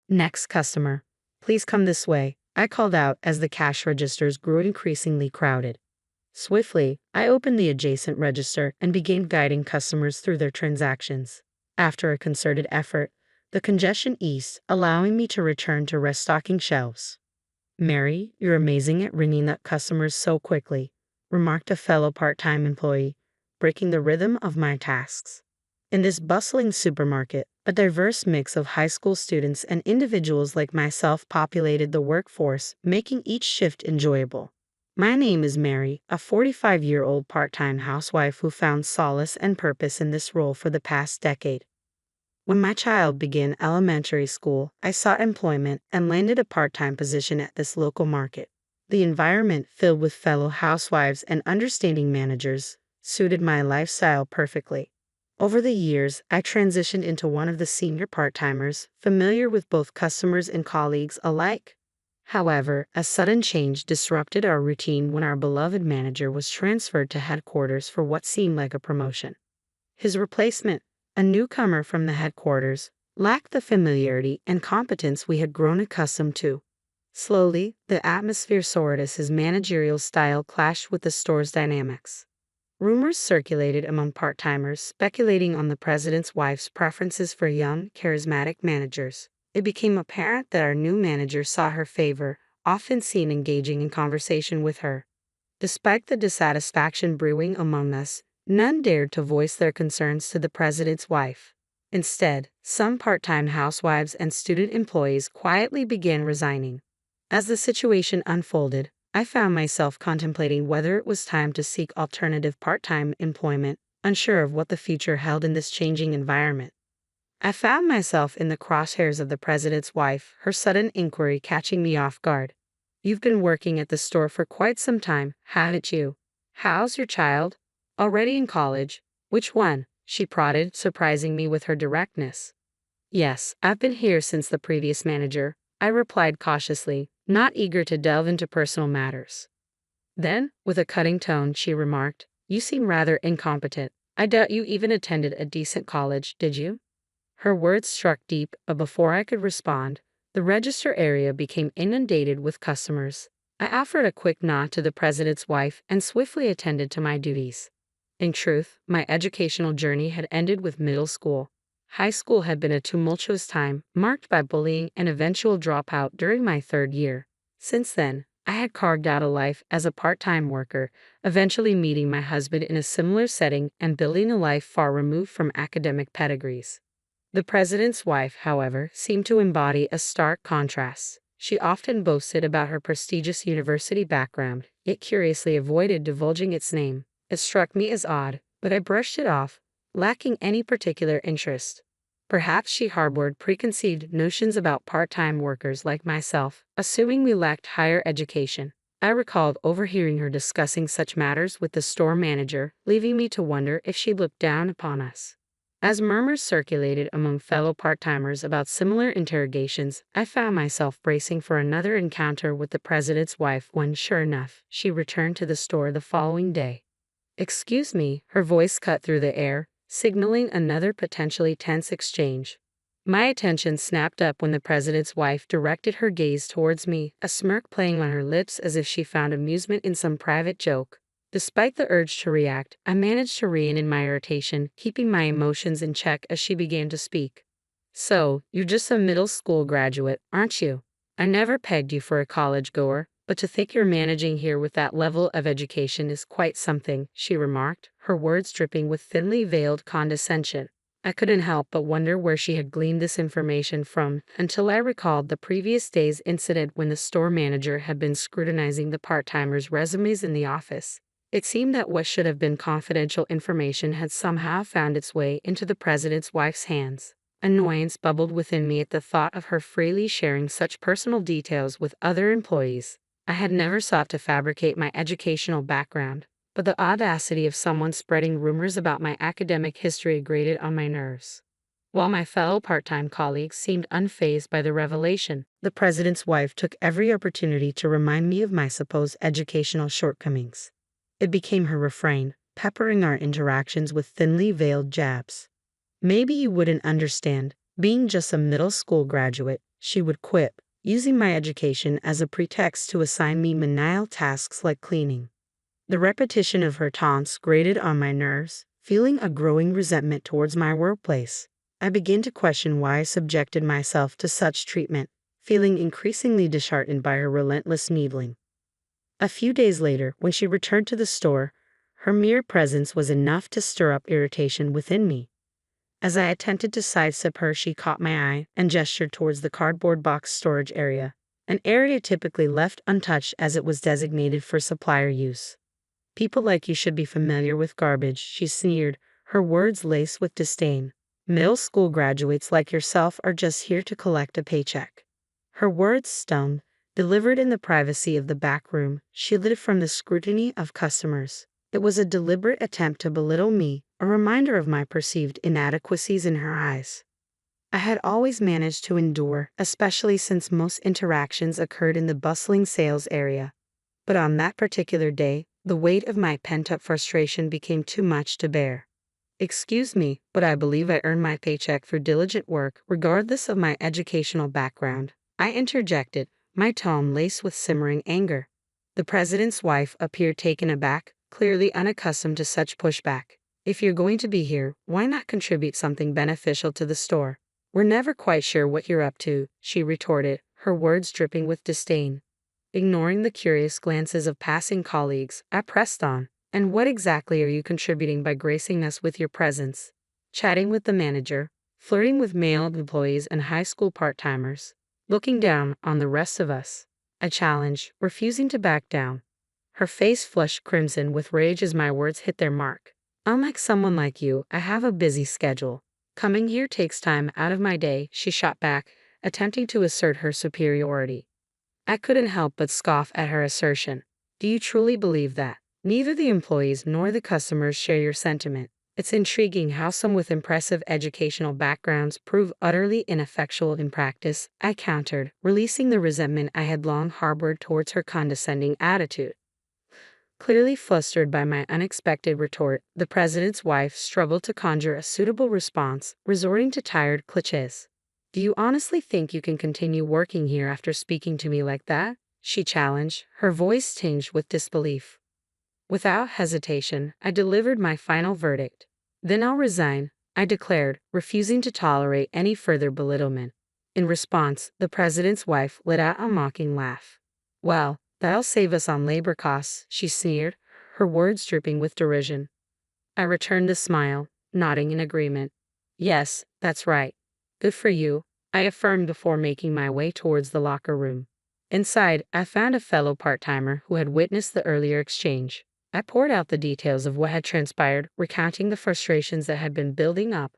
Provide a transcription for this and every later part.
Next customer. Please come this way, I called out as the cash registers grew increasingly crowded. Swiftly, I opened the adjacent register and began guiding customers through their transactions. After a concerted effort, the congestion eased, allowing me to return to restocking shelves. "Mary, you're amazing at ringing up customers so quickly," remarked a fellow part-time employee, breaking the rhythm of my tasks. In this bustling supermarket, a diverse mix of high school students and individuals like myself populated the workforce, making each shift enjoyable. My name is Mary, a 45-year-old part-time housewife who found solace and purpose in this role for the past decade. When my child began elementary school, I sought employment and landed a part-time position at this local market. The environment, filled with fellow housewives and understanding managers, suited my lifestyle perfectly. Over the years, I transitioned into one of the senior part-timers, familiar with both customers and colleagues alike. However, a sudden change disrupted our routine when our beloved manager was transferred to headquarters for what seemed like a promotion. His replacement, a newcomer from the headquarters, lacked the familiarity and competence we had grown accustomed to. Slowly, the atmosphere soared as his managerial style clashed with the store's dynamics. Rumors circulated among part-timers speculating on the president's wife's preferences for young, charismatic managers. It became apparent that our new manager saw her favor, often seen engaging in conversation with her. Despite the dissatisfaction brewing among us, none dared to voice their concerns to the president's wife. Instead, some part-time housewives and student employees quietly began resigning. As the situation unfolded, I found myself contemplating whether it was time to seek alternative part-time employment, unsure of what the future held in this changing environment. I found myself in the crosshairs of the president's wife, her sudden inquiry catching me off guard. "You've been working at the store for quite some time, haven't you? How's your child? Already in college? Which one?" she prodded, surprising me with her directness. "Yes, I've been here since the previous manager," I replied cautiously, not eager to delve into personal matters. Then, with a cutting tone, she remarked, "You seem rather incompetent. I doubt you even attended a decent college, did you?" Her words struck deep, but before I could respond, the register area became inundated with customers. I offered a quick nod to the president's wife and swiftly attended to my duties. In truth, my educational journey had ended with middle school. High school had been a tumultuous time, marked by bullying and eventual dropout during my third year. Since then, I had carved out a life as a part-time worker, eventually meeting my husband in a similar setting and building a life far removed from academic pedigrees. The president's wife, however, seemed to embody a stark contrast. She often boasted about her prestigious university background, yet curiously avoided divulging its name. It struck me as odd, but I brushed it off, lacking any particular interest. Perhaps she harbored preconceived notions about part-time workers like myself, assuming we lacked higher education. I recalled overhearing her discussing such matters with the store manager, leaving me to wonder if she looked down upon us. As murmurs circulated among fellow part-timers about similar interrogations, I found myself bracing for another encounter with the president's wife when, sure enough, she returned to the store the following day. "Excuse me," her voice cut through the air, signaling another potentially tense exchange. My attention snapped up when the president's wife directed her gaze towards me, a smirk playing on her lips as if she found amusement in some private joke. Despite the urge to react, I managed to rein in my irritation, keeping my emotions in check as she began to speak. "So, you're just a middle school graduate, aren't you? I never pegged you for a college goer, but to think you're managing here with that level of education is quite something," she remarked, her words dripping with thinly veiled condescension. I couldn't help but wonder where she had gleaned this information from, until I recalled the previous day's incident when the store manager had been scrutinizing the part-timers' resumes in the office. It seemed that what should have been confidential information had somehow found its way into the president's wife's hands. Annoyance bubbled within me at the thought of her freely sharing such personal details with other employees. I had never sought to fabricate my educational background, but the audacity of someone spreading rumors about my academic history grated on my nerves. While my fellow part-time colleagues seemed unfazed by the revelation, the president's wife took every opportunity to remind me of my supposed educational shortcomings. It became her refrain, peppering our interactions with thinly veiled jabs. "Maybe you wouldn't understand. Being just a middle school graduate, she would quip, using my education as a pretext to assign me menial tasks like cleaning. The repetition of her taunts grated on my nerves, feeling a growing resentment towards my workplace. I began to question why I subjected myself to such treatment, feeling increasingly disheartened by her relentless needling. A few days later, when she returned to the store, her mere presence was enough to stir up irritation within me. As I attempted to sidestep her, she caught my eye and gestured towards the cardboard box storage area, an area typically left untouched as it was designated for supplier use. "People like you should be familiar with garbage," she sneered, her words laced with disdain. "Middle school graduates like yourself are just here to collect a paycheck." Her words stung, delivered in the privacy of the back room, shielded from the scrutiny of customers. It was a deliberate attempt to belittle me, a reminder of my perceived inadequacies in her eyes. I had always managed to endure, especially since most interactions occurred in the bustling sales area. But on that particular day, the weight of my pent-up frustration became too much to bear. "Excuse me, but I believe I earned my paycheck for diligent work, regardless of my educational background," I interjected, my tone laced with simmering anger. The president's wife appeared taken aback, clearly unaccustomed to such pushback. "If you're going to be here, why not contribute something beneficial to the store? We're never quite sure what you're up to," she retorted, her words dripping with disdain. Ignoring the curious glances of passing colleagues, I pressed on. "And what exactly are you contributing by gracing us with your presence? Chatting with the manager, flirting with male employees and high school part-timers, looking down on the rest of us?" I challenged, refusing to back down. Her face flushed crimson with rage as my words hit their mark. "Unlike someone like you, I have a busy schedule. Coming here takes time out of my day," she shot back, attempting to assert her superiority. I couldn't help but scoff at her assertion. "Do you truly believe that?" "Neither the employees nor the customers share your sentiment. It's intriguing how some with impressive educational backgrounds prove utterly ineffectual in practice," I countered, releasing the resentment I had long harbored towards her condescending attitude. Clearly flustered by my unexpected retort, the president's wife struggled to conjure a suitable response, resorting to tired clichés. "Do you honestly think you can continue working here after speaking to me like that?" she challenged, her voice tinged with disbelief. Without hesitation, I delivered my final verdict. "Then I'll resign," I declared, refusing to tolerate any further belittlement. In response, the president's wife let out a mocking laugh. "Well, that'll save us on labor costs," she sneered, her words dripping with derision. I returned the smile, nodding in agreement. "Yes, that's right. Good for you," I affirmed before making my way towards the locker room. Inside, I found a fellow part-timer who had witnessed the earlier exchange. I poured out the details of what had transpired, recounting the frustrations that had been building up.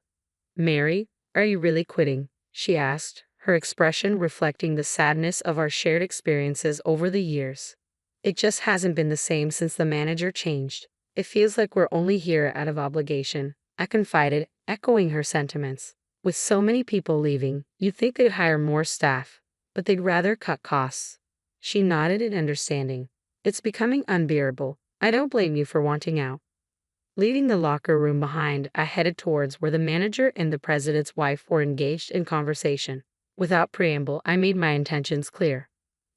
"Mary, are you really quitting?" she asked, her expression reflecting the sadness of our shared experiences over the years. "It just hasn't been the same since the manager changed. It feels like we're only here out of obligation," I confided, echoing her sentiments. "With so many people leaving, you'd think they'd hire more staff, but they'd rather cut costs." She nodded in understanding. "It's becoming unbearable. I don't blame you for wanting out." Leaving the locker room behind, I headed towards where the manager and the president's wife were engaged in conversation. Without preamble, I made my intentions clear.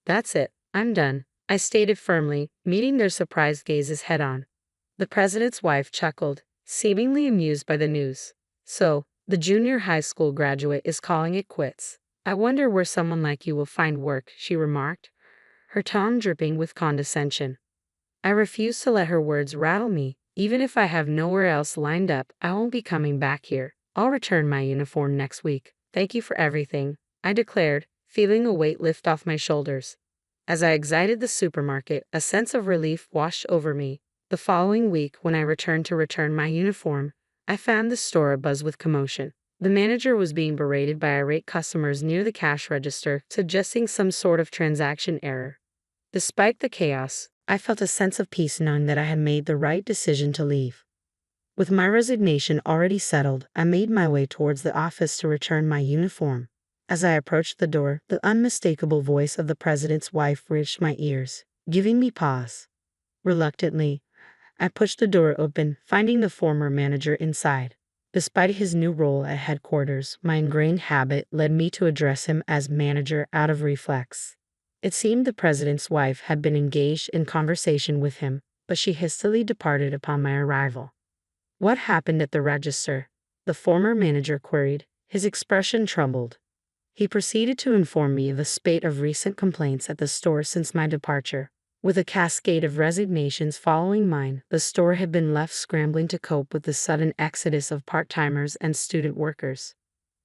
"That's it, I'm done," I stated firmly, meeting their surprised gazes head-on. The president's wife chuckled, seemingly amused by the news. "So, the junior high school graduate is calling it quits. I wonder where someone like you will find work," she remarked, her tone dripping with condescension. I refused to let her words rattle me. "Even if I have nowhere else lined up, I won't be coming back here. I'll return my uniform next week. Thank you for everything," I declared, feeling a weight lift off my shoulders. As I exited the supermarket, a sense of relief washed over me. The following week, when I returned to return my uniform, I found the store abuzz with commotion. The manager was being berated by irate customers near the cash register, suggesting some sort of transaction error. Despite the chaos, I felt a sense of peace knowing that I had made the right decision to leave. With my resignation already settled, I made my way towards the office to return my uniform. As I approached the door, the unmistakable voice of the president's wife reached my ears, giving me pause. Reluctantly, I pushed the door open, finding the former manager inside. Despite his new role at headquarters, my ingrained habit led me to address him as manager out of reflex. It seemed the president's wife had been engaged in conversation with him, but she hastily departed upon my arrival. "What happened at the register?" the former manager queried, his expression troubled. He proceeded to inform me of a spate of recent complaints at the store since my departure. With a cascade of resignations following mine, the store had been left scrambling to cope with the sudden exodus of part-timers and student workers.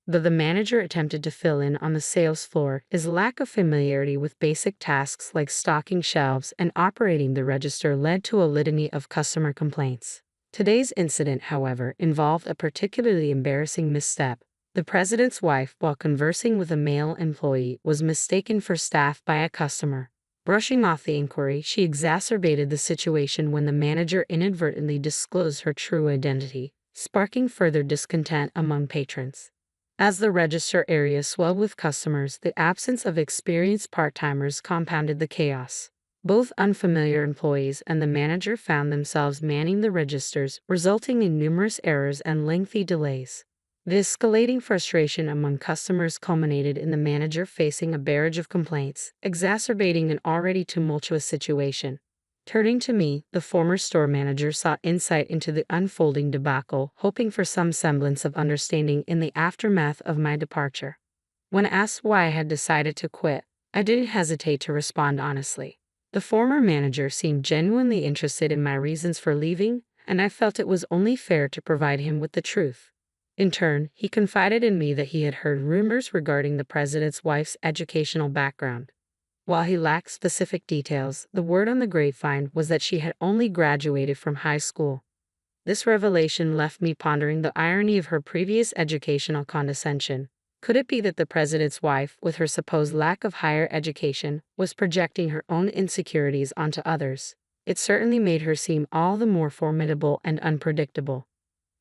Though the manager attempted to fill in on the sales floor, his lack of familiarity with basic tasks like stocking shelves and operating the register led to a litany of customer complaints. Today's incident, however, involved a particularly embarrassing misstep. The president's wife, while conversing with a male employee, was mistaken for staff by a customer. Brushing off the inquiry, she exacerbated the situation when the manager inadvertently disclosed her true identity, sparking further discontent among patrons. As the register area swelled with customers, the absence of experienced part-timers compounded the chaos. Both unfamiliar employees and the manager found themselves manning the registers, resulting in numerous errors and lengthy delays. The escalating frustration among customers culminated in the manager facing a barrage of complaints, exacerbating an already tumultuous situation. Turning to me, the former store manager sought insight into the unfolding debacle, hoping for some semblance of understanding in the aftermath of my departure. When asked why I had decided to quit, I didn't hesitate to respond honestly. The former manager seemed genuinely interested in my reasons for leaving, and I felt it was only fair to provide him with the truth. In turn, he confided in me that he had heard rumors regarding the president's wife's educational background. While he lacked specific details, the word on the grapevine was that she had only graduated from high school. This revelation left me pondering the irony of her previous educational condescension. Could it be that the president's wife, with her supposed lack of higher education, was projecting her own insecurities onto others? It certainly made her seem all the more formidable and unpredictable.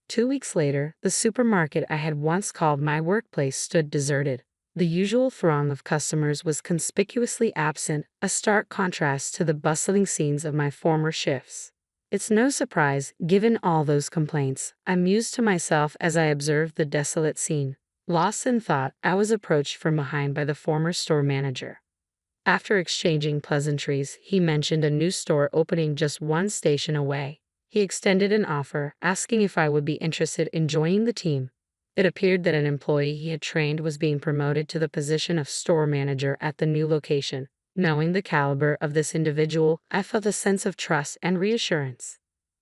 2 weeks later, the supermarket I had once called my workplace stood deserted. The usual throng of customers was conspicuously absent, a stark contrast to the bustling scenes of my former shifts. It's no surprise, given all those complaints, I mused to myself as I observed the desolate scene. Lost in thought, I was approached from behind by the former store manager. After exchanging pleasantries, he mentioned a new store opening just one station away. He extended an offer, asking if I would be interested in joining the team. It appeared that an employee he had trained was being promoted to the position of store manager at the new location. Knowing the caliber of this individual, I felt a sense of trust and reassurance.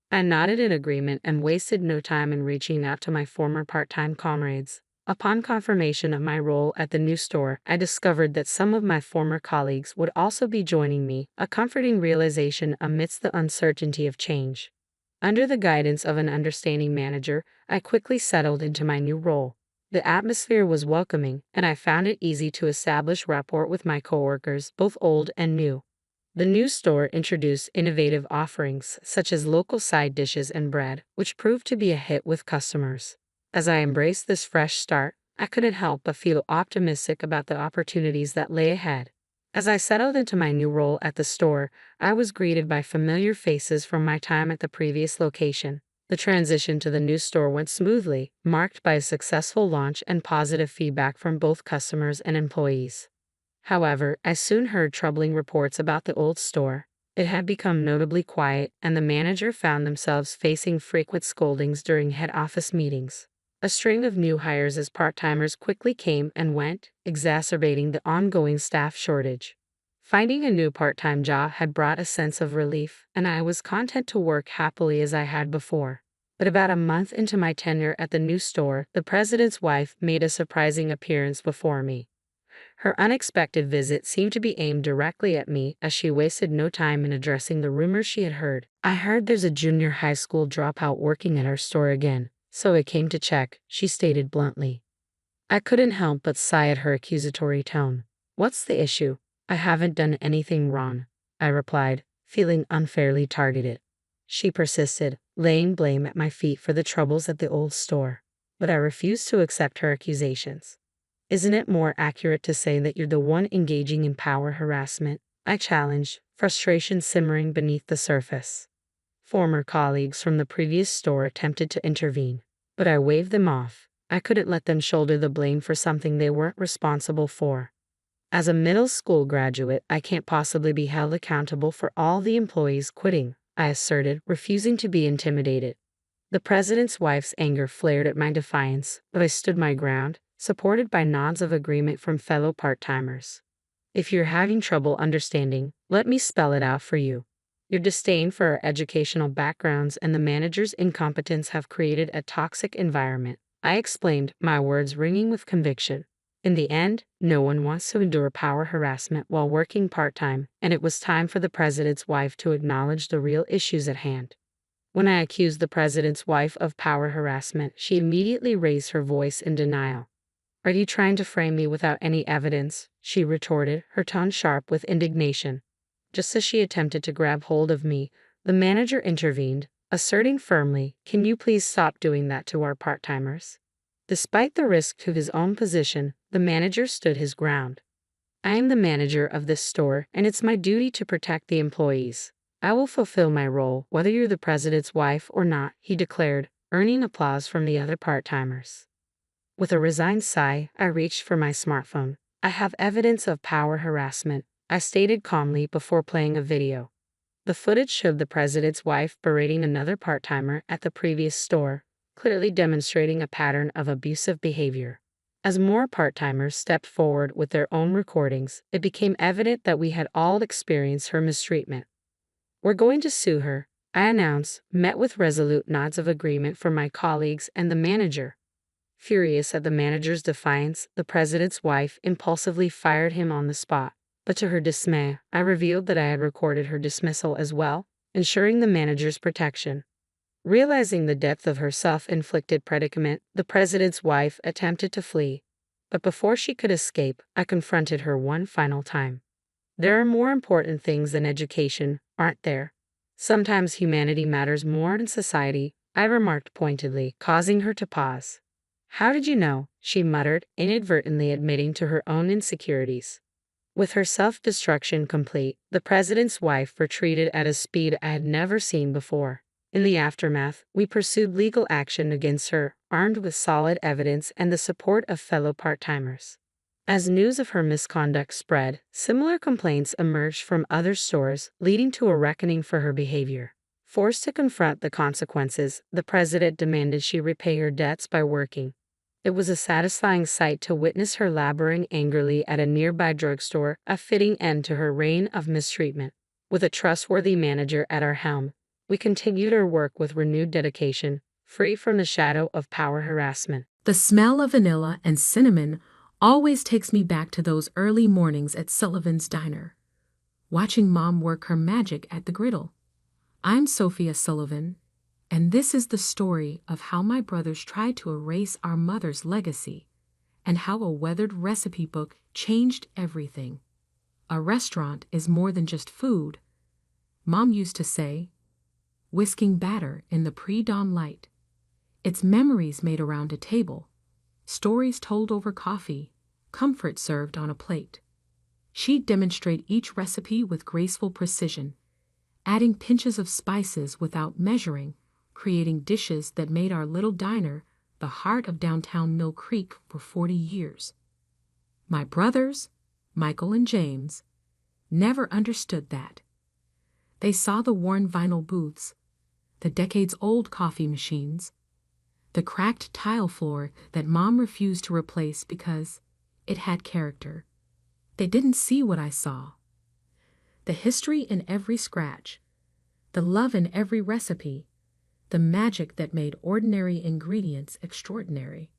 I nodded in agreement and wasted no time in reaching out to my former part-time comrades. Upon confirmation of my role at the new store, I discovered that some of my former colleagues would also be joining me, a comforting realization amidst the uncertainty of change. Under the guidance of an understanding manager, I quickly settled into my new role. The atmosphere was welcoming, and I found it easy to establish rapport with my coworkers, both old and new. The new store introduced innovative offerings, such as local side dishes and bread, which proved to be a hit with customers. As I embraced this fresh start, I couldn't help but feel optimistic about the opportunities that lay ahead. As I settled into my new role at the store, I was greeted by familiar faces from my time at the previous location. The transition to the new store went smoothly, marked by a successful launch and positive feedback from both customers and employees. However, I soon heard troubling reports about the old store. It had become notably quiet, and the manager found themselves facing frequent scoldings during head office meetings. A string of new hires as part-timers quickly came and went, exacerbating the ongoing staff shortage. Finding a new part-time job had brought a sense of relief, and I was content to work happily as I had before. But about a month into my tenure at the new store, the president's wife made a surprising appearance before me. Her unexpected visit seemed to be aimed directly at me, as she wasted no time in addressing the rumors she had heard. "I heard there's a junior high school dropout working at our store again, so I came to check," she stated bluntly. I couldn't help but sigh at her accusatory tone. "What's the issue?" "I haven't done anything wrong," I replied, feeling unfairly targeted. She persisted, laying blame at my feet for the troubles at the old store. But I refused to accept her accusations. "Isn't it more accurate to say that you're the one engaging in power harassment?" I challenged, frustration simmering beneath the surface. Former colleagues from the previous store attempted to intervene. But I waved them off. I couldn't let them shoulder the blame for something they weren't responsible for. As a middle school graduate, I can't possibly be held accountable for all the employees quitting, I asserted, refusing to be intimidated. The president's wife's anger flared at my defiance, but I stood my ground, supported by nods of agreement from fellow part-timers. If you're having trouble understanding, let me spell it out for you. Your disdain for our educational backgrounds and the manager's incompetence have created a toxic environment, I explained, my words ringing with conviction. In the end, no one wants to endure power harassment while working part-time, and it was time for the president's wife to acknowledge the real issues at hand. When I accused the president's wife of power harassment, she immediately raised her voice in denial. "Are you trying to frame me without any evidence?" she retorted, her tone sharp with indignation. Just as she attempted to grab hold of me, the manager intervened, asserting firmly, "Can you please stop doing that to our part-timers?" Despite the risk to his own position, the manager stood his ground. "I am the manager of this store, and it's my duty to protect the employees. I will fulfill my role, whether you're the president's wife or not," he declared, earning applause from the other part-timers. With a resigned sigh, I reached for my smartphone. "I have evidence of power harassment," I stated calmly before playing a video. The footage showed the president's wife berating another part-timer at the previous store, clearly demonstrating a pattern of abusive behavior. As more part-timers stepped forward with their own recordings, it became evident that we had all experienced her mistreatment. "We're going to sue her," I announced, met with resolute nods of agreement from my colleagues and the manager. Furious at the manager's defiance, the president's wife impulsively fired him on the spot. But to her dismay, I revealed that I had recorded her dismissal as well, ensuring the manager's protection. Realizing the depth of her self-inflicted predicament, the president's wife attempted to flee. But before she could escape, I confronted her one final time. "There are more important things than education, aren't there? Sometimes humanity matters more than society," I remarked pointedly, causing her to pause. "How did you know?" she muttered, inadvertently admitting to her own insecurities. With her self-destruction complete, the president's wife retreated at a speed I had never seen before. In the aftermath, we pursued legal action against her, armed with solid evidence and the support of fellow part-timers. As news of her misconduct spread, similar complaints emerged from other stores, leading to a reckoning for her behavior. Forced to confront the consequences, the president demanded she repay her debts by working. It was a satisfying sight to witness her laboring angrily at a nearby drugstore, a fitting end to her reign of mistreatment. With a trustworthy manager at our helm, we continued our work with renewed dedication, free from the shadow of power harassment. The smell of vanilla and cinnamon always takes me back to those early mornings at Sullivan's Diner, watching Mom work her magic at the griddle. I'm Sophia Sullivan, and this is the story of how my brothers tried to erase our mother's legacy and how a weathered recipe book changed everything. A restaurant is more than just food, Mom used to say, whisking batter in the pre-dawn light. It's memories made around a table, stories told over coffee, comfort served on a plate. She'd demonstrate each recipe with graceful precision, adding pinches of spices without measuring, creating dishes that made our little diner the heart of downtown Mill Creek for 40 years. My brothers, Michael and James, never understood that. They saw the worn vinyl booths, the decades-old coffee machines, the cracked tile floor that Mom refused to replace because it had character. They didn't see what I saw. The history in every scratch, the love in every recipe, the magic that made ordinary ingredients extraordinary.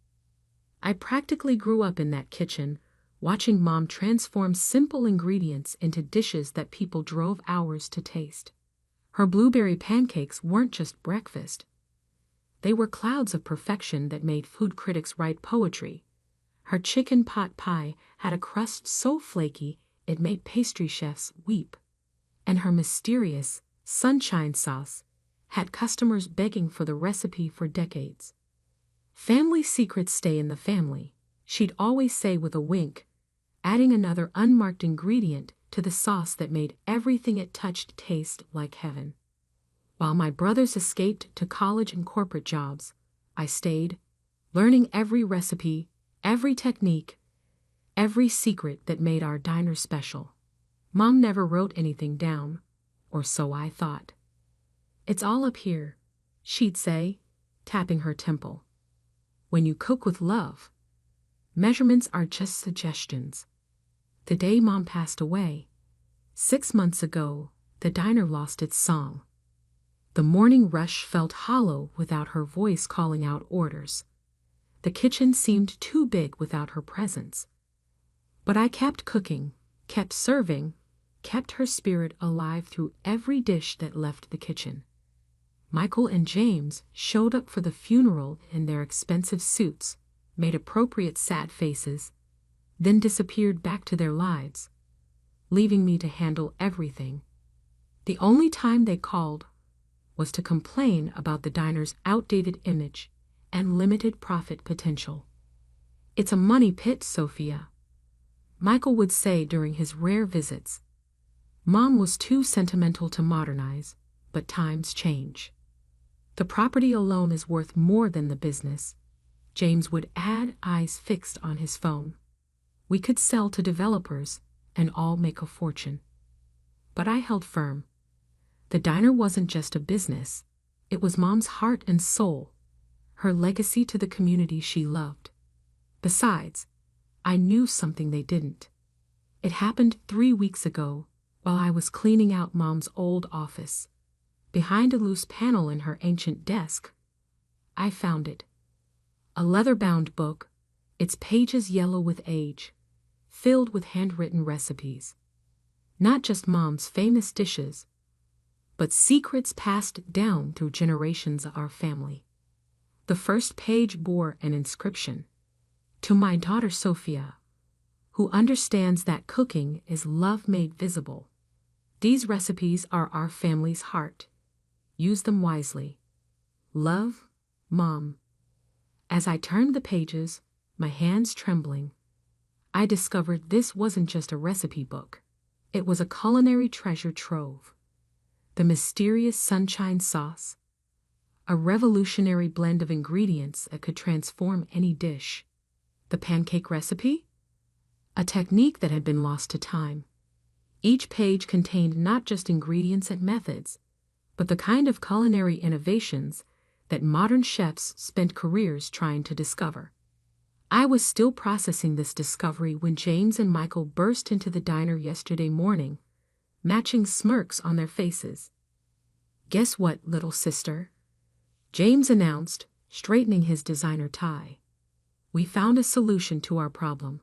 I practically grew up in that kitchen, watching Mom transform simple ingredients into dishes that people drove hours to taste. Her blueberry pancakes weren't just breakfast. They were clouds of perfection that made food critics write poetry. Her chicken pot pie had a crust so flaky it made pastry chefs weep. And her mysterious sunshine sauce had customers begging for the recipe for decades. "Family secrets stay in the family," she'd always say with a wink, adding another unmarked ingredient to the sauce that made everything it touched taste like heaven. While my brothers escaped to college and corporate jobs, I stayed, learning every recipe, every technique, every secret that made our diner special. Mom never wrote anything down, or so I thought. "It's all up here," she'd say, tapping her temple. "When you cook with love, measurements are just suggestions." The day Mom passed away, 6 months ago, the diner lost its song. The morning rush felt hollow without her voice calling out orders. The kitchen seemed too big without her presence. But I kept cooking, kept serving, kept her spirit alive through every dish that left the kitchen. Michael and James showed up for the funeral in their expensive suits, made appropriate sad faces, then disappeared back to their lives, leaving me to handle everything. The only time they called was to complain about the diner's outdated image and limited profit potential. "It's a money pit, Sophia," Michael would say during his rare visits. Mom was too sentimental to modernize, but times change. "The property alone is worth more than the business," James would add, eyes fixed on his phone. "We could sell to developers and all make a fortune." But I held firm. The diner wasn't just a business, it was Mom's heart and soul, her legacy to the community she loved. Besides, I knew something they didn't. It happened 3 weeks ago while I was cleaning out Mom's old office. Behind a loose panel in her ancient desk, I found it. A leather-bound book, its pages yellow with age, filled with handwritten recipes. Not just Mom's famous dishes, but secrets passed down through generations of our family. The first page bore an inscription: "To my daughter Sophia, who understands that cooking is love made visible. These recipes are our family's heart. Use them wisely. Love, Mom." As I turned the pages, my hands trembling, I discovered this wasn't just a recipe book. It was a culinary treasure trove. The mysterious sunshine sauce, a revolutionary blend of ingredients that could transform any dish. The pancake recipe, a technique that had been lost to time. Each page contained not just ingredients and methods, but the kind of culinary innovations that modern chefs spent careers trying to discover. I was still processing this discovery when James and Michael burst into the diner yesterday morning, matching smirks on their faces. "Guess what, little sister?" James announced, straightening his designer tie. "We found a solution to our problem."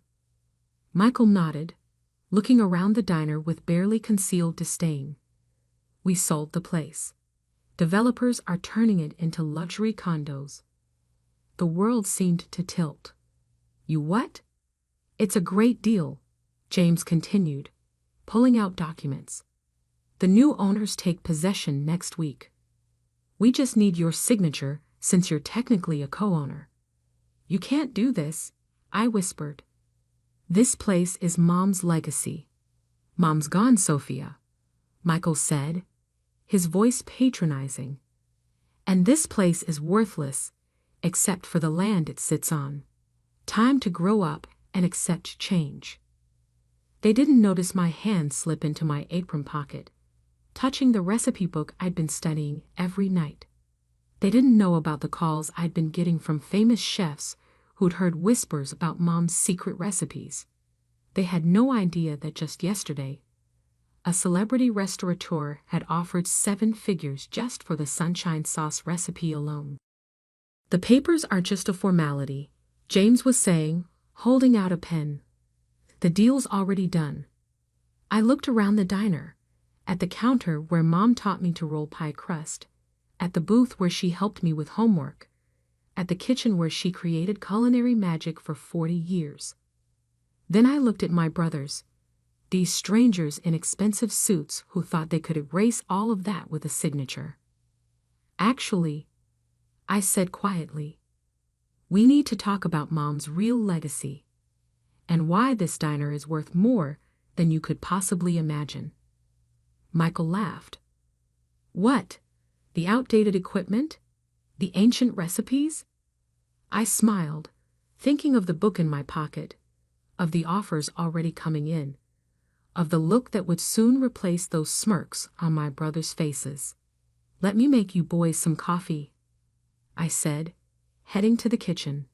Michael nodded, looking around the diner with barely concealed disdain. "We sold the place. Developers are turning it into luxury condos." The world seemed to tilt. "You what?" "It's a great deal," James continued, pulling out documents. "The new owners take possession next week. We just need your signature since you're technically a co-owner." "You can't do this," I whispered. "This place is Mom's legacy." "Mom's gone, Sophia," Michael said, his voice patronizing. "And this place is worthless, except for the land it sits on. Time to grow up and accept change." They didn't notice my hand slip into my apron pocket, touching the recipe book I'd been studying every night. They didn't know about the calls I'd been getting from famous chefs who'd heard whispers about Mom's secret recipes. They had no idea that just yesterday, a celebrity restaurateur had offered 7 figures just for the sunshine sauce recipe alone. "The papers are just a formality," James was saying, holding out a pen. "The deal's already done." I looked around the diner, at the counter where Mom taught me to roll pie crust, at the booth where she helped me with homework, at the kitchen where she created culinary magic for 40 years. Then I looked at my brothers, these strangers in expensive suits who thought they could erase all of that with a signature. "Actually," I said quietly, "we need to talk about Mom's real legacy, and why this diner is worth more than you could possibly imagine." Michael laughed. "What? The outdated equipment? The ancient recipes?" I smiled, thinking of the book in my pocket, of the offers already coming in, of the look that would soon replace those smirks on my brothers' faces. "Let me make you boys some coffee," I said, heading to the kitchen.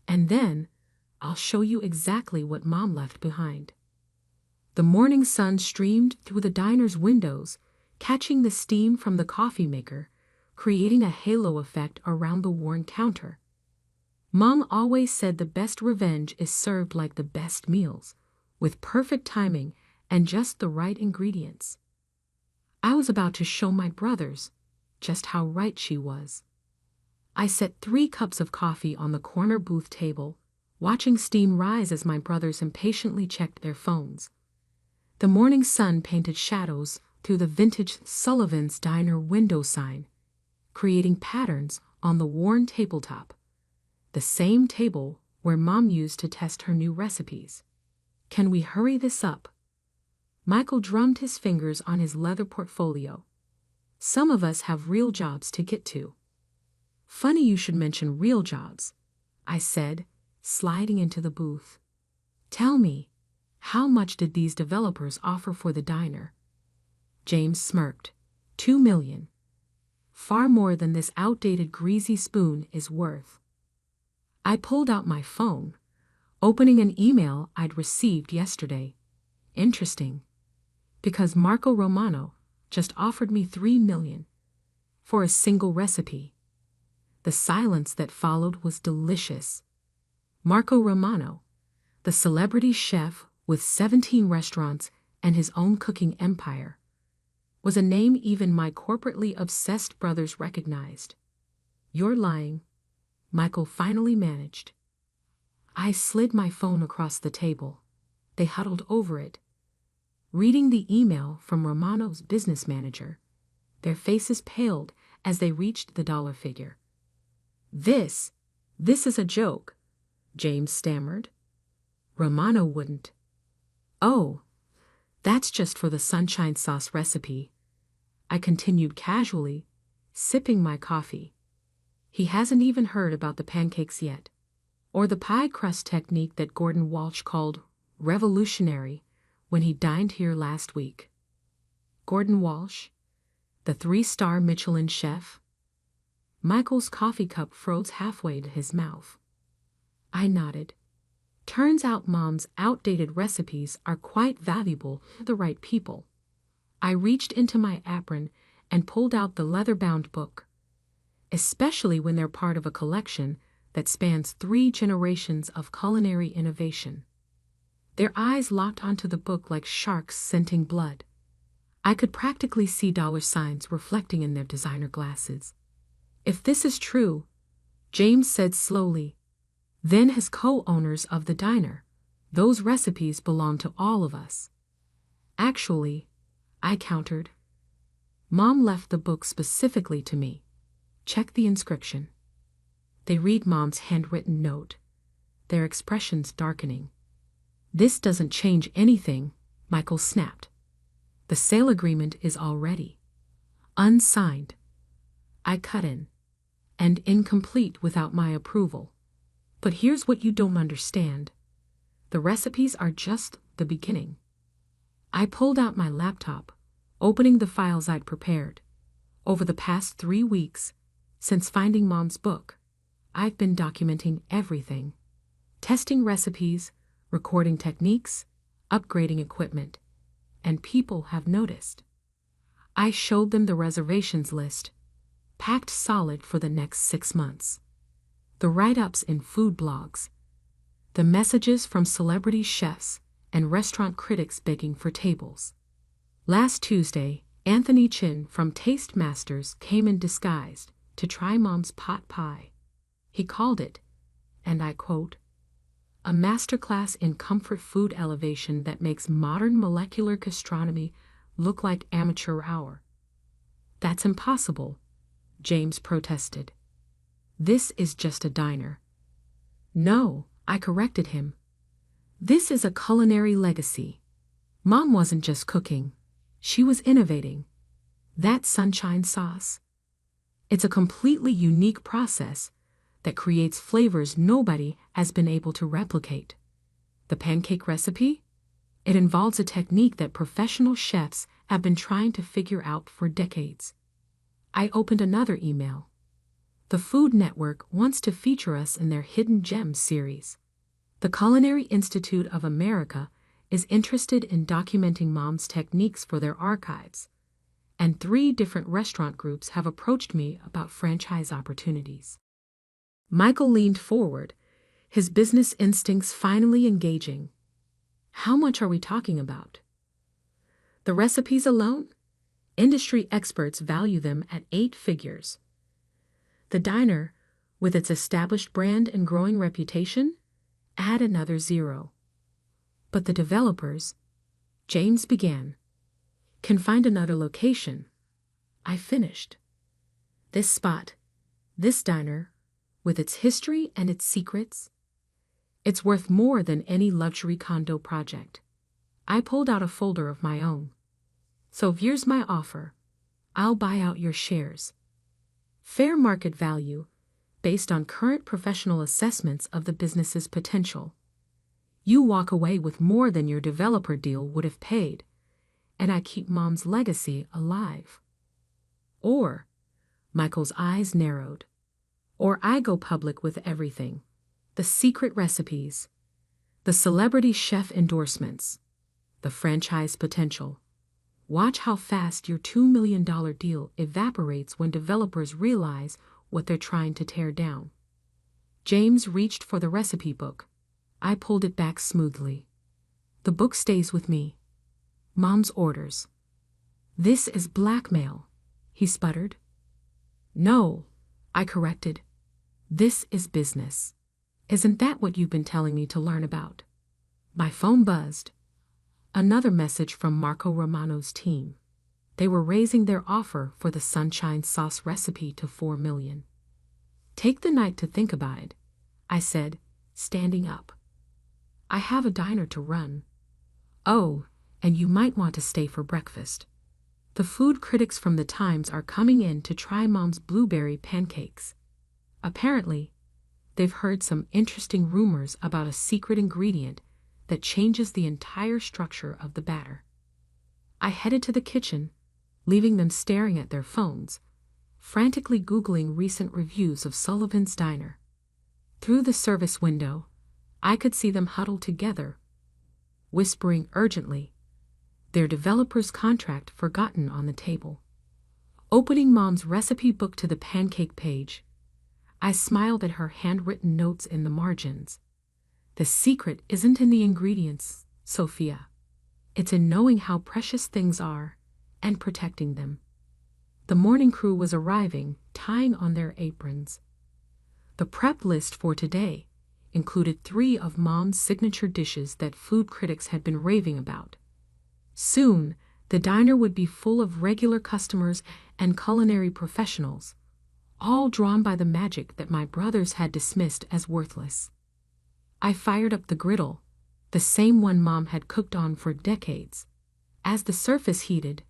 "And then I'll show you exactly what Mom left behind." The morning sun streamed through the diner's windows, catching the steam from the coffee maker, creating a halo effect around the worn counter. Mom always said the best revenge is served like the best meals, with perfect timing and just the right ingredients. I was about to show my brothers just how right she was. I set 3 cups of coffee on the corner booth table, watching steam rise as my brothers impatiently checked their phones. The morning sun painted shadows through the vintage Sullivan's Diner window sign, creating patterns on the worn tabletop, the same table where Mom used to test her new recipes. "Can we hurry this up?" Michael drummed his fingers on his leather portfolio. "Some of us have real jobs to get to." "Funny you should mention real jobs," I said, sliding into the booth. "Tell me, how much did these developers offer for the diner?" James smirked. $2 million. Far more than this outdated greasy spoon is worth. I pulled out my phone, opening an email I'd received yesterday. Interesting, because Marco Romano just offered me $3 million for a single recipe. The silence that followed was delicious. Marco Romano, the celebrity chef with 17 restaurants and his own cooking empire, was a name even my corporately obsessed brothers recognized. "You're lying," Michael finally managed. I slid my phone across the table. They huddled over it, reading the email from Romano's business manager. Their faces paled as they reached the dollar figure. This is a joke," James stammered. "Romano wouldn't." "Oh, that's just for the sunshine sauce recipe," I continued casually, sipping my coffee. "He hasn't even heard about the pancakes yet, or the pie crust technique that Gordon Walsh called revolutionary when he dined here last week." Gordon Walsh, the 3-star Michelin chef? Michael's coffee cup froze halfway to his mouth. I nodded. Turns out Mom's outdated recipes are quite valuable to the right people. I reached into my apron and pulled out the leather-bound book, especially when they're part of a collection that spans 3 generations of culinary innovation. Their eyes locked onto the book like sharks scenting blood. I could practically see dollar signs reflecting in their designer glasses. "If this is true," James said slowly, "then as co-owners of the diner, those recipes belong to all of us." "Actually," I countered, "Mom left the book specifically to me. Check the inscription." They read Mom's handwritten note, their expressions darkening. "This doesn't change anything," Michael snapped. "The sale agreement is already unsigned." I cut in. "And incomplete without my approval. But here's what you don't understand. The recipes are just the beginning." I pulled out my laptop, opening the files I'd prepared. Over the past 3 weeks, since finding Mom's book, I've been documenting everything. Testing recipes, recording techniques, upgrading equipment. And people have noticed. I showed them the reservations list, packed solid for the next 6 months. The write-ups in food blogs. The messages from celebrity chefs and restaurant critics begging for tables. Last Tuesday, Anthony Chin from Taste Masters came in disguised to try Mom's pot pie. He called it, and I quote, "a masterclass in comfort food elevation that makes modern molecular gastronomy look like amateur hour." "That's impossible," James protested. "This is just a diner." "No," I corrected him. "This is a culinary legacy. Mom wasn't just cooking, she was innovating. That sunshine sauce, it's a completely unique process that creates flavors nobody has been able to replicate. The pancake recipe? It involves a technique that professional chefs have been trying to figure out for decades. I opened another email. The Food Network wants to feature us in their Hidden Gems series. The Culinary Institute of America is interested in documenting Mom's techniques for their archives, and 3 different restaurant groups have approached me about franchise opportunities. Michael leaned forward, his business instincts finally engaging. How much are we talking about? The recipes alone? Industry experts value them at 8 figures. The diner, with its established brand and growing reputation, add another 0. But the developers, James began, can find another location. I finished. This spot, this diner, with its history and its secrets, it's worth more than any luxury condo project. I pulled out a folder of my own. So here's my offer. I'll buy out your shares. Fair market value, based on current professional assessments of the business's potential. You walk away with more than your developer deal would have paid, and I keep Mom's legacy alive. Or, Michael's eyes narrowed, or I go public with everything. The secret recipes, the celebrity chef endorsements, the franchise potential. Watch how fast your $2 million deal evaporates when developers realize what they're trying to tear down. James reached for the recipe book. I pulled it back smoothly. The book stays with me. Mom's orders. This is blackmail, he sputtered. No, I corrected. This is business. Isn't that what you've been telling me to learn about? My phone buzzed. Another message from Marco Romano's team. They were raising their offer for the sunshine sauce recipe to $4 million. Take the night to think about it, I said, standing up. I have a diner to run. Oh, and you might want to stay for breakfast. The food critics from the Times are coming in to try Mom's blueberry pancakes. Apparently, they've heard some interesting rumors about a secret ingredient that changes the entire structure of the batter. I headed to the kitchen, leaving them staring at their phones, frantically Googling recent reviews of Sullivan's Diner. Through the service window, I could see them huddled together, whispering urgently, their developer's contract forgotten on the table. Opening Mom's recipe book to the pancake page, I smiled at her handwritten notes in the margins. The secret isn't in the ingredients, Sophia. It's in knowing how precious things are and protecting them. The morning crew was arriving, tying on their aprons. The prep list for today included 3 of Mom's signature dishes that food critics had been raving about. Soon, the diner would be full of regular customers and culinary professionals, all drawn by the magic that my brothers had dismissed as worthless. I fired up the griddle, the same one Mom had cooked on for decades. As the surface heated,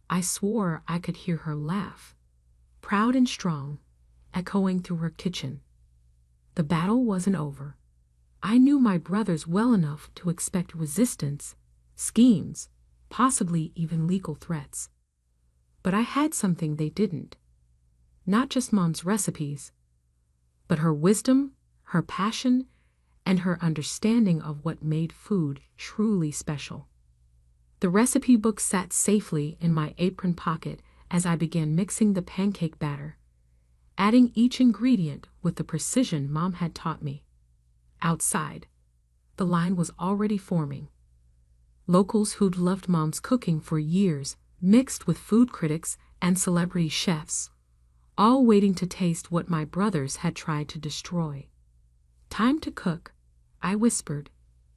I swore I could hear her laugh, proud and strong, echoing through her kitchen. The battle wasn't over. I knew my brothers well enough to expect resistance, schemes, possibly even legal threats. But I had something they didn't. Not just Mom's recipes, but her wisdom, her passion, and her understanding of what made food truly special. The recipe book sat safely in my apron pocket as I began mixing the pancake batter, adding each ingredient with the precision Mom had taught me. Outside, the line was already forming. Locals who'd loved Mom's cooking for years mixed with food critics and celebrity chefs, all waiting to taste what my brothers had tried to destroy. Time to cook, I whispered,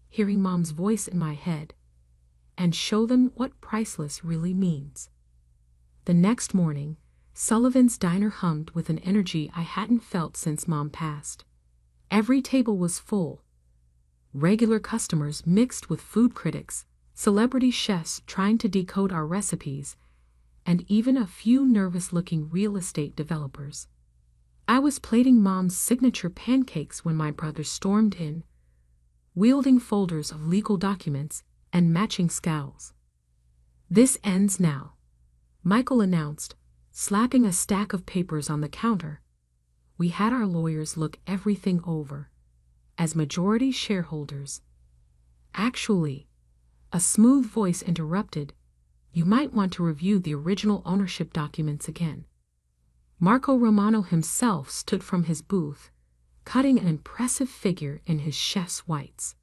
hearing Mom's voice in my head, and show them what priceless really means. The next morning, Sullivan's Diner hummed with an energy I hadn't felt since Mom passed. Every table was full. Regular customers mixed with food critics, celebrity chefs trying to decode our recipes, and even a few nervous-looking real estate developers. I was plating Mom's signature pancakes when my brother stormed in, wielding folders of legal documents and matching scowls. "This ends now," Michael announced, slapping a stack of papers on the counter. We had our lawyers look everything over. As majority shareholders. Actually, a smooth voice interrupted, "You might want to review the original ownership documents again." Marco Romano himself stood from his booth, cutting an impressive figure in his chef's whites.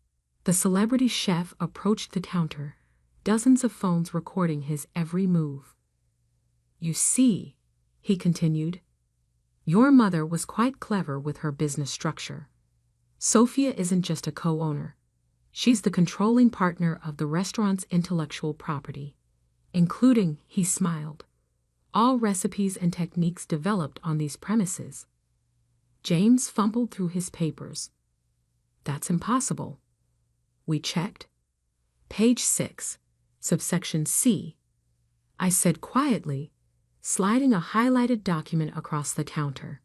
The celebrity chef approached the counter, dozens of phones recording his every move. "You see," he continued, "your mother was quite clever with her business structure. Sophia isn't just a co-owner. She's the controlling partner of the restaurant's intellectual property, including," he smiled, "all recipes and techniques developed on these premises." James fumbled through his papers. "That's impossible." We checked. "Page 6, subsection C," I said quietly, sliding a highlighted document across the counter.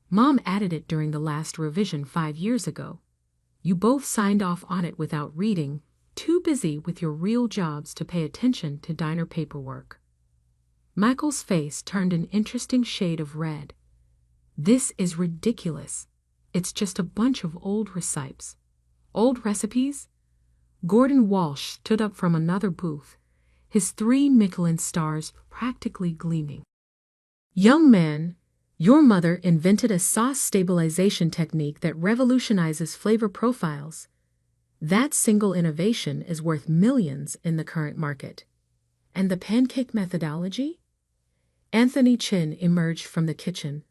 "Mom added it during the last revision 5 years ago. You both signed off on it without reading, too busy with your real jobs to pay attention to diner paperwork." Michael's face turned an interesting shade of red. "This is ridiculous. It's just a bunch of old recipes." "Old recipes?" Gordon Walsh stood up from another booth, his 3 Michelin stars practically gleaming. "Young man, your mother invented a sauce stabilization technique that revolutionizes flavor profiles. That single innovation is worth millions in the current market. And the pancake methodology?" Anthony Chin emerged from the kitchen,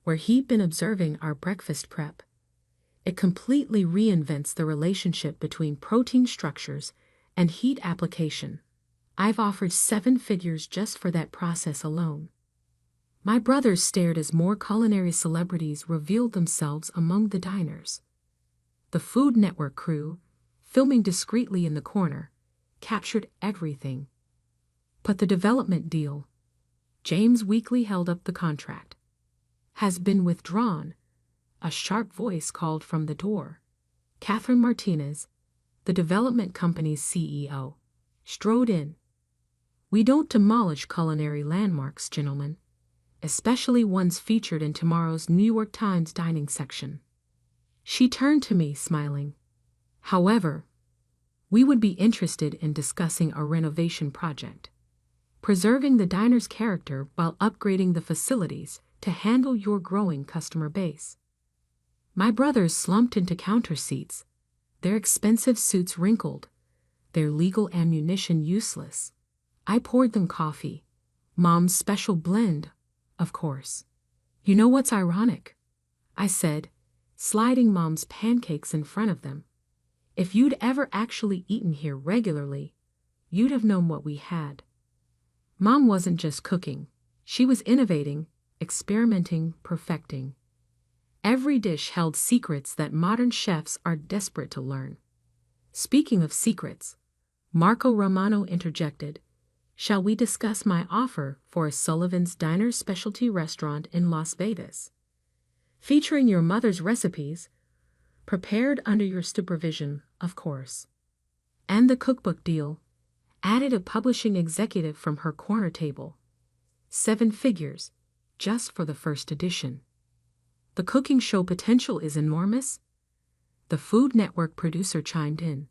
where he'd been observing our breakfast prep. "It completely reinvents the relationship between protein structures and heat application. I've offered 7 figures just for that process alone." My brothers stared as more culinary celebrities revealed themselves among the diners. The Food Network crew, filming discreetly in the corner, captured everything. "But the development deal," James weakly held up the contract, "has been withdrawn," a sharp voice called from the door. Catherine Martinez, the development company's CEO, strode in. "We don't demolish culinary landmarks, gentlemen, especially ones featured in tomorrow's New York Times dining section." She turned to me, smiling. "However, we would be interested in discussing a renovation project, preserving the diner's character while upgrading the facilities to handle your growing customer base." My brothers slumped into counter seats, their expensive suits wrinkled, their legal ammunition useless. I poured them coffee, Mom's special blend, of course. "You know what's ironic?" I said, sliding Mom's pancakes in front of them. "If you'd ever actually eaten here regularly, you'd have known what we had." Mom wasn't just cooking. She was innovating, experimenting, perfecting. Every dish held secrets that modern chefs are desperate to learn. Speaking of secrets, Marco Romano interjected, "Shall we discuss my offer for a Sullivan's Diner specialty restaurant in Las Vegas? Featuring your mother's recipes, prepared under your supervision, of course. And the cookbook deal," added a publishing executive from her corner table. 7 figures, just for the first edition. "The cooking show potential is enormous," the Food Network producer chimed in.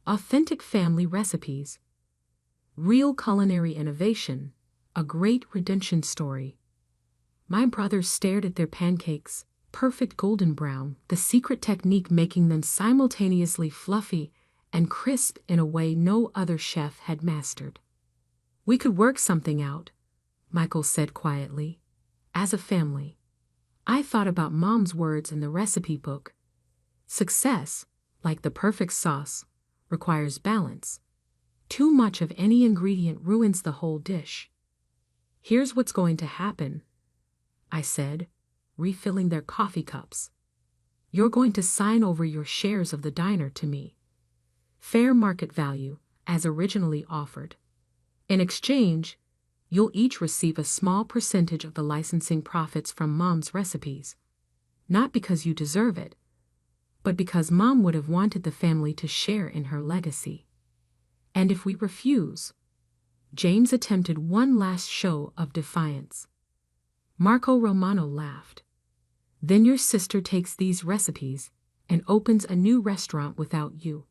"Authentic family recipes. Real culinary innovation, a great redemption story." My brothers stared at their pancakes, perfect golden brown, the secret technique making them simultaneously fluffy and crisp in a way no other chef had mastered. "We could work something out," Michael said quietly. "As a family." I thought about Mom's words in the recipe book. Success, like the perfect sauce, requires balance. Too much of any ingredient ruins the whole dish. "Here's what's going to happen," I said, refilling their coffee cups. "You're going to sign over your shares of the diner to me. Fair market value, as originally offered. In exchange, You'll each receive a small percentage of the licensing profits from Mom's recipes. Not because you deserve it, but because Mom would have wanted the family to share in her legacy. And if we refuse, James attempted one last show of defiance. Marco Romano laughed. Then your sister takes these recipes and opens a new restaurant without you.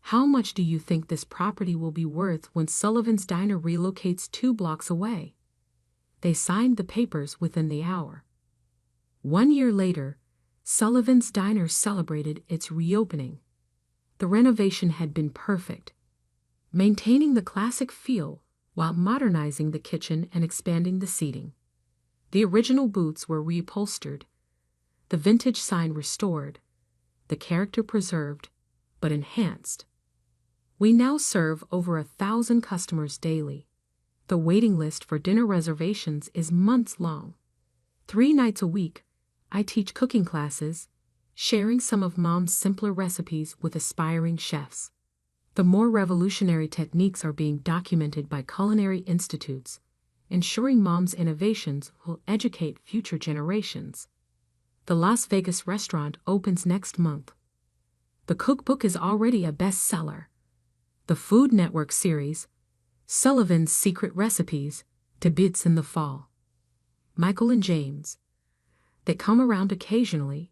How much do you think this property will be worth when Sullivan's Diner relocates 2 blocks away? They signed the papers within the hour. 1 year later, Sullivan's Diner celebrated its reopening. The renovation had been perfect, maintaining the classic feel while modernizing the kitchen and expanding the seating. The original booths were reupholstered, the vintage sign restored, the character preserved, but enhanced. We now serve over 1,000 customers daily. The waiting list for dinner reservations is months long. 3 nights a week, I teach cooking classes, sharing some of Mom's simpler recipes with aspiring chefs. The more revolutionary techniques are being documented by culinary institutes, ensuring Mom's innovations will educate future generations. The Las Vegas restaurant opens next month. The cookbook is already a bestseller. The Food Network series, Sullivan's Secret Recipes, debuts in the fall. Michael and James. They come around occasionally,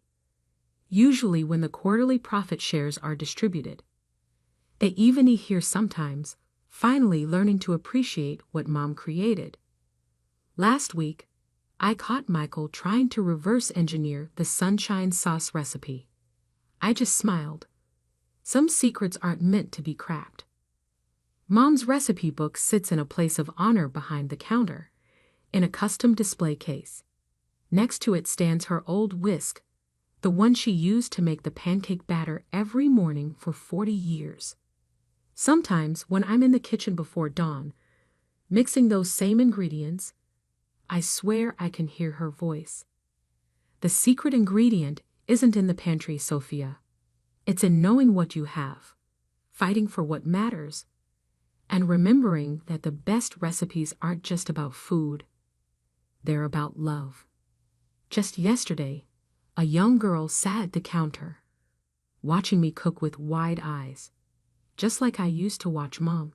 usually when the quarterly profit shares are distributed. They even eat here sometimes, finally learning to appreciate what Mom created. Last week, I caught Michael trying to reverse engineer the sunshine sauce recipe. I just smiled. Some secrets aren't meant to be cracked. Mom's recipe book sits in a place of honor behind the counter, in a custom display case. Next to it stands her old whisk, the one she used to make the pancake batter every morning for 40 years. Sometimes, when I'm in the kitchen before dawn, mixing those same ingredients, I swear I can hear her voice. The secret ingredient isn't in the pantry, Sophia. It's in knowing what you have, fighting for what matters, and remembering that the best recipes aren't just about food. They're about love. Just yesterday, a young girl sat at the counter, watching me cook with wide eyes, just like I used to watch Mom.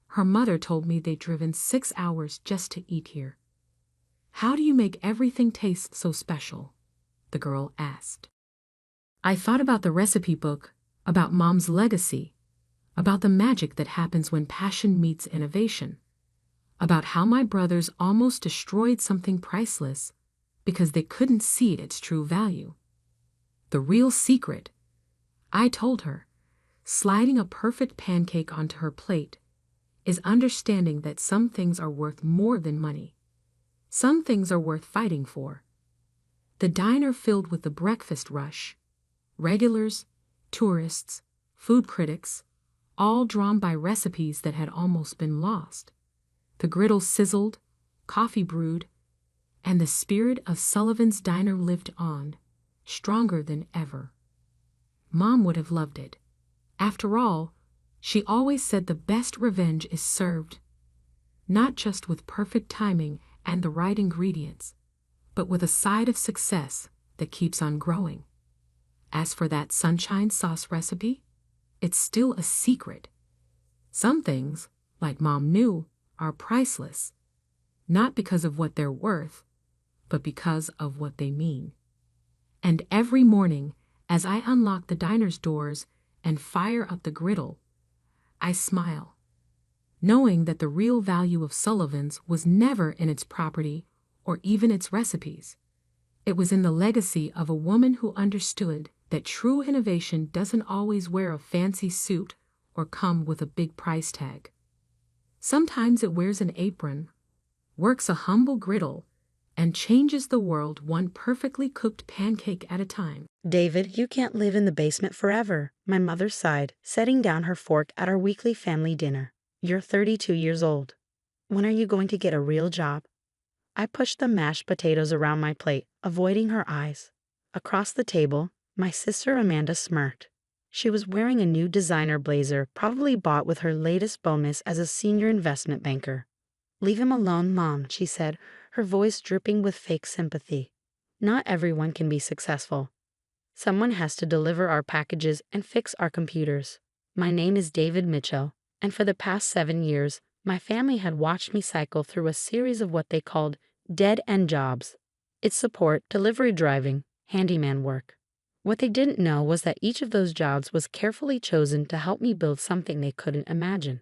Her mother told me they'd driven 6 hours just to eat here. How do you make everything taste so special? The girl asked. I thought about the recipe book, about Mom's legacy, about the magic that happens when passion meets innovation, about how my brothers almost destroyed something priceless because they couldn't see its true value. The real secret, I told her, sliding a perfect pancake onto her plate, is understanding that some things are worth more than money. Some things are worth fighting for. The diner filled with the breakfast rush, regulars, tourists, food critics, all drawn by recipes that had almost been lost. The griddle sizzled, coffee brewed, and the spirit of Sullivan's Diner lived on, stronger than ever. Mom would have loved it. After all, she always said the best revenge is served, not just with perfect timing and the right ingredients, but with a side of success that keeps on growing. As for that sunshine sauce recipe, it's still a secret. Some things, like Mom knew, are priceless, not because of what they're worth, but because of what they mean. And every morning, as I unlock the diner's doors and fire up the griddle, I smile, knowing that the real value of Sullivan's was never in its property or even its recipes. It was in the legacy of a woman who understood that true innovation doesn't always wear a fancy suit or come with a big price tag. Sometimes it wears an apron, works a humble griddle, and changes the world one perfectly cooked pancake at a time. David, you can't live in the basement forever, my mother sighed, setting down her fork at our weekly family dinner. You're 32 years old. When are you going to get a real job? I pushed the mashed potatoes around my plate, avoiding her eyes. Across the table, my sister Amanda smirked. She was wearing a new designer blazer, probably bought with her latest bonus as a senior investment banker. "Leave him alone, Mom," she said, her voice dripping with fake sympathy. "Not everyone can be successful. Someone has to deliver our packages and fix our computers." My name is David Mitchell, and for the past 7 years, my family had watched me cycle through a series of what they called dead-end jobs. It's support, delivery driving, handyman work. What they didn't know was that each of those jobs was carefully chosen to help me build something they couldn't imagine.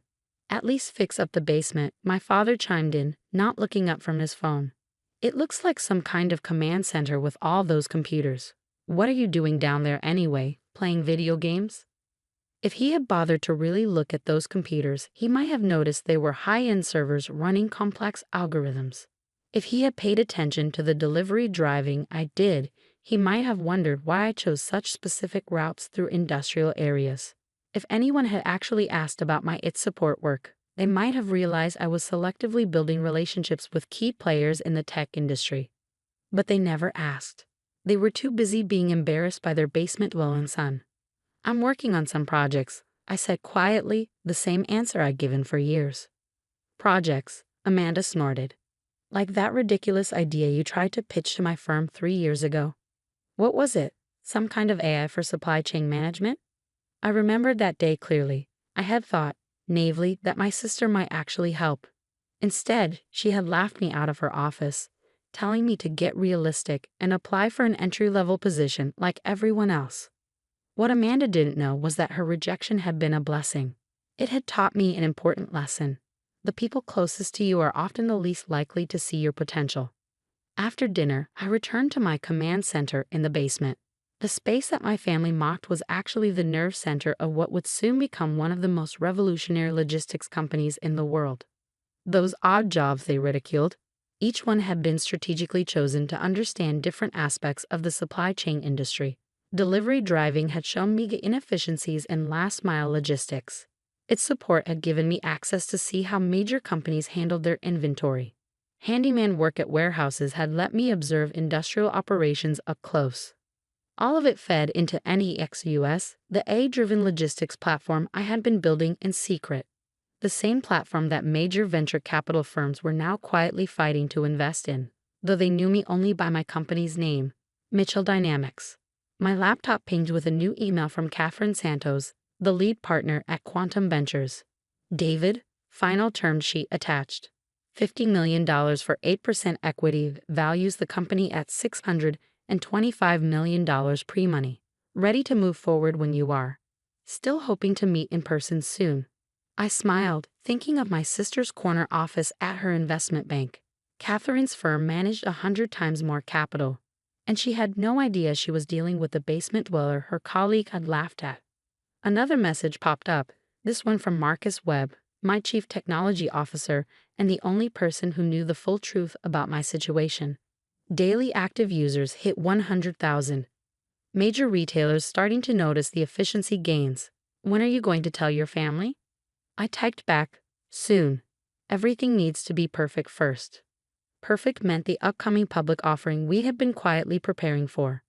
"At least fix up the basement," my father chimed in, not looking up from his phone. "It looks like some kind of command center with all those computers. What are you doing down there anyway, playing video games?" If he had bothered to really look at those computers, he might have noticed they were high-end servers running complex algorithms. If he had paid attention to the delivery driving I did, he might have wondered why I chose such specific routes through industrial areas. If anyone had actually asked about my IT support work, they might have realized I was selectively building relationships with key players in the tech industry. But they never asked. They were too busy being embarrassed by their basement-dwelling son. "I'm working on some projects," I said quietly, the same answer I'd given for years. "Projects," Amanda snorted. "Like that ridiculous idea you tried to pitch to my firm 3 years ago. What was it? Some kind of AI for supply chain management?" I remembered that day clearly. I had thought, naively, that my sister might actually help. Instead, she had laughed me out of her office, telling me to get realistic and apply for an entry-level position like everyone else. What Amanda didn't know was that her rejection had been a blessing. It had taught me an important lesson. The people closest to you are often the least likely to see your potential. After dinner, I returned to my command center in the basement. The space that my family mocked was actually the nerve center of what would soon become one of the most revolutionary logistics companies in the world. Those odd jobs they ridiculed, each one had been strategically chosen to understand different aspects of the supply chain industry. Delivery driving had shown me inefficiencies in last-mile logistics. Its support had given me access to see how major companies handled their inventory. Handyman work at warehouses had let me observe industrial operations up close. All of it fed into NEXUS, the AI-driven logistics platform I had been building in secret. The same platform that major venture capital firms were now quietly fighting to invest in, though they knew me only by my company's name, Mitchell Dynamics. My laptop pinged with a new email from Catherine Santos, the lead partner at Quantum Ventures. "David, final term sheet attached. $50 million for 8% equity values the company at $625 million pre-money. Ready to move forward when you are. Still hoping to meet in person soon." I smiled, thinking of my sister's corner office at her investment bank. Catherine's firm managed 100 times more capital, and she had no idea she was dealing with the basement dweller her colleague had laughed at. Another message popped up, this one from Marcus Webb, my chief technology officer and the only person who knew the full truth about my situation. Daily active users hit 100,000. Major retailers starting to notice the efficiency gains. When are you going to tell your family? I typed back, "Soon. Everything needs to be perfect first." Perfect meant the upcoming public offering we had been quietly preparing for.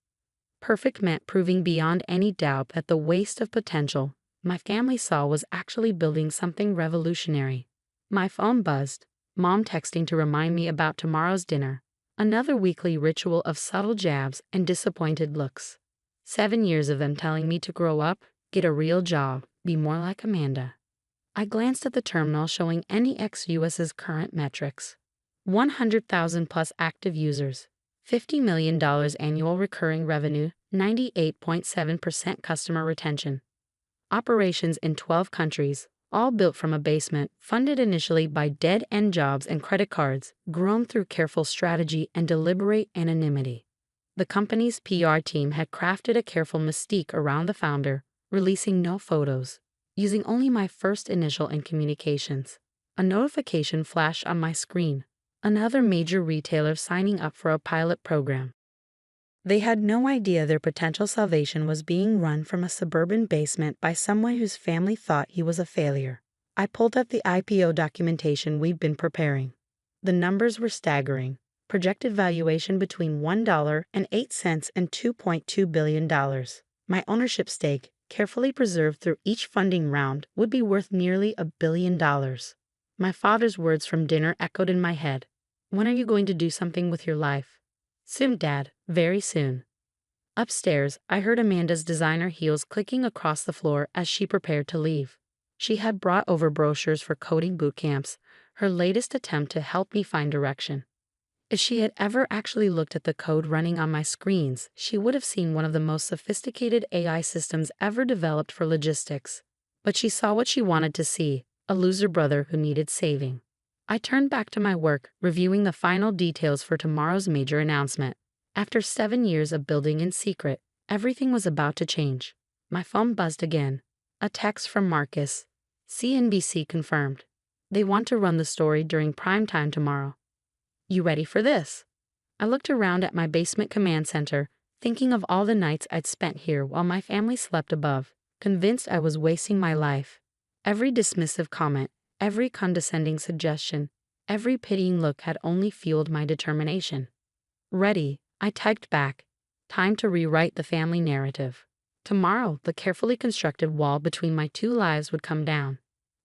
Perfect meant proving beyond any doubt that the waste of potential my family saw was actually building something revolutionary. My phone buzzed, Mom texting to remind me about tomorrow's dinner, another weekly ritual of subtle jabs and disappointed looks. 7 years of them telling me to grow up, get a real job, be more like Amanda. I glanced at the terminal showing NEXUS's current metrics. 100,000 plus active users, $50 million annual recurring revenue, 98.7% customer retention. Operations in 12 countries, all built from a basement, funded initially by dead-end jobs and credit cards, grown through careful strategy and deliberate anonymity. The company's PR team had crafted a careful mystique around the founder, releasing no photos, using only my first initial in communications. A notification flashed on my screen. Another major retailer signing up for a pilot program. They had no idea their potential salvation was being run from a suburban basement by someone whose family thought he was a failure. I pulled up the IPO documentation we'd been preparing. The numbers were staggering. Projected valuation between $1.08 and $2.2 billion. My ownership stake, carefully preserved through each funding round, would be worth nearly $1 billion. My father's words from dinner echoed in my head. When are you going to do something with your life? Soon, Dad, very soon. Upstairs, I heard Amanda's designer heels clicking across the floor as she prepared to leave. She had brought over brochures for coding boot camps, her latest attempt to help me find direction. If she had ever actually looked at the code running on my screens, she would have seen one of the most sophisticated AI systems ever developed for logistics. But she saw what she wanted to see, a loser brother who needed saving. I turned back to my work, reviewing the final details for tomorrow's major announcement. After 7 years of building in secret, everything was about to change. My phone buzzed again. A text from Marcus. CNBC confirmed. They want to run the story during prime time tomorrow. You ready for this? I looked around at my basement command center, thinking of all the nights I'd spent here while my family slept above, convinced I was wasting my life. Every dismissive comment, every condescending suggestion, every pitying look had only fueled my determination. Ready, I typed back. Time to rewrite the family narrative. Tomorrow, the carefully constructed wall between my two lives would come down.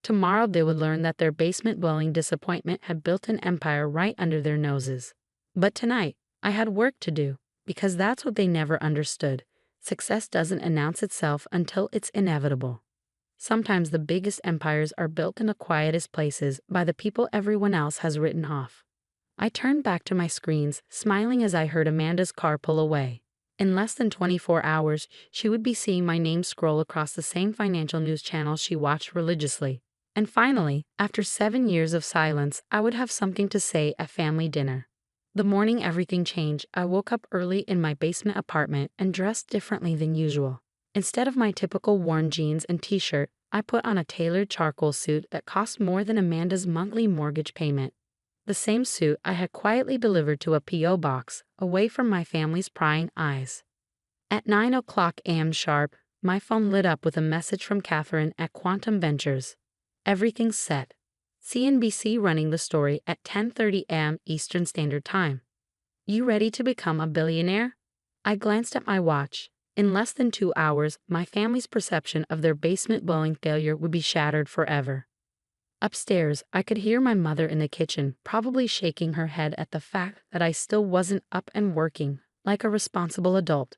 Tomorrow they would learn that their basement-dwelling disappointment had built an empire right under their noses. But tonight, I had work to do, because that's what they never understood. Success doesn't announce itself until it's inevitable. Sometimes the biggest empires are built in the quietest places by the people everyone else has written off. I turned back to my screens, smiling as I heard Amanda's car pull away. In less than 24 hours, she would be seeing my name scroll across the same financial news channels she watched religiously. And finally, after 7 years of silence, I would have something to say at family dinner. The morning everything changed, I woke up early in my basement apartment and dressed differently than usual. Instead of my typical worn jeans and t-shirt, I put on a tailored charcoal suit that cost more than Amanda's monthly mortgage payment. The same suit I had quietly delivered to a P.O. box, away from my family's prying eyes. At 9 a.m. sharp, my phone lit up with a message from Catherine at Quantum Ventures. Everything's set. CNBC running the story at 10:30 a.m. Eastern Standard Time. You ready to become a billionaire? I glanced at my watch. In less than 2 hours, my family's perception of their basement-dwelling failure would be shattered forever. Upstairs, I could hear my mother in the kitchen, probably shaking her head at the fact that I still wasn't up and working, like a responsible adult.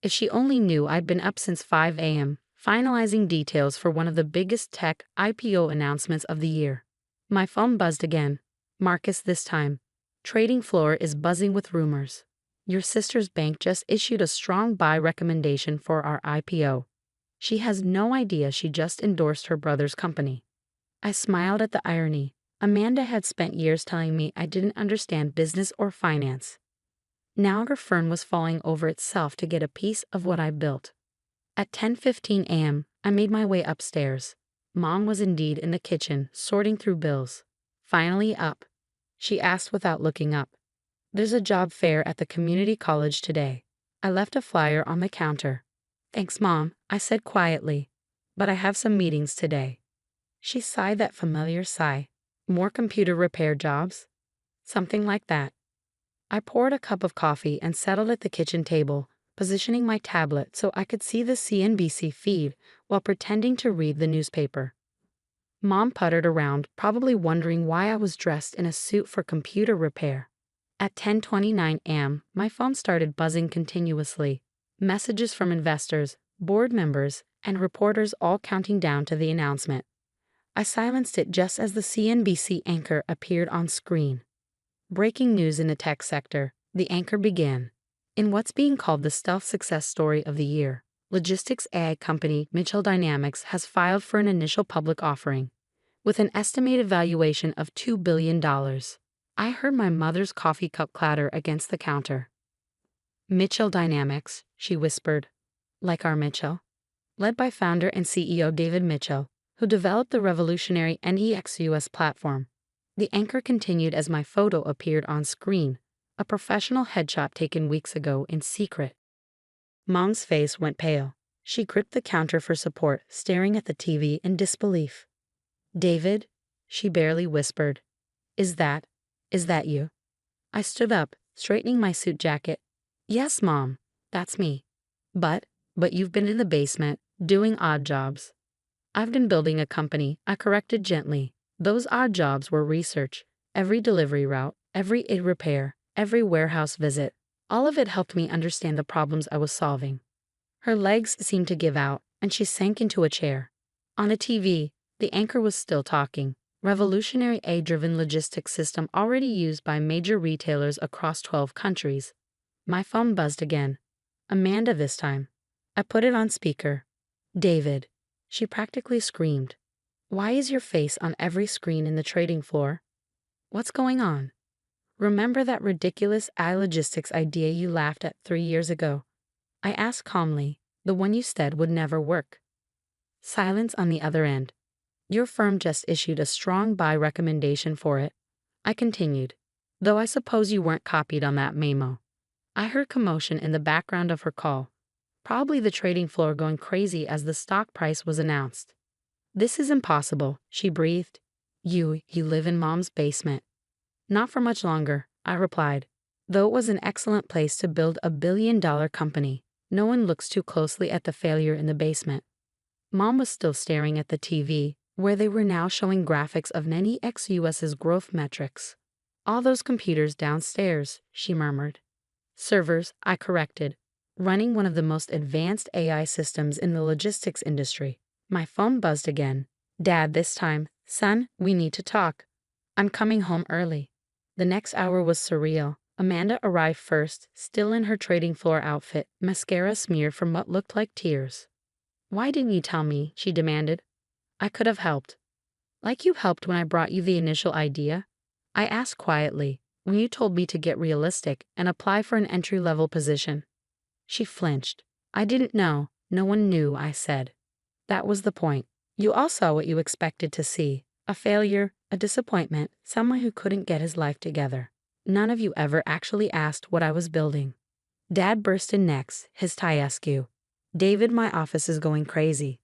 If she only knew I'd been up since 5 a.m., finalizing details for one of the biggest tech IPO announcements of the year. My phone buzzed again. Marcus this time. Trading floor is buzzing with rumors. Your sister's bank just issued a strong buy recommendation for our IPO. She has no idea she just endorsed her brother's company. I smiled at the irony. Amanda had spent years telling me I didn't understand business or finance. Now her firm was falling over itself to get a piece of what I built. At 10:15 a.m., I made my way upstairs. Mom was indeed in the kitchen, sorting through bills. Finally up. She asked without looking up. There's a job fair at the community college today. I left a flyer on the counter. Thanks, Mom, I said quietly. But I have some meetings today. She sighed that familiar sigh. More computer repair jobs? Something like that. I poured a cup of coffee and settled at the kitchen table, positioning my tablet so I could see the CNBC feed while pretending to read the newspaper. Mom puttered around, probably wondering why I was dressed in a suit for computer repair. At 10:29 a.m., my phone started buzzing continuously. Messages from investors, board members, and reporters all counting down to the announcement. I silenced it just as the CNBC anchor appeared on screen. Breaking news in the tech sector, the anchor began. In what's being called the stealth success story of the year, logistics AI company Mitchell Dynamics has filed for an initial public offering, with an estimated valuation of $2 billion. I heard my mother's coffee cup clatter against the counter. Mitchell Dynamics, she whispered. Like our Mitchell? Led by founder and CEO David Mitchell, who developed the revolutionary NEXUS platform. The anchor continued as my photo appeared on screen, a professional headshot taken weeks ago in secret. Mom's face went pale. She gripped the counter for support, staring at the TV in disbelief. David? She barely whispered. Is that you? I stood up, straightening my suit jacket. Yes, Mom, that's me. But you've been in the basement, doing odd jobs. I've been building a company, I corrected gently. Those odd jobs were research, every delivery route, every aid repair, every warehouse visit. All of it helped me understand the problems I was solving. Her legs seemed to give out, and she sank into a chair. On a TV, the anchor was still talking. Revolutionary AI-driven logistics system already used by major retailers across 12 countries. My phone buzzed again. Amanda this time. I put it on speaker. David. She practically screamed. Why is your face on every screen in the trading floor? What's going on? Remember that ridiculous AI logistics idea you laughed at 3 years ago? I asked calmly, the one you said would never work. Silence on the other end. Your firm just issued a strong buy recommendation for it. I continued, though I suppose you weren't copied on that memo. I heard commotion in the background of her call, probably the trading floor going crazy as the stock price was announced. This is impossible, she breathed. You live in Mom's basement. Not for much longer, I replied. Though it was an excellent place to build a billion-dollar company, no one looks too closely at the failure in the basement. Mom was still staring at the TV, where they were now showing graphics of NEXUS's growth metrics. All those computers downstairs, she murmured. Servers, I corrected, running one of the most advanced AI systems in the logistics industry. My phone buzzed again. Dad this time. Son, we need to talk. I'm coming home early. The next hour was surreal. Amanda arrived first, still in her trading floor outfit, mascara smeared from what looked like tears. Why didn't you tell me? She demanded. I could have helped. Like you helped when I brought you the initial idea? I asked quietly, when you told me to get realistic and apply for an entry-level position. She flinched. I didn't know. No one knew, I said. That was the point. You all saw what you expected to see. A failure, a disappointment, someone who couldn't get his life together. None of you ever actually asked what I was building. Dad burst in next, his tie askew. David, my office is going crazy.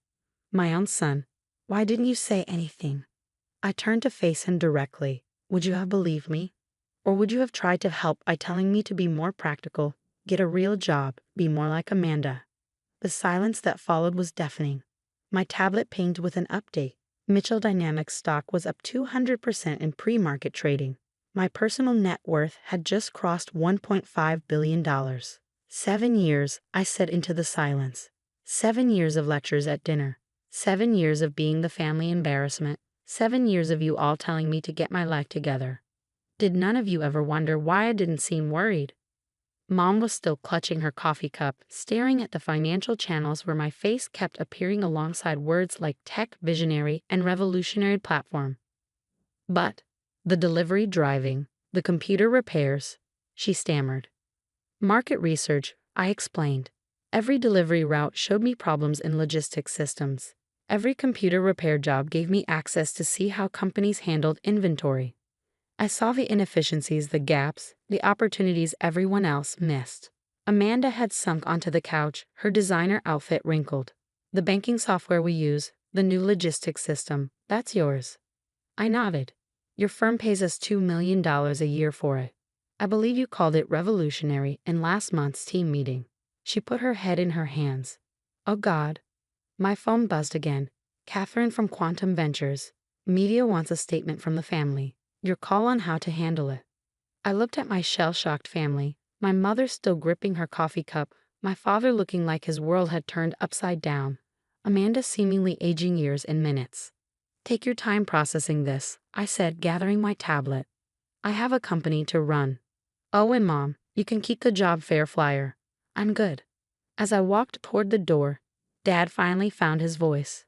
My own son. Why didn't you say anything? I turned to face him directly. Would you have believed me? Or would you have tried to help by telling me to be more practical, get a real job, be more like Amanda? The silence that followed was deafening. My tablet pinged with an update. Mitchell Dynamics stock was up 200% in pre-market trading. My personal net worth had just crossed $1.5 billion. 7 years, I said into the silence. 7 years of lectures at dinner. 7 years of being the family embarrassment. 7 years of you all telling me to get my life together. Did none of you ever wonder why I didn't seem worried? Mom was still clutching her coffee cup, staring at the financial channels where my face kept appearing alongside words like tech visionary and revolutionary platform. But the delivery driving, the computer repairs, she stammered. Market research, I explained. Every delivery route showed me problems in logistics systems. Every computer repair job gave me access to see how companies handled inventory. I saw the inefficiencies, the gaps, the opportunities everyone else missed. Amanda had sunk onto the couch, her designer outfit wrinkled. The banking software we use, the new logistics system, that's yours. I nodded. Your firm pays us $2 million a year for it. I believe you called it revolutionary in last month's team meeting. She put her head in her hands. Oh God. My phone buzzed again. Catherine from Quantum Ventures. Media wants a statement from the family. Your call on how to handle it. I looked at my shell-shocked family, my mother still gripping her coffee cup, my father looking like his world had turned upside down, Amanda seemingly aging years in minutes. Take your time processing this, I said, gathering my tablet. I have a company to run. Oh, and Mom, you can keep the job fair flyer. I'm good. As I walked toward the door, Dad finally found his voice.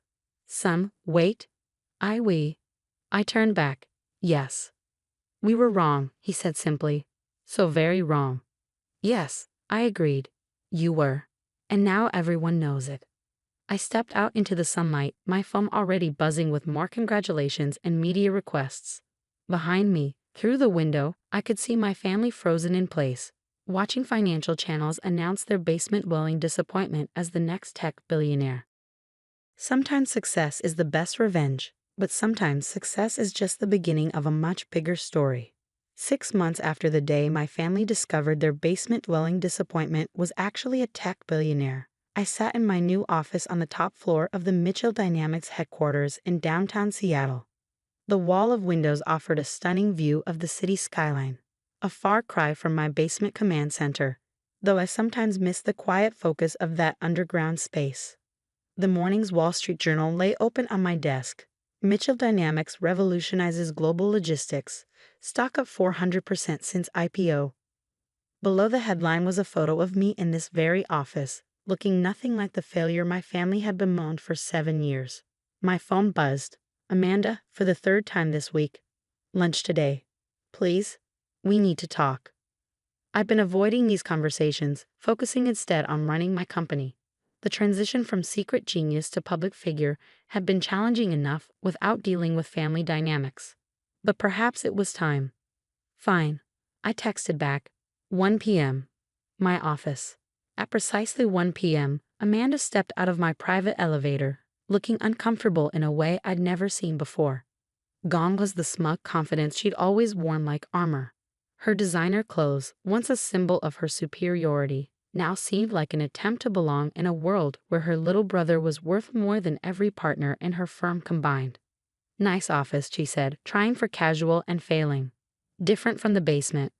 Son, wait. I turned back. Yes. We were wrong, he said simply. So very wrong. Yes, I agreed. You were. And now everyone knows it. I stepped out into the sunlight, my phone already buzzing with more congratulations and media requests. Behind me, through the window, I could see my family frozen in place, watching financial channels announce their basement-dwelling disappointment as the next tech billionaire. Sometimes success is the best revenge. But sometimes success is just the beginning of a much bigger story. 6 months after the day my family discovered their basement-dwelling disappointment was actually a tech billionaire, I sat in my new office on the top floor of the Mitchell Dynamics headquarters in downtown Seattle. The wall of windows offered a stunning view of the city skyline, a far cry from my basement command center, though I sometimes miss the quiet focus of that underground space. The morning's Wall Street Journal lay open on my desk. Mitchell Dynamics revolutionizes global logistics, stock up 400% since IPO. Below the headline was a photo of me in this very office, looking nothing like the failure my family had bemoaned for 7 years. My phone buzzed. Amanda, for the third time this week. Lunch today. Please? We need to talk. I've been avoiding these conversations, focusing instead on running my company. The transition from secret genius to public figure had been challenging enough without dealing with family dynamics. But perhaps it was time. Fine. I texted back. 1 p.m. My office. At precisely 1 p.m., Amanda stepped out of my private elevator, looking uncomfortable in a way I'd never seen before. Gone was the smug confidence she'd always worn like armor. Her designer clothes, once a symbol of her superiority, now seemed like an attempt to belong in a world where her little brother was worth more than every partner in her firm combined. Nice office, she said, trying for casual and failing. Different from the basement.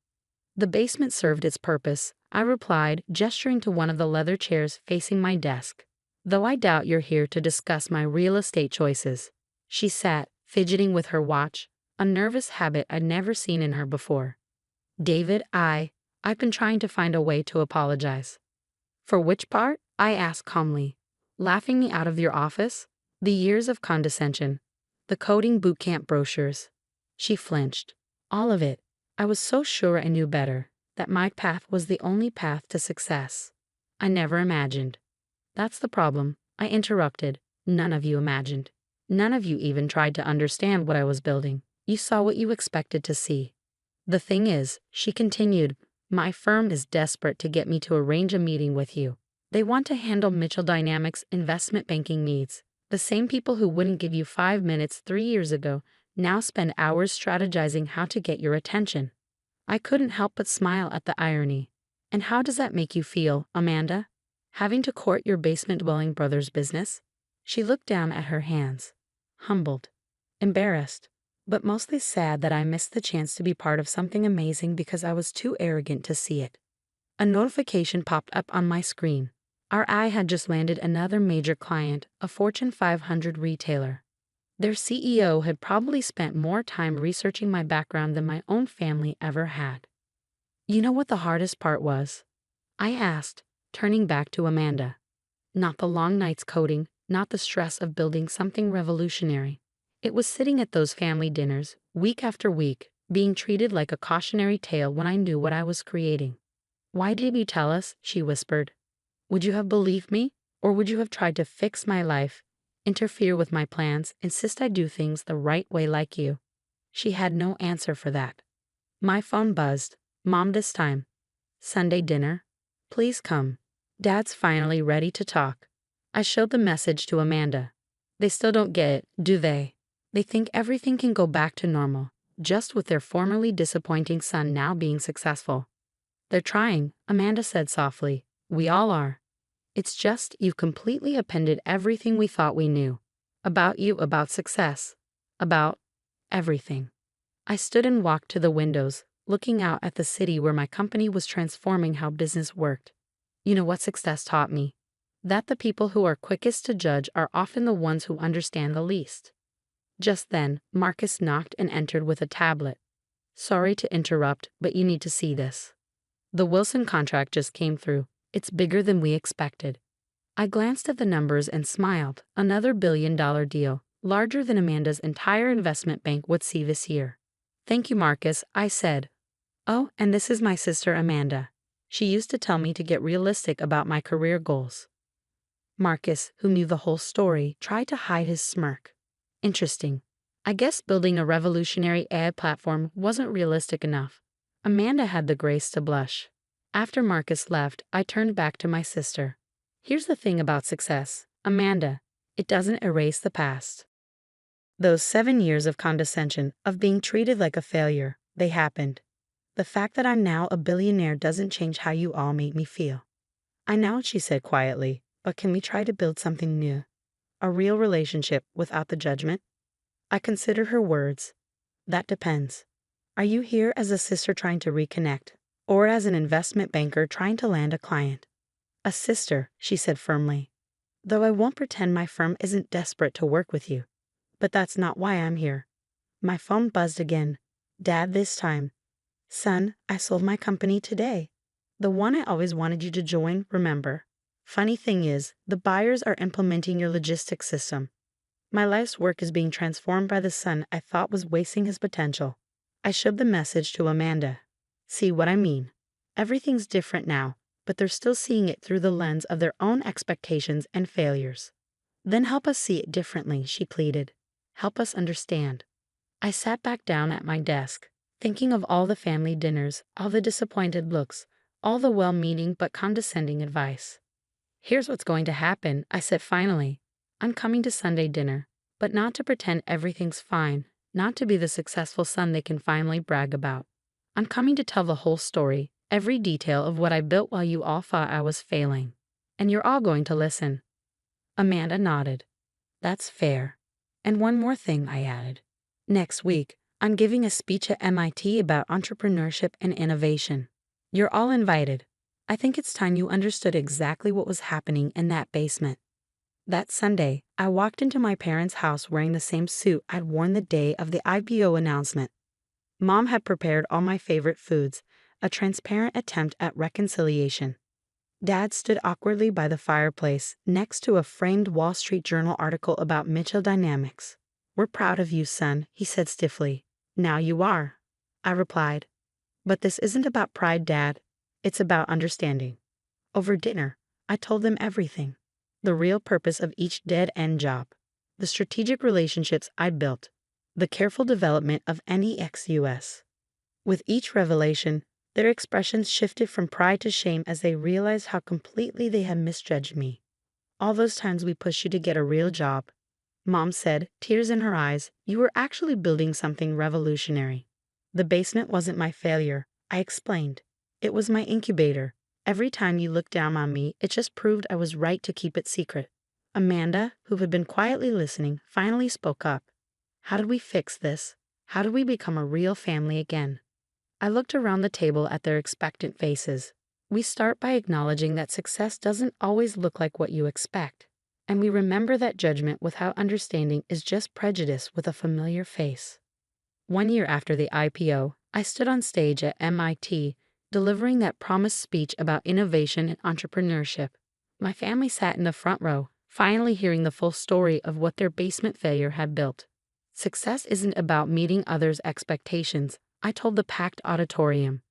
The basement served its purpose, I replied, gesturing to one of the leather chairs facing my desk. Though I doubt you're here to discuss my real estate choices. She sat, fidgeting with her watch, a nervous habit I'd never seen in her before. David, I've been trying to find a way to apologize. For which part? I asked calmly. Laughing me out of your office? The years of condescension. The coding bootcamp brochures. She flinched. All of it. I was so sure I knew better, that my path was the only path to success. I never imagined. That's the problem, I interrupted. None of you imagined. None of you even tried to understand what I was building. You saw what you expected to see. The thing is, she continued, my firm is desperate to get me to arrange a meeting with you. They want to handle Mitchell Dynamics' investment banking needs. The same people who wouldn't give you 5 minutes 3 years ago now spend hours strategizing how to get your attention. I couldn't help but smile at the irony. And how does that make you feel, Amanda? Having to court your basement-dwelling brother's business? She looked down at her hands. Humbled. Embarrassed. But mostly sad that I missed the chance to be part of something amazing because I was too arrogant to see it. A notification popped up on my screen. Our eye had just landed another major client, a Fortune 500 retailer. Their CEO had probably spent more time researching my background than my own family ever had. You know what the hardest part was? I asked, turning back to Amanda. Not the long nights coding, not the stress of building something revolutionary. It was sitting at those family dinners, week after week, being treated like a cautionary tale when I knew what I was creating. Why did you tell us? She whispered. Would you have believed me? Or would you have tried to fix my life, interfere with my plans, insist I do things the right way like you? She had no answer for that. My phone buzzed. Mom this time. Sunday dinner? Please come. Dad's finally ready to talk. I showed the message to Amanda. They still don't get it, do they? They think everything can go back to normal, just with their formerly disappointing son now being successful. They're trying, Amanda said softly. We all are. It's just you've completely appended everything we thought we knew. About you, about success. About everything. I stood and walked to the windows, looking out at the city where my company was transforming how business worked. You know what success taught me? That the people who are quickest to judge are often the ones who understand the least. Just then, Marcus knocked and entered with a tablet. Sorry to interrupt, but you need to see this. The Wilson contract just came through. It's bigger than we expected. I glanced at the numbers and smiled. Another billion-dollar deal, larger than Amanda's entire investment bank would see this year. Thank you, Marcus, I said. Oh, and this is my sister Amanda. She used to tell me to get realistic about my career goals. Marcus, who knew the whole story, tried to hide his smirk. Interesting. I guess building a revolutionary AI platform wasn't realistic enough. Amanda had the grace to blush. After Marcus left, I turned back to my sister. Here's the thing about success, Amanda. It doesn't erase the past. Those 7 years of condescension, of being treated like a failure, they happened. The fact that I'm now a billionaire doesn't change how you all made me feel. I know, she said quietly, but can we try to build something new? A real relationship without the judgment? I considered her words. That depends. Are you here as a sister trying to reconnect, or as an investment banker trying to land a client? A sister, she said firmly. Though I won't pretend my firm isn't desperate to work with you. But that's not why I'm here. My phone buzzed again. Dad this time. Son, I sold my company today. The one I always wanted you to join, remember. Funny thing is, the buyers are implementing your logistics system. My life's work is being transformed by the son I thought was wasting his potential. I showed the message to Amanda. See what I mean? Everything's different now, but they're still seeing it through the lens of their own expectations and failures. Then help us see it differently, she pleaded. Help us understand. I sat back down at my desk, thinking of all the family dinners, all the disappointed looks, all the well-meaning but condescending advice. Here's what's going to happen, I said finally. I'm coming to Sunday dinner, but not to pretend everything's fine, not to be the successful son they can finally brag about. I'm coming to tell the whole story, every detail of what I built while you all thought I was failing. And you're all going to listen. Amanda nodded. That's fair. And one more thing, I added. Next week, I'm giving a speech at MIT about entrepreneurship and innovation. You're all invited. I think it's time you understood exactly what was happening in that basement. That Sunday, I walked into my parents' house wearing the same suit I'd worn the day of the IPO announcement. Mom had prepared all my favorite foods, a transparent attempt at reconciliation. Dad stood awkwardly by the fireplace, next to a framed Wall Street Journal article about Mitchell Dynamics. We're proud of you, son, he said stiffly. Now you are, I replied. But this isn't about pride, Dad. It's about understanding. Over dinner, I told them everything. The real purpose of each dead-end job. The strategic relationships I'd built. The careful development of NEXUS. With each revelation, their expressions shifted from pride to shame as they realized how completely they had misjudged me. All those times we pushed you to get a real job. Mom said, tears in her eyes, you were actually building something revolutionary. The basement wasn't my failure, I explained. It was my incubator. Every time you looked down on me, it just proved I was right to keep it secret. Amanda, who had been quietly listening, finally spoke up. How did we fix this? How did we become a real family again? I looked around the table at their expectant faces. We start by acknowledging that success doesn't always look like what you expect. And we remember that judgment without understanding is just prejudice with a familiar face. 1 year after the IPO, I stood on stage at MIT, delivering that promised speech about innovation and entrepreneurship. My family sat in the front row, finally hearing the full story of what their basement failure had built. Success isn't about meeting others' expectations, I told the packed auditorium.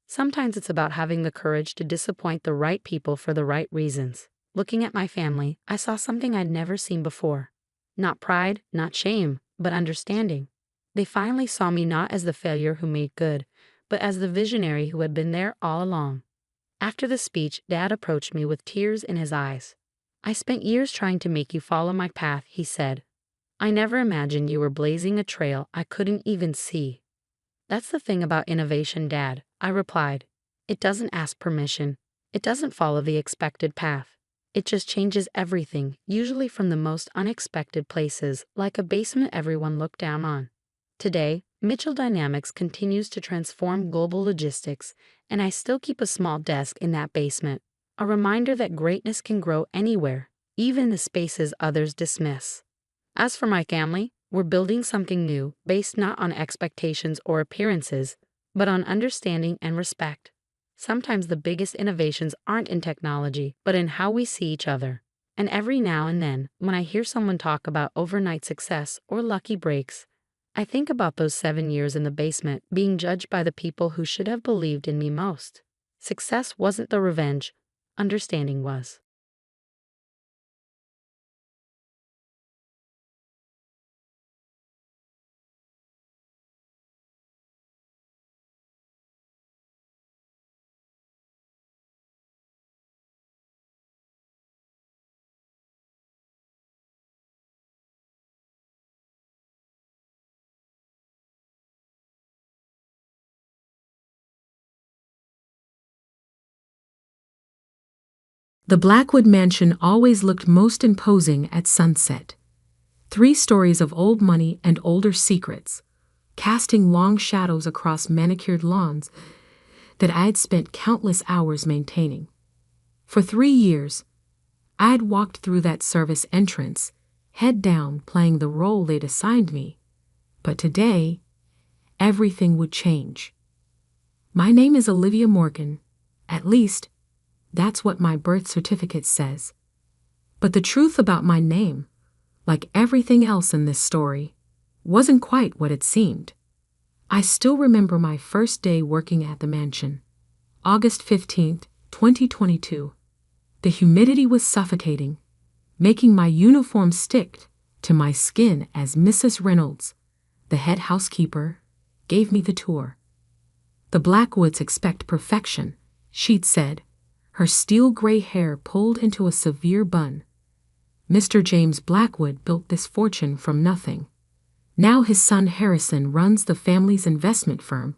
Sometimes it's about having the courage to disappoint the right people for the right reasons. Looking at my family, I saw something I'd never seen before. Not pride, not shame, but understanding. They finally saw me not as the failure who made good, but as the visionary who had been there all along. After the speech, Dad approached me with tears in his eyes. I spent years trying to make you follow my path, he said. I never imagined you were blazing a trail I couldn't even see. That's the thing about innovation, Dad, I replied. It doesn't ask permission. It doesn't follow the expected path. It just changes everything, usually from the most unexpected places, like a basement everyone looked down on. Today, Mitchell Dynamics continues to transform global logistics, and I still keep a small desk in that basement, a reminder that greatness can grow anywhere, even the spaces others dismiss. As for my family, we're building something new, based not on expectations or appearances, but on understanding and respect. Sometimes the biggest innovations aren't in technology, but in how we see each other. And every now and then, when I hear someone talk about overnight success or lucky breaks, I think about those 7 years in the basement being judged by the people who should have believed in me most. Success wasn't the revenge, understanding was. The Blackwood mansion always looked most imposing at sunset. 3 stories of old money and older secrets, casting long shadows across manicured lawns that I had spent countless hours maintaining. For 3 years, I had walked through that service entrance, head down, playing the role they'd assigned me. But today, everything would change. My name is Olivia Morgan. At least, that's what my birth certificate says. But the truth about my name, like everything else in this story, wasn't quite what it seemed. I still remember my first day working at the mansion. August 15th, 2022. The humidity was suffocating, making my uniform stick to my skin as Mrs. Reynolds, the head housekeeper, gave me the tour. The Blackwoods expect perfection, she'd said, her steel-gray hair pulled into a severe bun. Mr. James Blackwood built this fortune from nothing. Now his son Harrison runs the family's investment firm,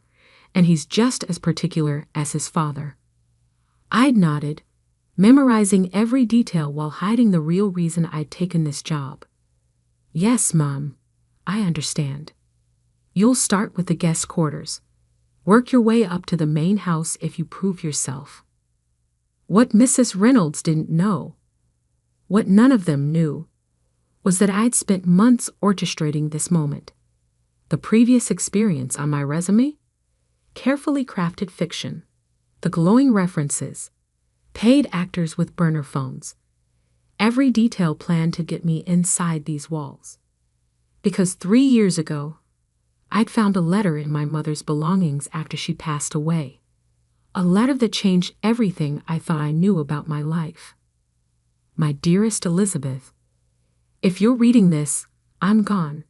and he's just as particular as his father. I'd nodded, memorizing every detail while hiding the real reason I'd taken this job. Yes, Mom, I understand. You'll start with the guest quarters. Work your way up to the main house if you prove yourself. What Mrs. Reynolds didn't know, what none of them knew, was that I'd spent months orchestrating this moment. The previous experience on my resume? Carefully crafted fiction. The glowing references. Paid actors with burner phones. Every detail planned to get me inside these walls. Because 3 years ago, I'd found a letter in my mother's belongings after she passed away. A letter that changed everything I thought I knew about my life. My dearest Elizabeth, if you're reading this, I'm gone.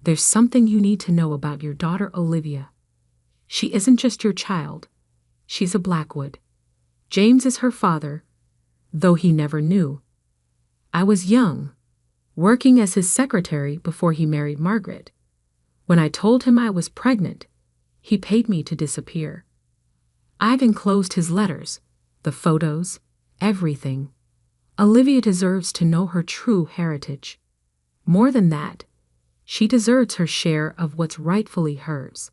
There's something you need to know about your daughter Olivia. She isn't just your child. She's a Blackwood. James is her father, though he never knew. I was young, working as his secretary before he married Margaret. When I told him I was pregnant, he paid me to disappear. I've enclosed his letters, the photos, everything. Olivia deserves to know her true heritage. More than that, she deserves her share of what's rightfully hers.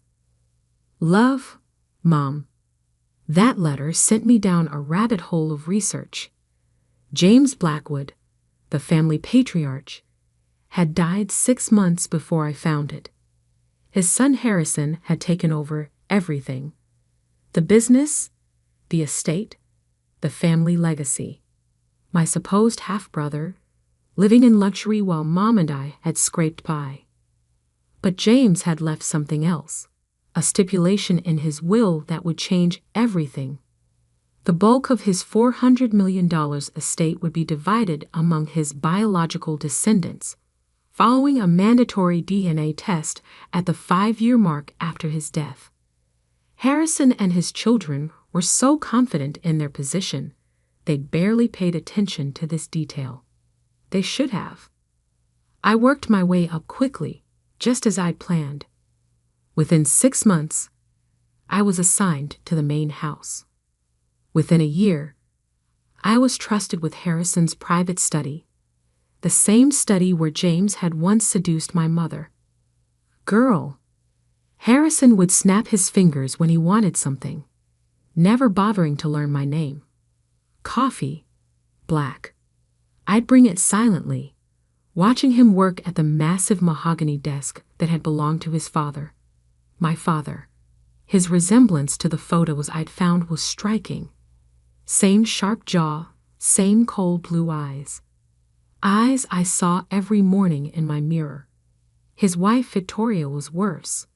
Love, Mom. That letter sent me down a rabbit hole of research. James Blackwood, the family patriarch, had died 6 months before I found it. His son Harrison had taken over everything. The business, the estate, the family legacy. My supposed half-brother, living in luxury while Mom and I had scraped by. But James had left something else, a stipulation in his will that would change everything. The bulk of his $400 million estate would be divided among his biological descendants, following a mandatory DNA test at the 5-year mark after his death. Harrison and his children were so confident in their position, they'd barely paid attention to this detail. They should have. I worked my way up quickly, just as I'd planned. Within 6 months, I was assigned to the main house. Within a year, I was trusted with Harrison's private study, the same study where James had once seduced my mother. Girl. Harrison would snap his fingers when he wanted something, never bothering to learn my name. Coffee, black. I'd bring it silently, watching him work at the massive mahogany desk that had belonged to his father. My father. His resemblance to the photos I'd found was striking. Same sharp jaw, same cold blue eyes. Eyes I saw every morning in my mirror. His wife Victoria was worse.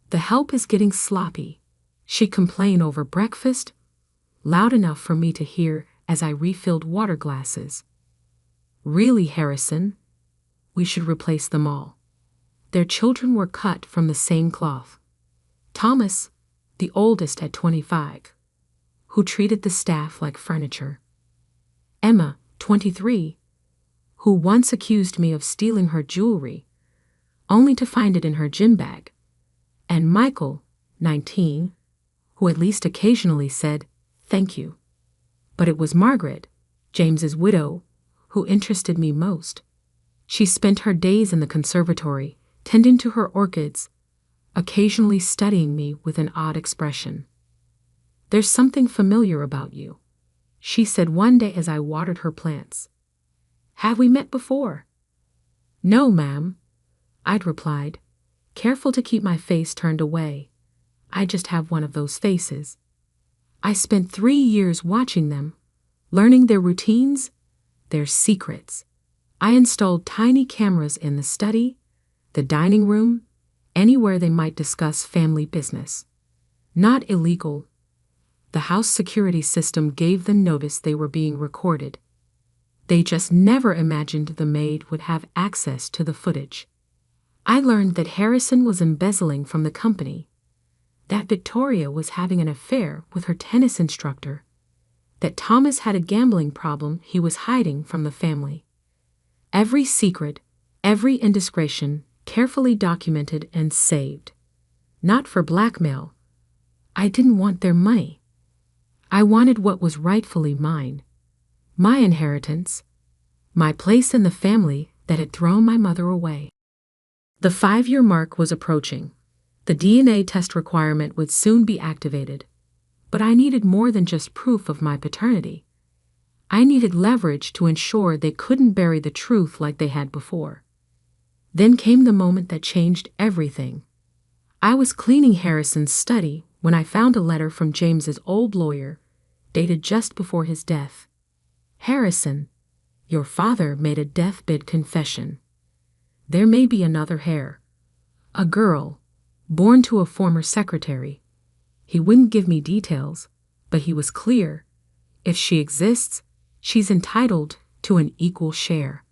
The help is getting sloppy. She'd complain over breakfast, loud enough for me to hear as I refilled water glasses. Really, Harrison? We should replace them all. Their children were cut from the same cloth. Thomas, the oldest at 25, who treated the staff like furniture. Emma, 23, who once accused me of stealing her jewelry, only to find it in her gym bag. And Michael, 19, who at least occasionally said, "Thank you." But it was Margaret, James's widow, who interested me most. She spent her days in the conservatory, tending to her orchids, occasionally studying me with an odd expression. "There's something familiar about you," she said one day as I watered her plants. "Have we met before?" "No, ma'am," I'd replied, careful to keep my face turned away. I just have one of those faces. I spent 3 years watching them, learning their routines, their secrets. I installed tiny cameras in the study, the dining room, anywhere they might discuss family business. Not illegal. The house security system gave them notice they were being recorded. They just never imagined the maid would have access to the footage. I learned that Harrison was embezzling from the company, that Victoria was having an affair with her tennis instructor, that Thomas had a gambling problem he was hiding from the family. Every secret, every indiscretion, carefully documented and saved. Not for blackmail. I didn't want their money. I wanted what was rightfully mine. My inheritance. My place in the family that had thrown my mother away. The 5-year mark was approaching. The DNA test requirement would soon be activated. But I needed more than just proof of my paternity. I needed leverage to ensure they couldn't bury the truth like they had before. Then came the moment that changed everything. I was cleaning Harrison's study when I found a letter from James's old lawyer, dated just before his death. "Harrison, your father made a deathbed confession. There may be another heir. A girl, born to a former secretary. He wouldn't give me details, but he was clear. If she exists, she's entitled to an equal share.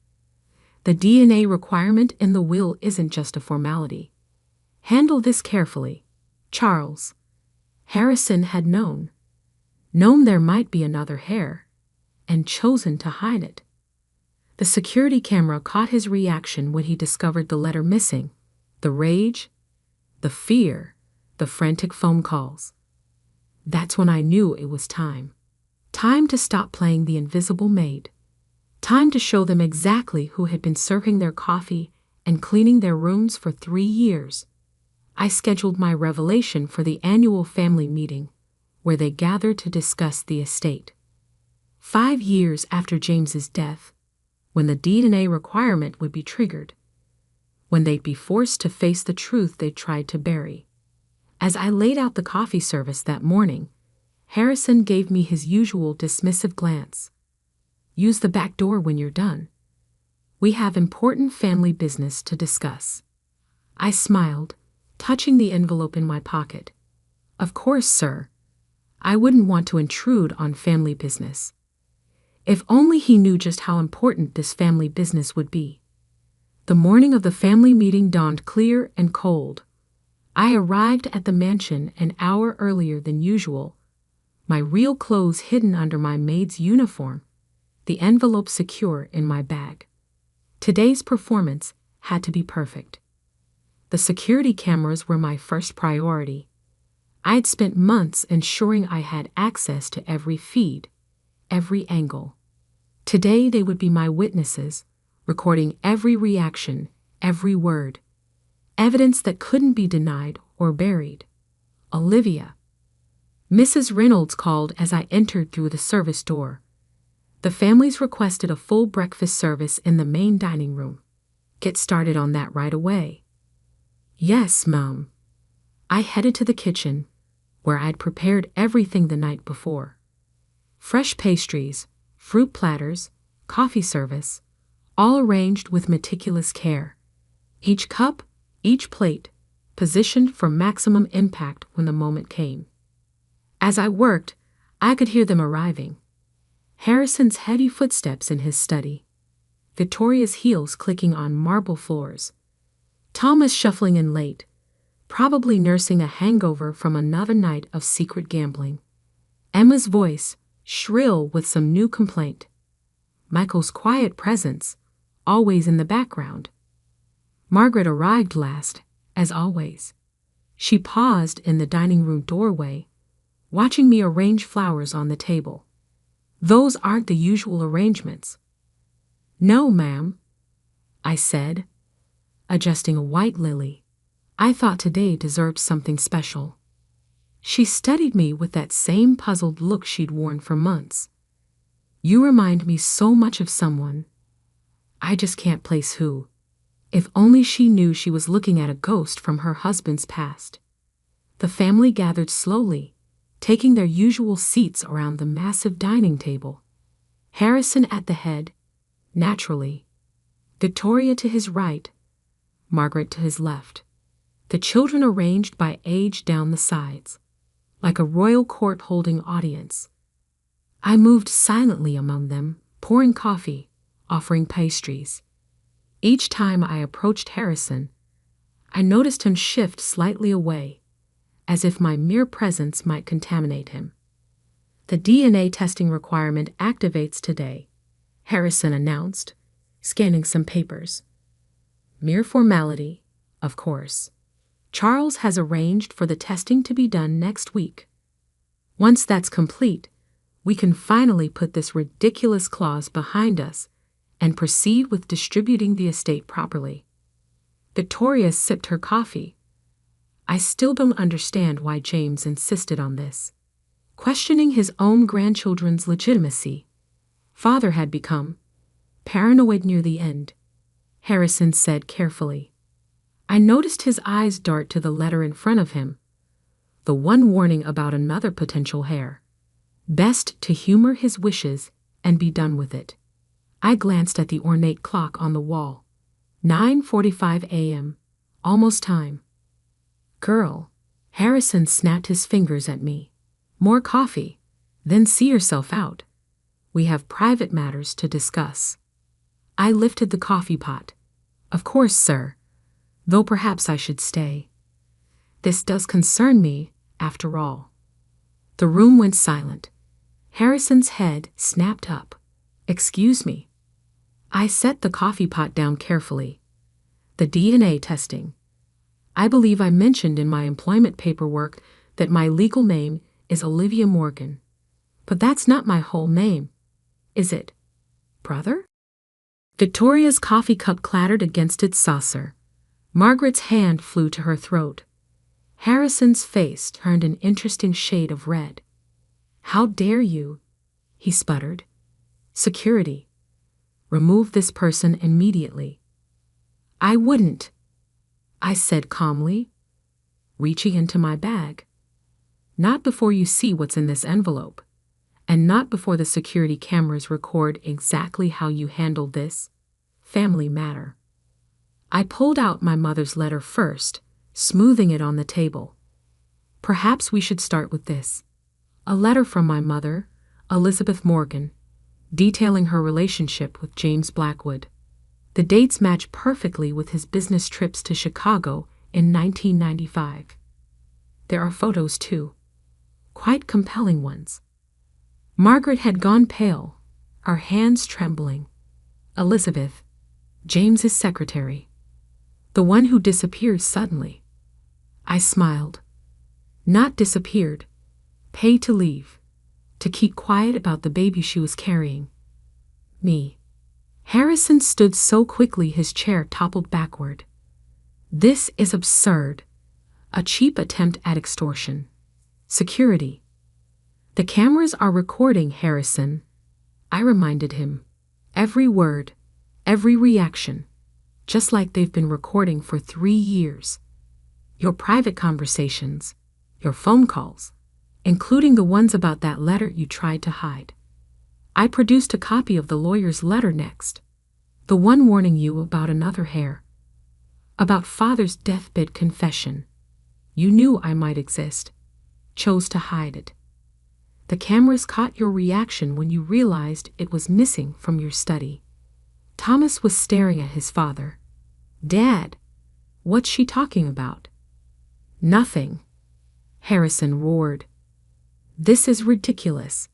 The DNA requirement in the will isn't just a formality. Handle this carefully, Charles." Harrison had known there might be another heir, and chosen to hide it. The security camera caught his reaction when he discovered the letter missing, the rage, the fear, the frantic phone calls. That's when I knew it was time. Time to stop playing the invisible maid. Time to show them exactly who had been serving their coffee and cleaning their rooms for 3 years. I scheduled my revelation for the annual family meeting, where they gathered to discuss the estate. 5 years after James's death, when the DNA requirement would be triggered, when they'd be forced to face the truth they tried to bury. As I laid out the coffee service that morning, Harrison gave me his usual dismissive glance. "Use the back door when you're done. We have important family business to discuss." I smiled, touching the envelope in my pocket. "Of course, sir. I wouldn't want to intrude on family business." If only he knew just how important this family business would be. The morning of the family meeting dawned clear and cold. I arrived at the mansion an hour earlier than usual, my real clothes hidden under my maid's uniform, the envelope secure in my bag. Today's performance had to be perfect. The security cameras were my first priority. I'd spent months ensuring I had access to every feed, every angle. Today they would be my witnesses, recording every reaction, every word. Evidence that couldn't be denied or buried. Olivia. Mrs. Reynolds called as I entered through the service door. The families requested a full breakfast service in the main dining room. Get started on that right away. Yes, Mom. I headed to the kitchen, where I'd prepared everything the night before. Fresh pastries, fruit platters, coffee service, all arranged with meticulous care. Each cup, each plate, positioned for maximum impact when the moment came. As I worked, I could hear them arriving. Harrison's heavy footsteps in his study, Victoria's heels clicking on marble floors, Thomas shuffling in late, probably nursing a hangover from another night of secret gambling. Emma's voice, shrill with some new complaint. Michael's quiet presence, always in the background. Margaret arrived last, as always. She paused in the dining room doorway, watching me arrange flowers on the table. Those aren't the usual arrangements. No, ma'am. I said, adjusting a white lily. I thought today deserved something special. She studied me with that same puzzled look she'd worn for months. You remind me so much of someone. I just can't place who. If only she knew she was looking at a ghost from her husband's past. The family gathered slowly, taking their usual seats around the massive dining table. Harrison at the head, naturally. Victoria to his right, Margaret to his left. The children arranged by age down the sides, like a royal court holding audience. I moved silently among them, pouring coffee, offering pastries. Each time I approached Harrison, I noticed him shift slightly away, as if my mere presence might contaminate him. The DNA testing requirement activates today, Harrison announced, scanning some papers. Mere formality, of course. Charles has arranged for the testing to be done next week. Once that's complete, we can finally put this ridiculous clause behind us and proceed with distributing the estate properly. Victoria sipped her coffee. I still don't understand why James insisted on this, questioning his own grandchildren's legitimacy. Father had become paranoid near the end, Harrison said carefully. I noticed his eyes dart to the letter in front of him, the one warning about another potential heir. Best to humor his wishes and be done with it. I glanced at the ornate clock on the wall. 9:45 a.m. Almost time. Girl, Harrison snapped his fingers at me. More coffee, then see yourself out. We have private matters to discuss. I lifted the coffee pot. Of course, sir. Though perhaps I should stay. This does concern me, after all. The room went silent. Harrison's head snapped up. Excuse me. I set the coffee pot down carefully. The DNA testing. I believe I mentioned in my employment paperwork that my legal name is Olivia Morgan. But that's not my whole name, is it, brother? Victoria's coffee cup clattered against its saucer. Margaret's hand flew to her throat. Harrison's face turned an interesting shade of red. How dare you? He sputtered. Security. Remove this person immediately. I wouldn't, I said calmly, reaching into my bag. Not before you see what's in this envelope, and not before the security cameras record exactly how you handled this family matter. I pulled out my mother's letter first, smoothing it on the table. Perhaps we should start with this. A letter from my mother, Elizabeth Morgan, detailing her relationship with James Blackwood. The dates match perfectly with his business trips to Chicago in 1995. There are photos, too. Quite compelling ones. Margaret had gone pale, her hands trembling. Elizabeth, James's secretary. The one who disappeared suddenly. I smiled. Not disappeared. Paid to leave. To keep quiet about the baby she was carrying. Me. Harrison stood so quickly his chair toppled backward. This is absurd. A cheap attempt at extortion. Security. The cameras are recording, Harrison. I reminded him. Every word, every reaction. Just like they've been recording for 3 years. Your private conversations, your phone calls, including the ones about that letter you tried to hide. I produced a copy of the lawyer's letter next. The one warning you about another heir. About father's deathbed confession. You knew I might exist. Chose to hide it. The cameras caught your reaction when you realized it was missing from your study. Thomas was staring at his father. Dad, what's she talking about? Nothing. Harrison roared. This is ridiculous.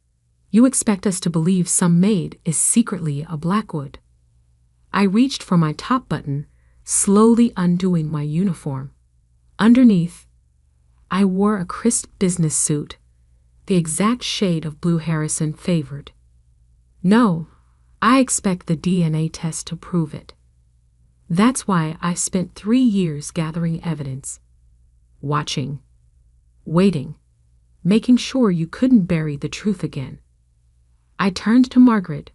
You expect us to believe some maid is secretly a Blackwood. I reached for my top button, slowly undoing my uniform. Underneath, I wore a crisp business suit, the exact shade of blue Harrison favored. No, I expect the DNA test to prove it. That's why I spent 3 years gathering evidence. Watching. Waiting. Making sure you couldn't bury the truth again. I turned to Margaret,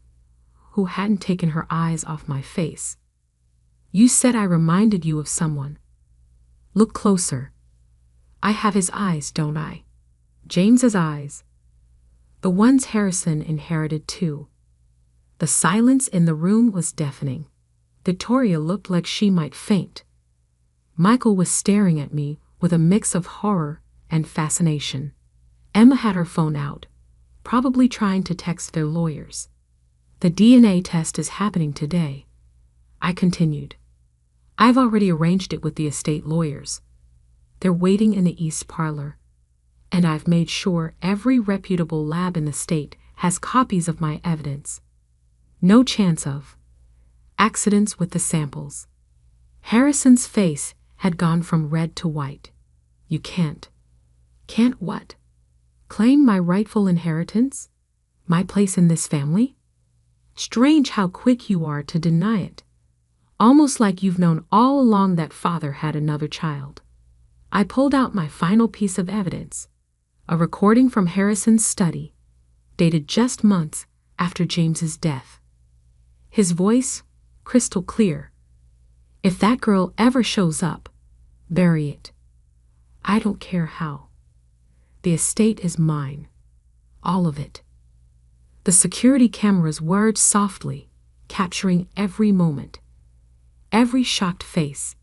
who hadn't taken her eyes off my face. You said I reminded you of someone. Look closer. I have his eyes, don't I? James's eyes. The ones Harrison inherited too. The silence in the room was deafening. Victoria looked like she might faint. Michael was staring at me with a mix of horror and fascination. Emma had her phone out, probably trying to text their lawyers. The DNA test is happening today, I continued. I've already arranged it with the estate lawyers. They're waiting in the East Parlor. And I've made sure every reputable lab in the state has copies of my evidence. No chance of accidents with the samples. Harrison's face had gone from red to white. You can't. Can't what? Claim my rightful inheritance? My place in this family? Strange how quick you are to deny it. Almost like you've known all along that father had another child. I pulled out my final piece of evidence, a recording from Harrison's study, dated just months after James's death. His voice, crystal clear. If that girl ever shows up, bury it. I don't care how. The estate is mine. All of it. The security cameras whirred softly, capturing every moment. Every shocked face,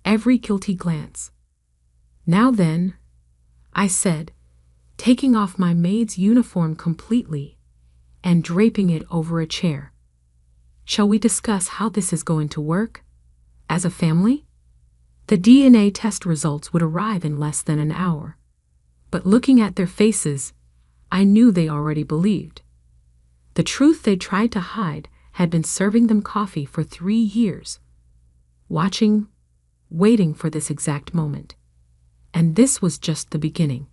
every guilty glance. Now then, I said, taking off my maid's uniform completely and draping it over a chair. Shall we discuss how this is going to work? As a family? The DNA test results would arrive in less than an hour. But looking at their faces, I knew they already believed. The truth they tried to hide had been serving them coffee for 3 years. Watching, waiting for this exact moment. And this was just the beginning.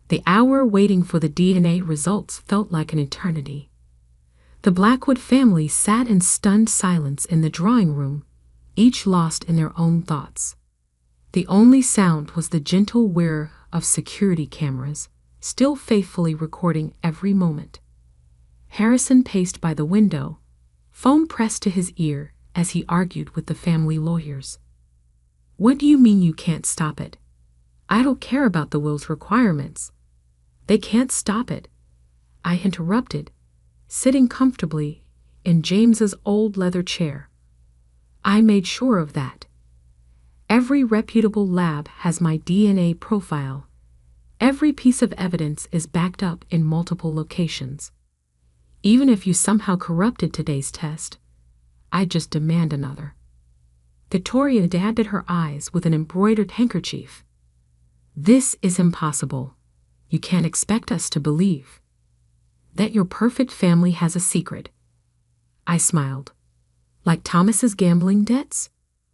The hour waiting for the DNA results felt like an eternity. The Blackwood family sat in stunned silence in the drawing room, each lost in their own thoughts. The only sound was the gentle whir of security cameras, still faithfully recording every moment. Harrison paced by the window, phone pressed to his ear as he argued with the family lawyers. What do you mean you can't stop it? I don't care about the will's requirements. They can't stop it, I interrupted, sitting comfortably in James's old leather chair. I made sure of that. Every reputable lab has my DNA profile. Every piece of evidence is backed up in multiple locations. Even if you somehow corrupted today's test, I just demand another. Victoria dabbed her eyes with an embroidered handkerchief. This is impossible. You can't expect us to believe that your perfect family has a secret. I smiled. Like Thomas's gambling debts?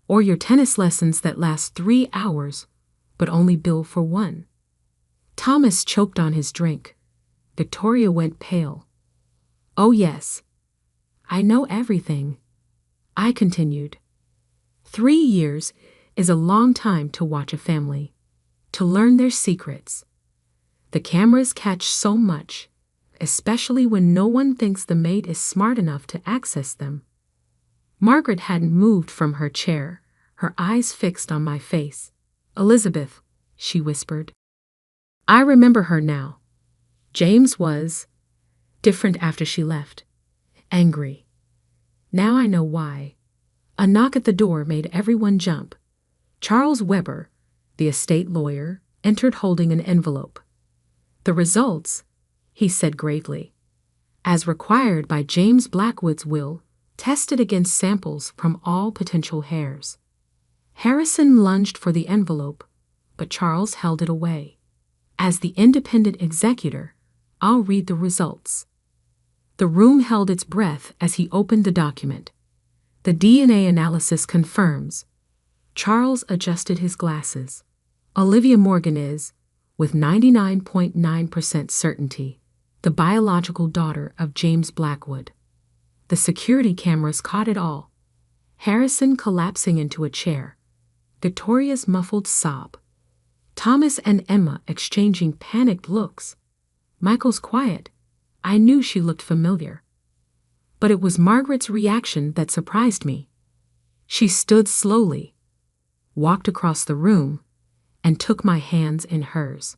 Or your tennis lessons that last 3 hours, but only bill for 1? Thomas choked on his drink. Victoria went pale. Oh yes. I know everything. I continued. 3 years is a long time to watch a family, to learn their secrets. The cameras catch so much, especially when no one thinks the maid is smart enough to access them. Margaret hadn't moved from her chair, her eyes fixed on my face. Elizabeth, she whispered. I remember her now. James was different after she left. Angry. Now I know why. A knock at the door made everyone jump. Charles Weber, the estate lawyer, entered holding an envelope. The results, he said gravely, as required by James Blackwood's will, tested against samples from all potential heirs. Harrison lunged for the envelope, but Charles held it away. As the independent executor, I'll read the results. The room held its breath as he opened the document. The DNA analysis confirms. Charles adjusted his glasses. Olivia Morgan is, with 99.9% certainty, the biological daughter of James Blackwood. The security cameras caught it all. Harrison collapsing into a chair, Victoria's muffled sob, Thomas and Emma exchanging panicked looks. Michael's quiet. I knew she looked familiar. But it was Margaret's reaction that surprised me. She stood slowly, walked across the room, and took my hands in hers.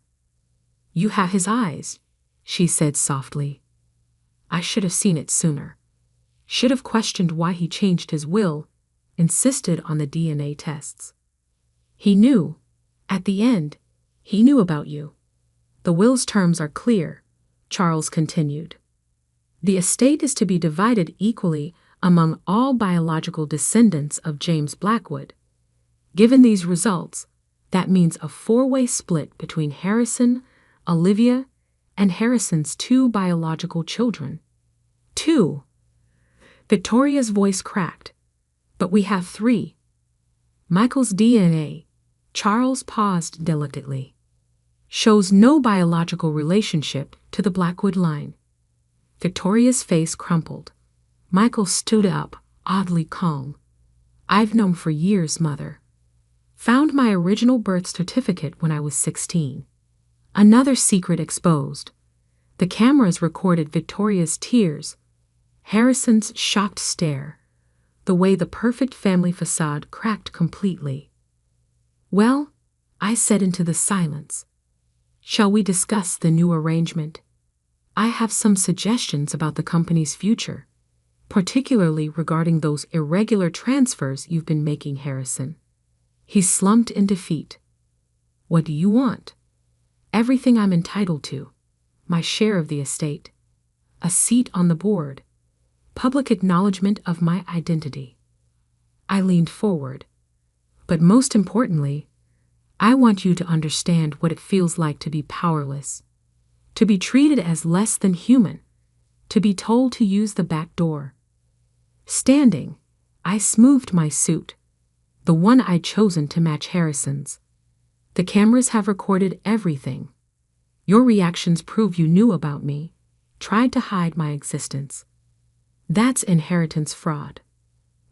"You have his eyes," she said softly. "I should have seen it sooner. Should have questioned why he changed his will, insisted on the DNA tests. He knew. At the end, he knew about you. The will's terms are clear," Charles continued. "The estate is to be divided equally among all biological descendants of James Blackwood. Given these results, that means a four-way split between Harrison, Olivia, and Harrison's 2 biological children. 2. Victoria's voice cracked. "But we have 3. Michael's DNA," Charles paused delicately, "shows no biological relationship to the Blackwood line." Victoria's face crumpled. Michael stood up, oddly calm. "I've known for years, Mother. Found my original birth certificate when I was 16. Another secret exposed. The cameras recorded Victoria's tears, Harrison's shocked stare, the way the perfect family facade cracked completely. "Well," I said into the silence, "shall we discuss the new arrangement? I have some suggestions about the company's future, particularly regarding those irregular transfers you've been making, Harrison." He slumped in defeat. "What do you want?" "Everything I'm entitled to. My share of the estate. A seat on the board. Public acknowledgement of my identity." I leaned forward. "But most importantly, I want you to understand what it feels like to be powerless, to be treated as less than human, to be told to use the back door." Standing, I smoothed my suit, the one I'd chosen to match Harrison's. "The cameras have recorded everything. Your reactions prove you knew about me, tried to hide my existence. That's inheritance fraud.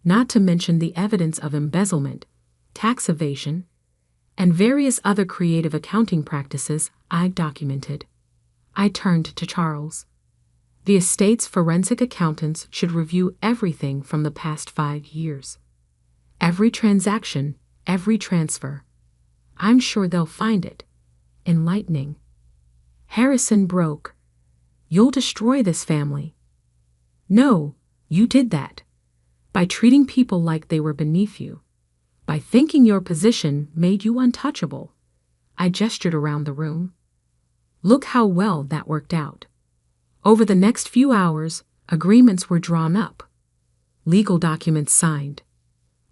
Not to mention the evidence of embezzlement, tax evasion, and various other creative accounting practices I documented." I turned to Charles. "The estate's forensic accountants should review everything from the past 5 years. Every transaction, every transfer. I'm sure they'll find it enlightening." Harrison broke. "You'll destroy this family." "No, you did that. By treating people like they were beneath you. By thinking your position made you untouchable." I gestured around the room. "Look how well that worked out. Over the next few hours, agreements were drawn up. Legal documents signed.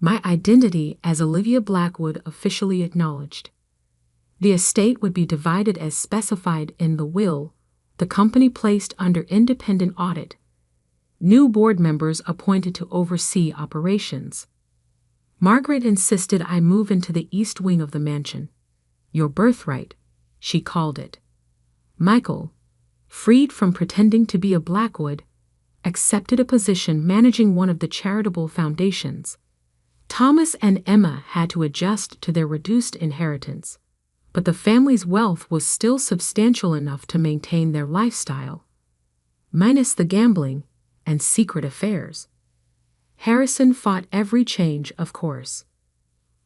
My identity as Olivia Blackwood officially acknowledged. The estate would be divided as specified in the will, the company placed under independent audit. New board members appointed to oversee operations. Margaret insisted I move into the east wing of the mansion. Your birthright, she called it. Michael, freed from pretending to be a Blackwood, accepted a position managing one of the charitable foundations. Thomas and Emma had to adjust to their reduced inheritance, but the family's wealth was still substantial enough to maintain their lifestyle, minus the gambling and secret affairs. Harrison fought every change, of course,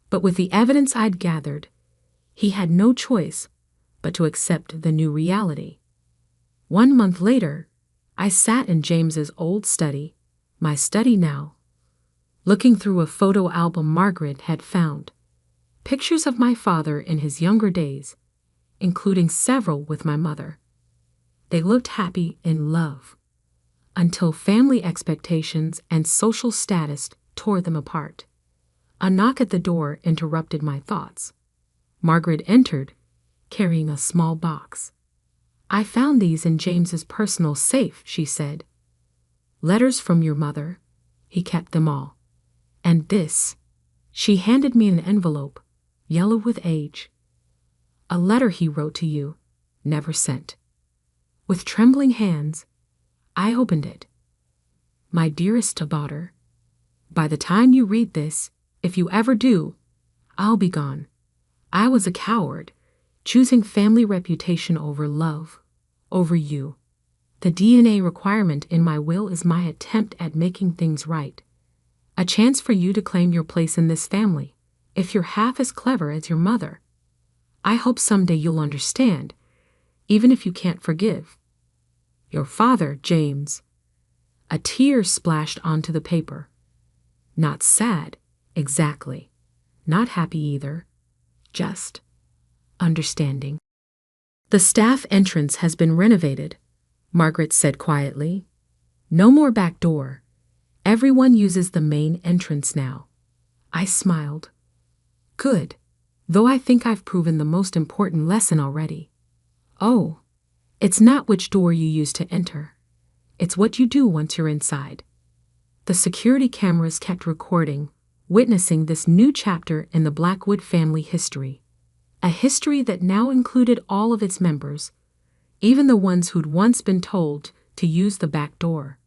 but with the evidence I'd gathered, he had no choice but to accept the new reality. 1 month later, I sat in James's old study, my study now, looking through a photo album Margaret had found, pictures of my father in his younger days, including several with my mother. They looked happy in love, until family expectations and social status tore them apart. A knock at the door interrupted my thoughts. Margaret entered, carrying a small box. I found these in James's personal safe, she said. Letters from your mother. He kept them all. And this. She handed me an envelope, yellow with age. A letter he wrote to you, never sent. With trembling hands, I opened it. My dearest daughter, By the time you read this, if you ever do, I'll be gone. I was a coward, choosing family reputation over love, over you. The DNA requirement in my will is my attempt at making things right. A chance for you to claim your place in this family, if you're half as clever as your mother. I hope someday you'll understand, even if you can't forgive. Your father, James. A tear splashed onto the paper. Not sad, exactly. Not happy either. Just understanding. The staff entrance has been renovated, Margaret said quietly. No more back door. Everyone uses the main entrance now. I smiled. Good, though I think I've proven the most important lesson already. Oh, it's not which door you use to enter. It's what you do once you're inside. The security cameras kept recording, witnessing this new chapter in the Blackwood family history. A history that now included all of its members, even the ones who'd once been told to use the back door.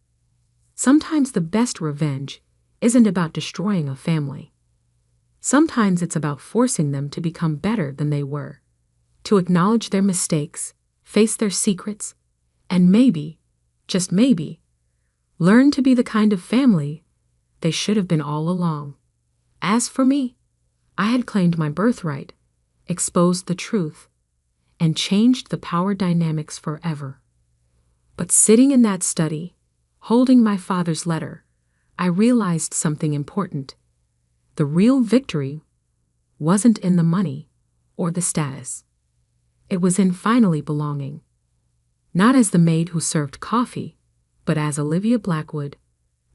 Sometimes the best revenge isn't about destroying a family. Sometimes it's about forcing them to become better than they were, to acknowledge their mistakes, face their secrets, and maybe, just maybe, learn to be the kind of family they should have been all along. As for me, I had claimed my birthright, exposed the truth, and changed the power dynamics forever. But sitting in that study, holding my father's letter, I realized something important. The real victory wasn't in the money or the status. It was in finally belonging. Not as the maid who served coffee, but as Olivia Blackwood,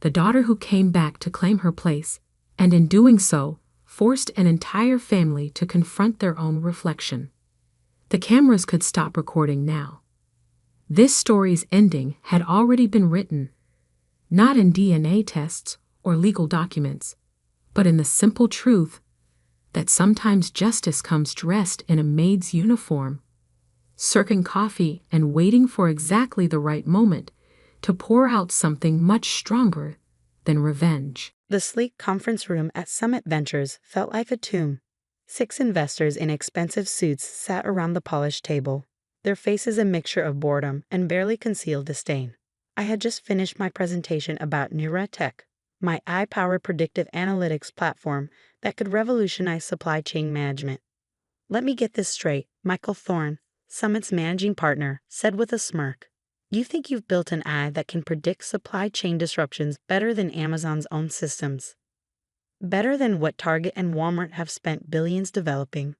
the daughter who came back to claim her place, and in doing so, forced an entire family to confront their own reflection. The cameras could stop recording now. This story's ending had already been written, not in DNA tests or legal documents, but in the simple truth that sometimes justice comes dressed in a maid's uniform, serving coffee and waiting for exactly the right moment to pour out something much stronger than revenge. The sleek conference room at Summit Ventures felt like a tomb. 6 investors in expensive suits sat around the polished table, their faces a mixture of boredom and barely concealed disdain. I had just finished my presentation about Tech, my AI-powered predictive analytics platform that could revolutionize supply chain management. Let me get this straight, Michael Thorne, Summit's managing partner, said with a smirk. You think you've built an AI that can predict supply chain disruptions better than Amazon's own systems? Better than what Target and Walmart have spent billions developing?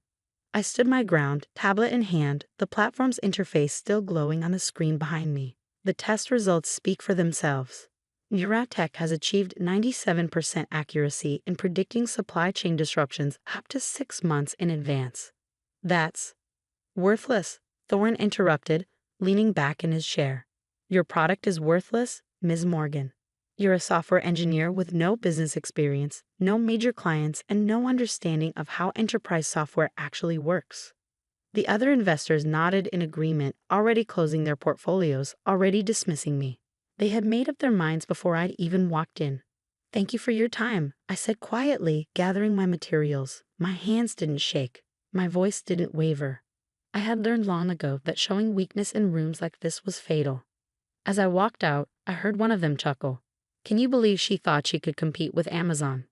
I stood my ground, tablet in hand, the platform's interface still glowing on the screen behind me. The test results speak for themselves. Tech has achieved 97% accuracy in predicting supply chain disruptions up to 6 months in advance. That's worthless, Thorne interrupted, leaning back in his chair. Your product is worthless, Ms. Morgan. You're a software engineer with no business experience, no major clients, and no understanding of how enterprise software actually works. The other investors nodded in agreement, already closing their portfolios, already dismissing me. They had made up their minds before I'd even walked in. Thank you for your time, I said quietly, gathering my materials. My hands didn't shake. My voice didn't waver. I had learned long ago that showing weakness in rooms like this was fatal. As I walked out, I heard one of them chuckle. Can you believe she thought she could compete with Amazon?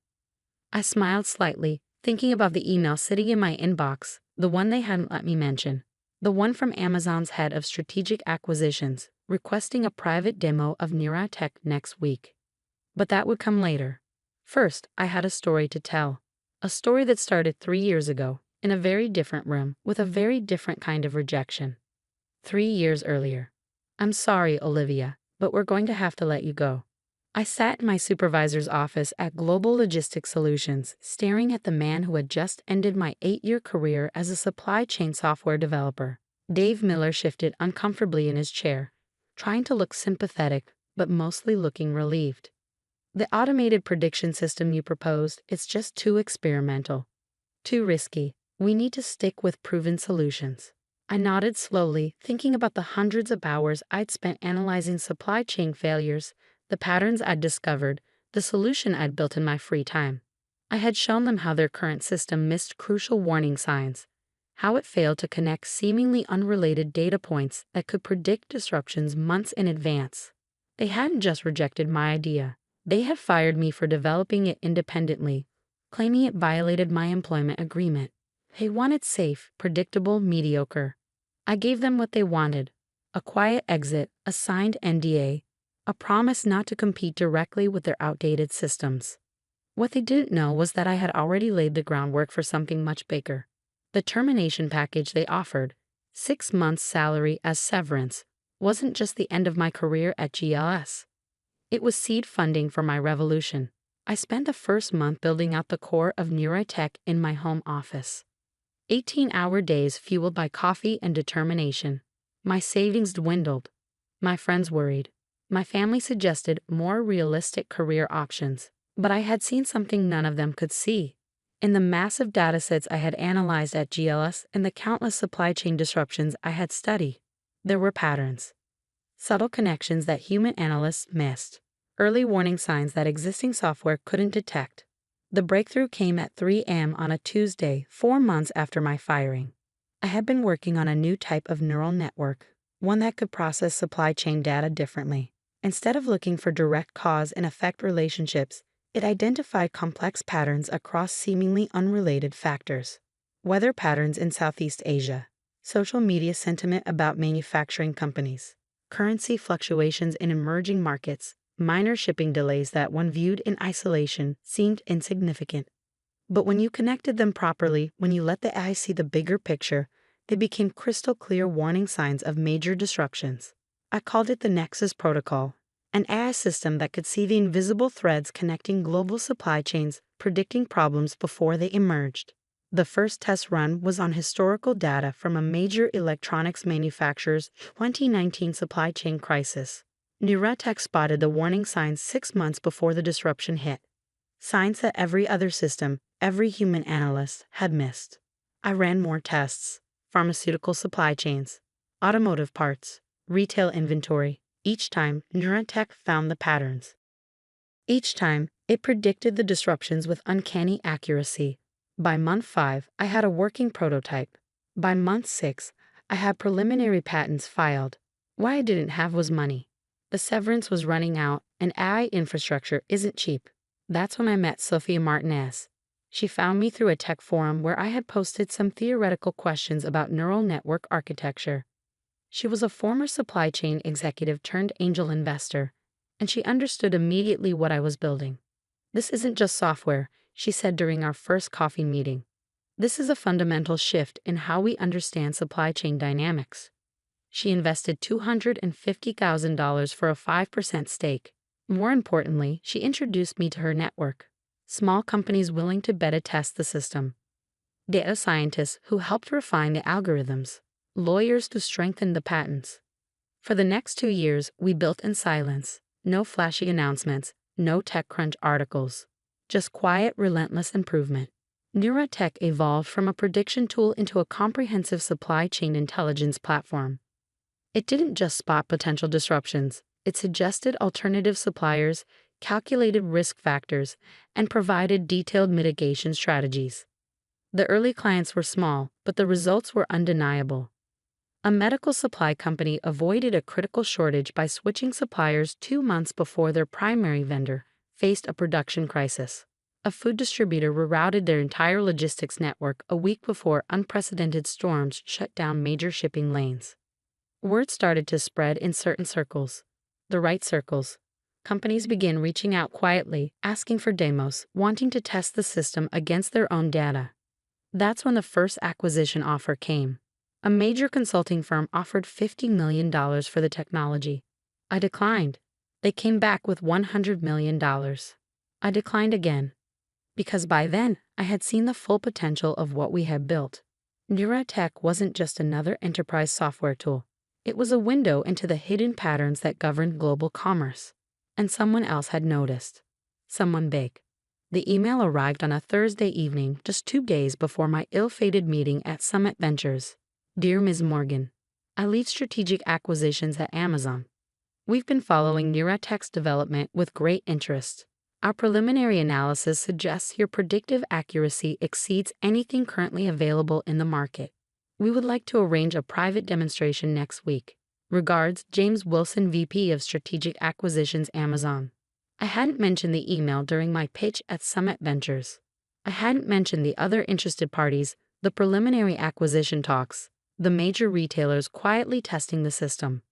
I smiled slightly, thinking about the email sitting in my inbox, the one they hadn't let me mention. The one from Amazon's head of strategic acquisitions, requesting a private demo of Tech next week. But that would come later. First, I had a story to tell. A story that started 3 years ago, in a very different room, with a very different kind of rejection. 3 years earlier. I'm sorry, Olivia, but we're going to have to let you go. I sat in my supervisor's office at Global Logistics Solutions, staring at the man who had just ended my 8-year career as a supply chain software developer. Dave Miller shifted uncomfortably in his chair, trying to look sympathetic, but mostly looking relieved. The automated prediction system you proposed, it's just too experimental. Too risky. We need to stick with proven solutions. I nodded slowly, thinking about the hundreds of hours I'd spent analyzing supply chain failures, the patterns I'd discovered, the solution I'd built in my free time. I had shown them how their current system missed crucial warning signs, how it failed to connect seemingly unrelated data points that could predict disruptions months in advance. They hadn't just rejected my idea, they had fired me for developing it independently, claiming it violated my employment agreement. They wanted safe, predictable, mediocre. I gave them what they wanted: a quiet exit, a signed NDA, a promise not to compete directly with their outdated systems. What they didn't know was that I had already laid the groundwork for something much bigger. The termination package they offered, 6 months' salary as severance, wasn't just the end of my career at GLS. It was seed funding for my revolution. I spent the first month building out the core of Neuratech in my home office. 18-hour days fueled by coffee and determination. My savings dwindled. My friends worried. My family suggested more realistic career options. But I had seen something none of them could see. In the massive datasets I had analyzed at GLS and the countless supply chain disruptions I had studied, there were patterns. Subtle connections that human analysts missed. Early warning signs that existing software couldn't detect. The breakthrough came at 3 a.m. on a Tuesday, 4 months after my firing. I had been working on a new type of neural network, one that could process supply chain data differently. Instead of looking for direct cause and effect relationships, it identified complex patterns across seemingly unrelated factors. Weather patterns in Southeast Asia, social media sentiment about manufacturing companies, currency fluctuations in emerging markets, minor shipping delays that, when viewed in isolation, seemed insignificant. But when you connected them properly, when you let the eye see the bigger picture, they became crystal clear warning signs of major disruptions. I called it the Nexus Protocol, an AI system that could see the invisible threads connecting global supply chains, predicting problems before they emerged. The first test run was on historical data from a major electronics manufacturer's 2019 supply chain crisis. Neuratech spotted the warning signs 6 months before the disruption hit. Signs that every other system, every human analyst, had missed. I ran more tests: pharmaceutical supply chains, automotive parts, retail inventory. Each time, Neuratech found the patterns. Each time, it predicted the disruptions with uncanny accuracy. By month 5, I had a working prototype. By month 6, I had preliminary patents filed. What I didn't have was money. The severance was running out, and AI infrastructure isn't cheap. That's when I met Sophia Martinez. She found me through a tech forum where I had posted some theoretical questions about neural network architecture. She was a former supply chain executive turned angel investor, and she understood immediately what I was building. "This isn't just software," she said during our first coffee meeting. "This is a fundamental shift in how we understand supply chain dynamics." She invested $250,000 for a 5% stake. More importantly, she introduced me to her network: small companies willing to beta test the system, data scientists who helped refine the algorithms, lawyers who strengthened the patents. For the next 2 years, we built in silence. No flashy announcements, no TechCrunch articles. Just quiet, relentless improvement. Neuratech evolved from a prediction tool into a comprehensive supply chain intelligence platform. It didn't just spot potential disruptions, it suggested alternative suppliers, calculated risk factors, and provided detailed mitigation strategies. The early clients were small, but the results were undeniable. A medical supply company avoided a critical shortage by switching suppliers 2 months before their primary vendor faced a production crisis. A food distributor rerouted their entire logistics network a week before unprecedented storms shut down major shipping lanes. Word started to spread in certain circles. The right circles. Companies began reaching out quietly, asking for demos, wanting to test the system against their own data. That's when the first acquisition offer came. A major consulting firm offered $50 million for the technology. I declined. They came back with $100 million. I declined again. Because by then, I had seen the full potential of what we had built. Neuratech wasn't just another enterprise software tool. It was a window into the hidden patterns that governed global commerce. And someone else had noticed. Someone big. The email arrived on a Thursday evening, just 2 days before my ill-fated meeting at Summit Ventures. "Dear Ms. Morgan, I lead strategic acquisitions at Amazon. We've been following Neuratech's development with great interest. Our preliminary analysis suggests your predictive accuracy exceeds anything currently available in the market. We would like to arrange a private demonstration next week. Regards, James Wilson, VP of Strategic Acquisitions, Amazon. I hadn't mentioned the email during my pitch at Summit Ventures. I hadn't mentioned the other interested parties, the preliminary acquisition talks, the major retailers quietly testing the system.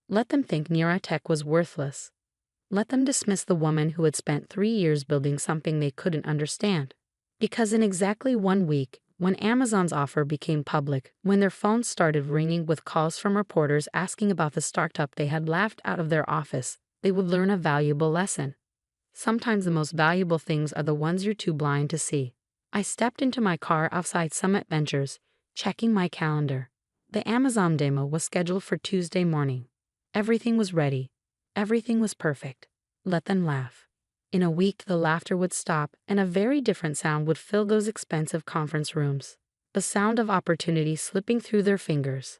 Let them think Neuratech was worthless. Let them dismiss the woman who had spent 3 years building something they couldn't understand. Because in exactly 1 week, when Amazon's offer became public, when their phones started ringing with calls from reporters asking about the startup they had laughed out of their office, they would learn a valuable lesson. Sometimes the most valuable things are the ones you're too blind to see. I stepped into my car outside Summit Ventures, checking my calendar. The Amazon demo was scheduled for Tuesday morning. Everything was ready. Everything was perfect. Let them laugh. In a week, the laughter would stop, and a very different sound would fill those expensive conference rooms. The sound of opportunity slipping through their fingers.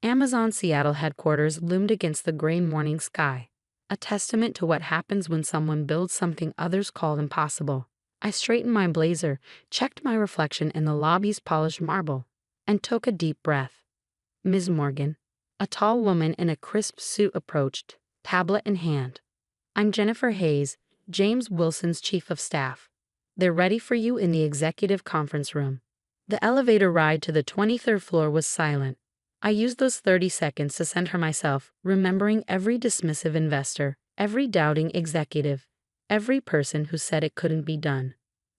Amazon Seattle headquarters loomed against the gray morning sky, a testament to what happens when someone builds something others call impossible. I straightened my blazer, checked my reflection in the lobby's polished marble, and took a deep breath. Ms. Morgan, a tall woman in a crisp suit, approached, tablet in hand. I'm Jennifer Hayes, James Wilson's chief of staff. They're ready for you in the executive conference room. The elevator ride to the 23rd floor was silent. I used those 30 seconds to center myself, remembering every dismissive investor, every doubting executive, every person who said it couldn't be done.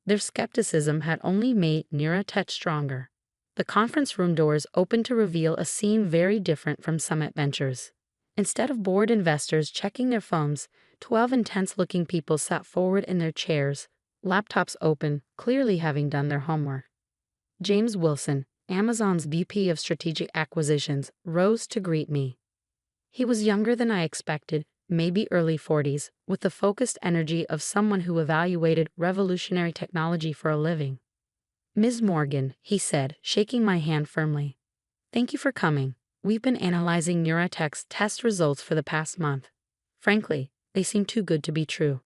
Their skepticism had only made Neuratech stronger. The conference room doors opened to reveal a scene very different from Summit Ventures. Instead of bored investors checking their phones, 12 intense-looking people sat forward in their chairs, laptops open, clearly having done their homework. James Wilson, Amazon's VP of Strategic Acquisitions, rose to greet me. He was younger than I expected, maybe early 40s, with the focused energy of someone who evaluated revolutionary technology for a living. Ms. Morgan, he said, shaking my hand firmly. Thank you for coming. We've been analyzing Neuratech's test results for the past month. Frankly, they seem too good to be true.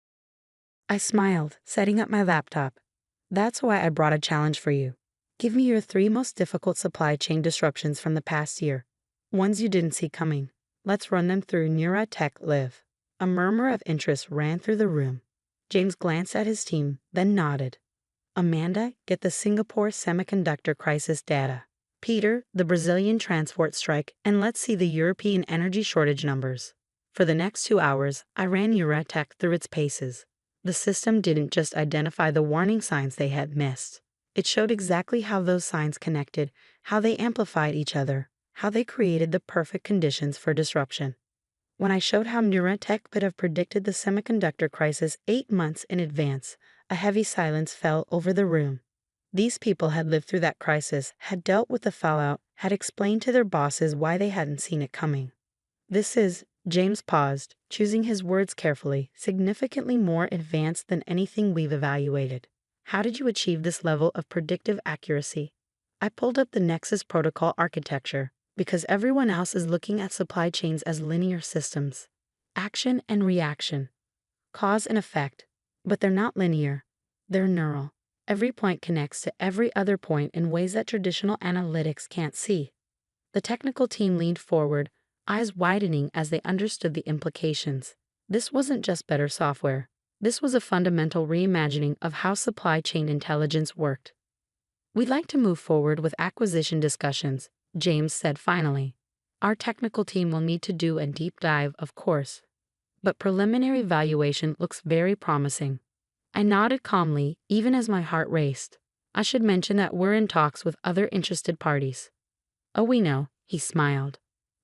I smiled, setting up my laptop. That's why I brought a challenge for you. Give me your 3 most difficult supply chain disruptions from the past year. Ones you didn't see coming. Let's run them through Neuratech Live. A murmur of interest ran through the room. James glanced at his team, then nodded. Amanda, get the Singapore semiconductor crisis data. Peter, the Brazilian transport strike, and let's see the European energy shortage numbers. For the next 2 hours, I ran Neuratech through its paces. The system didn't just identify the warning signs they had missed. It showed exactly how those signs connected, how they amplified each other, how they created the perfect conditions for disruption. When I showed how Neuratech could have predicted the semiconductor crisis 8 months in advance, a heavy silence fell over the room. These people had lived through that crisis, had dealt with the fallout, had explained to their bosses why they hadn't seen it coming. This is, James paused, choosing his words carefully, significantly more advanced than anything we've evaluated. How did you achieve this level of predictive accuracy? I pulled up the Nexus protocol architecture, because everyone else is looking at supply chains as linear systems. Action and reaction. Cause and effect. But they're not linear. They're neural. Every point connects to every other point in ways that traditional analytics can't see. The technical team leaned forward, eyes widening as they understood the implications. This wasn't just better software. This was a fundamental reimagining of how supply chain intelligence worked. We'd like to move forward with acquisition discussions, James said finally. Our technical team will need to do a deep dive, of course. But preliminary valuation looks very promising. I nodded calmly, even as my heart raced. I should mention that we're in talks with other interested parties. Oh, we know, he smiled.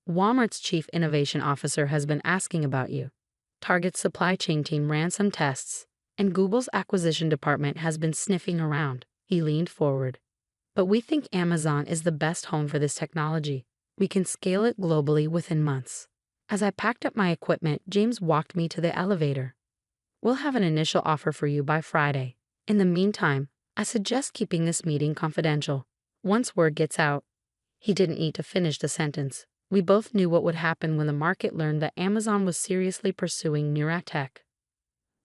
Walmart's chief innovation officer has been asking about you. Target's supply chain team ran some tests, and Google's acquisition department has been sniffing around. He leaned forward. But we think Amazon is the best home for this technology. We can scale it globally within months. As I packed up my equipment, James walked me to the elevator. We'll have an initial offer for you by Friday. In the meantime, I suggest keeping this meeting confidential. Once word gets out. He didn't need to finish the sentence. We both knew what would happen when the market learned that Amazon was seriously pursuing Neuratech.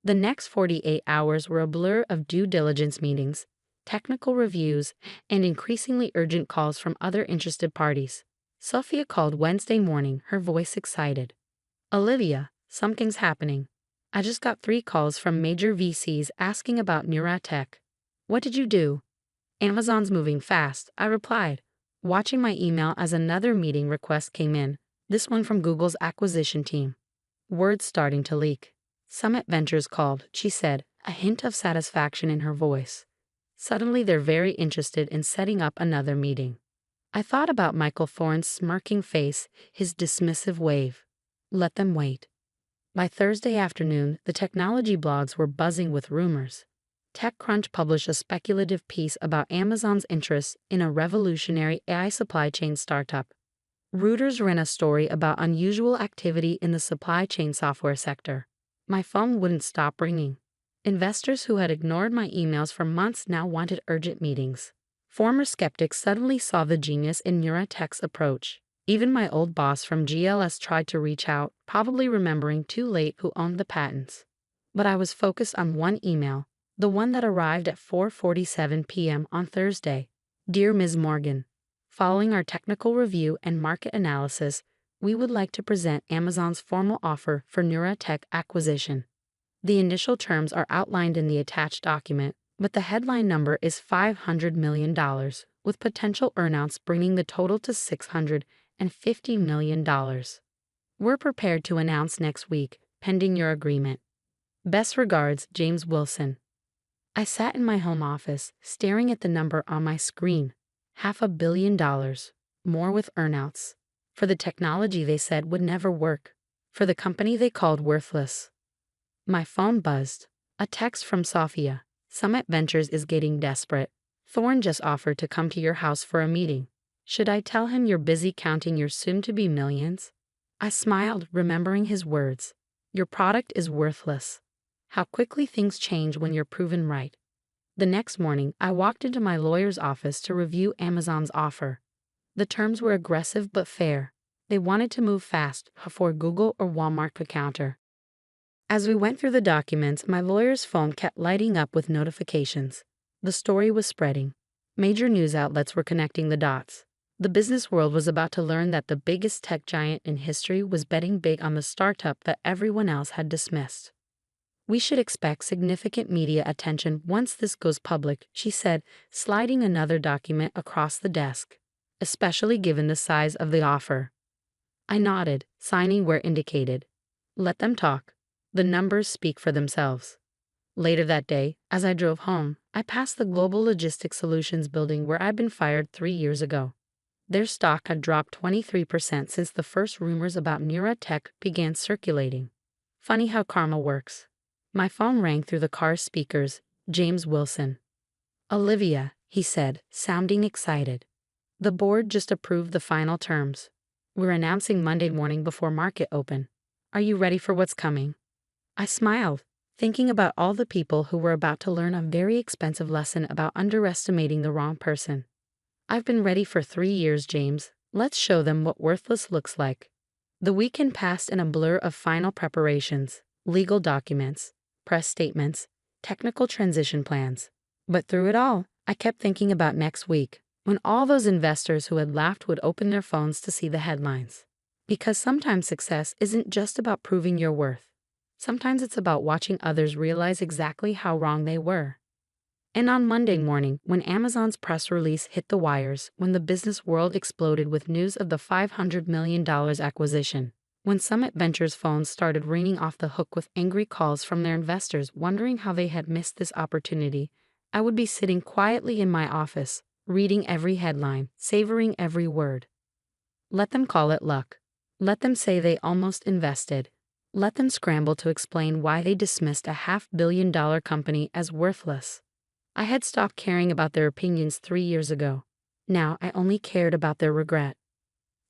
The next 48 hours were a blur of due diligence meetings, technical reviews, and increasingly urgent calls from other interested parties. Sophia called Wednesday morning, her voice excited. "Olivia, something's happening. I just got 3 calls from major VCs asking about Neuratech." "What did you do?" "Amazon's moving fast," I replied, watching my email as another meeting request came in, this one from Google's acquisition team. Words starting to leak. "Summit Ventures called," she said, a hint of satisfaction in her voice. "Suddenly they're very interested in setting up another meeting." I thought about Michael Thorne's smirking face, his dismissive wave. Let them wait. By Thursday afternoon, the technology blogs were buzzing with rumors. TechCrunch published a speculative piece about Amazon's interest in a revolutionary AI supply chain startup. Reuters ran a story about unusual activity in the supply chain software sector. My phone wouldn't stop ringing. Investors who had ignored my emails for months now wanted urgent meetings. Former skeptics suddenly saw the genius in Neuratech's approach. Even my old boss from GLS tried to reach out, probably remembering too late who owned the patents. But I was focused on one email, the one that arrived at 4:47 p.m. on Thursday. "Dear Ms. Morgan, following our technical review and market analysis, we would like to present Amazon's formal offer for Neuratech acquisition. The initial terms are outlined in the attached document, but the headline number is $500 million, with potential earnouts bringing the total to $650 million. We're prepared to announce next week, pending your agreement. Best regards, James Wilson." I sat in my home office, staring at the number on my screen. $500 million. More with earnouts. For the technology they said would never work. For the company they called worthless. My phone buzzed. A text from Sophia. "Summit Ventures is getting desperate. Thorne just offered to come to your house for a meeting. Should I tell him you're busy counting your soon-to-be millions?" I smiled, remembering his words. "Your product is worthless." How quickly things change when you're proven right. The next morning, I walked into my lawyer's office to review Amazon's offer. The terms were aggressive but fair. They wanted to move fast before Google or Walmart could counter. As we went through the documents, my lawyer's phone kept lighting up with notifications. The story was spreading. Major news outlets were connecting the dots. The business world was about to learn that the biggest tech giant in history was betting big on the startup that everyone else had dismissed. "We should expect significant media attention once this goes public," she said, sliding another document across the desk, "especially given the size of the offer." I nodded, signing where indicated. Let them talk. The numbers speak for themselves. Later that day, as I drove home, I passed the Global Logistics Solutions building where I'd been fired 3 years ago. Their stock had dropped 23% since the first rumors about Neuratech began circulating. Funny how karma works. My phone rang through the car's speakers. James Wilson. "Olivia," he said, sounding excited. "The board just approved the final terms. We're announcing Monday morning before market open. Are you ready for what's coming?" I smiled, thinking about all the people who were about to learn a very expensive lesson about underestimating the wrong person. "I've been ready for 3 years, James. Let's show them what worthless looks like." The weekend passed in a blur of final preparations, legal documents, press statements, technical transition plans. But through it all, I kept thinking about next week, when all those investors who had laughed would open their phones to see the headlines. Because sometimes success isn't just about proving your worth. Sometimes it's about watching others realize exactly how wrong they were. And on Monday morning, when Amazon's press release hit the wires, when the business world exploded with news of the $500 million acquisition, when Summit Ventures phones started ringing off the hook with angry calls from their investors wondering how they had missed this opportunity, I would be sitting quietly in my office, reading every headline, savoring every word. Let them call it luck. Let them say they almost invested. Let them scramble to explain why they dismissed a $500 million company as worthless. I had stopped caring about their opinions 3 years ago. Now I only cared about their regret.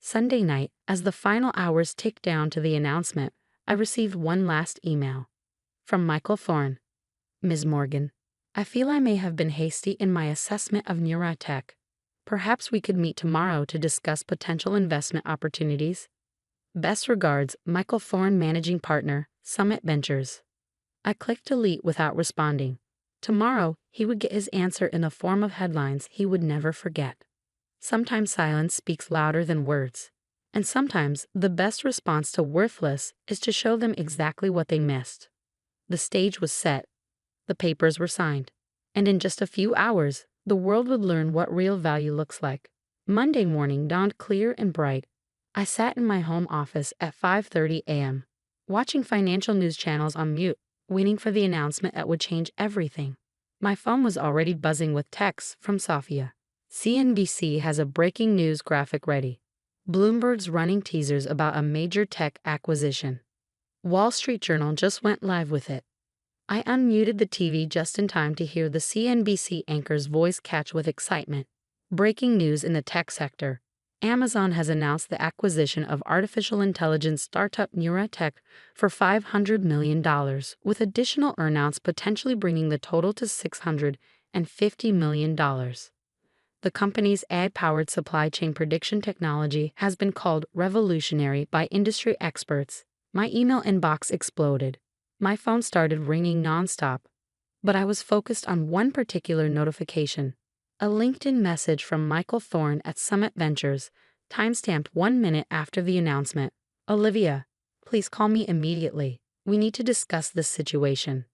Sunday night, as the final hours ticked down to the announcement, I received one last email. From Michael Thorne. "Ms. Morgan, I feel I may have been hasty in my assessment of Neuratech. Perhaps we could meet tomorrow to discuss potential investment opportunities. Best regards, Michael Thorne, Managing Partner, Summit Ventures." I clicked delete without responding. Tomorrow, he would get his answer in the form of headlines he would never forget. Sometimes silence speaks louder than words. And sometimes the best response to worthless is to show them exactly what they missed. The stage was set. The papers were signed. And in just a few hours, the world would learn what real value looks like. Monday morning dawned clear and bright. I sat in my home office at 5:30 a.m., watching financial news channels on mute, waiting for the announcement that would change everything. My phone was already buzzing with texts from Sofia. CNBC has a breaking news graphic ready. Bloomberg's running teasers about a major tech acquisition. Wall Street Journal just went live with it. I unmuted the TV just in time to hear the CNBC anchor's voice catch with excitement. Breaking news in the tech sector. Amazon has announced the acquisition of artificial intelligence startup Neurotech for $500 million, with additional earnouts potentially bringing the total to $650 million. The company's AI-powered supply chain prediction technology has been called revolutionary by industry experts. My email inbox exploded. My phone started ringing nonstop. But I was focused on one particular notification. A LinkedIn message from Michael Thorne at Summit Ventures, timestamped 1 minute after the announcement. Olivia, please call me immediately. We need to discuss this situation.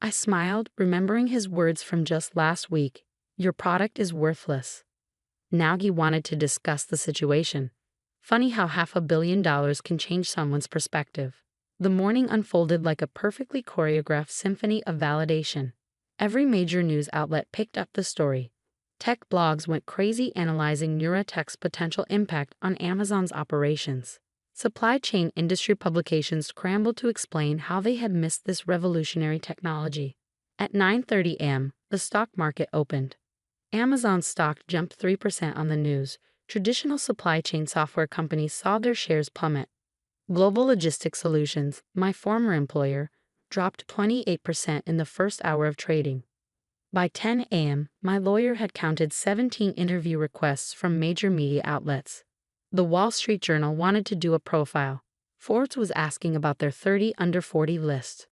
I smiled, remembering his words from just last week. Your product is worthless. Now he wanted to discuss the situation. Funny how $500 million can change someone's perspective. The morning unfolded like a perfectly choreographed symphony of validation. Every major news outlet picked up the story. Tech blogs went crazy analyzing Neurotech's potential impact on Amazon's operations. Supply chain industry publications scrambled to explain how they had missed this revolutionary technology. At 9:30 a.m., the stock market opened. Amazon's stock jumped 3% on the news. Traditional supply chain software companies saw their shares plummet. Global Logistics Solutions, my former employer, dropped 28% in the first hour of trading. By 10 a.m., my lawyer had counted 17 interview requests from major media outlets. The Wall Street Journal wanted to do a profile. Forbes was asking about their 30 under 40 list.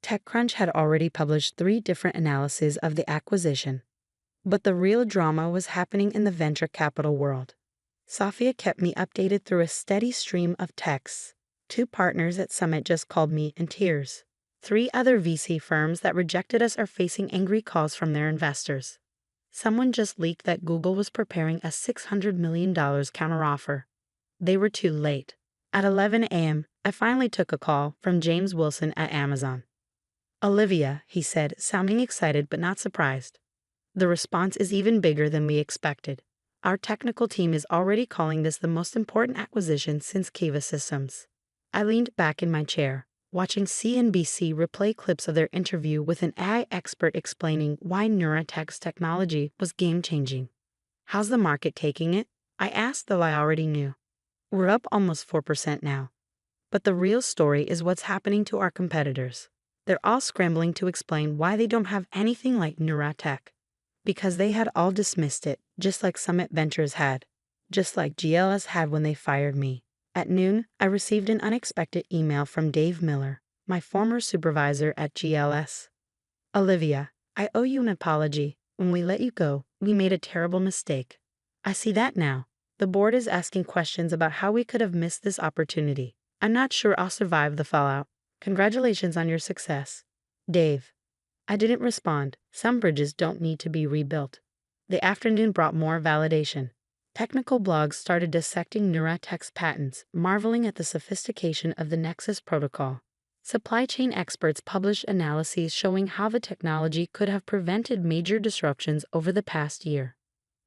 TechCrunch had already published 3 different analyses of the acquisition. But the real drama was happening in the venture capital world. Sofia kept me updated through a steady stream of texts. 2 partners at Summit just called me in tears. 3 other VC firms that rejected us are facing angry calls from their investors. Someone just leaked that Google was preparing a $600 million counteroffer. They were too late. At 11 a.m., I finally took a call from James Wilson at Amazon. Olivia, he said, sounding excited but not surprised. The response is even bigger than we expected. Our technical team is already calling this the most important acquisition since Kiva Systems. I leaned back in my chair, watching CNBC replay clips of their interview with an AI expert explaining why Neurotech's technology was game-changing. How's the market taking it? I asked, though I already knew. We're up almost 4% now. But the real story is what's happening to our competitors. They're all scrambling to explain why they don't have anything like Neurotech. Because they had all dismissed it, just like Summit Ventures had. Just like GLS had when they fired me. At noon, I received an unexpected email from Dave Miller, my former supervisor at GLS. Olivia, I owe you an apology. When we let you go, we made a terrible mistake. I see that now. The board is asking questions about how we could have missed this opportunity. I'm not sure I'll survive the fallout. Congratulations on your success. Dave. I didn't respond. Some bridges don't need to be rebuilt. The afternoon brought more validation. Technical blogs started dissecting Neurotech's patents, marveling at the sophistication of the Nexus protocol. Supply chain experts published analyses showing how the technology could have prevented major disruptions over the past year.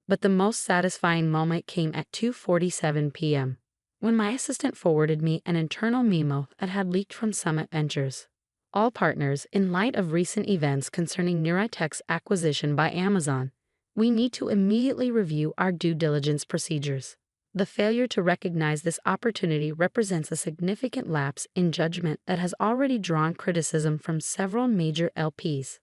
But the most satisfying moment came at 2:47 p.m., when my assistant forwarded me an internal memo that had leaked from Summit Ventures. All partners, in light of recent events concerning Neurotech's acquisition by Amazon, we need to immediately review our due diligence procedures. The failure to recognize this opportunity represents a significant lapse in judgment that has already drawn criticism from several major LPs.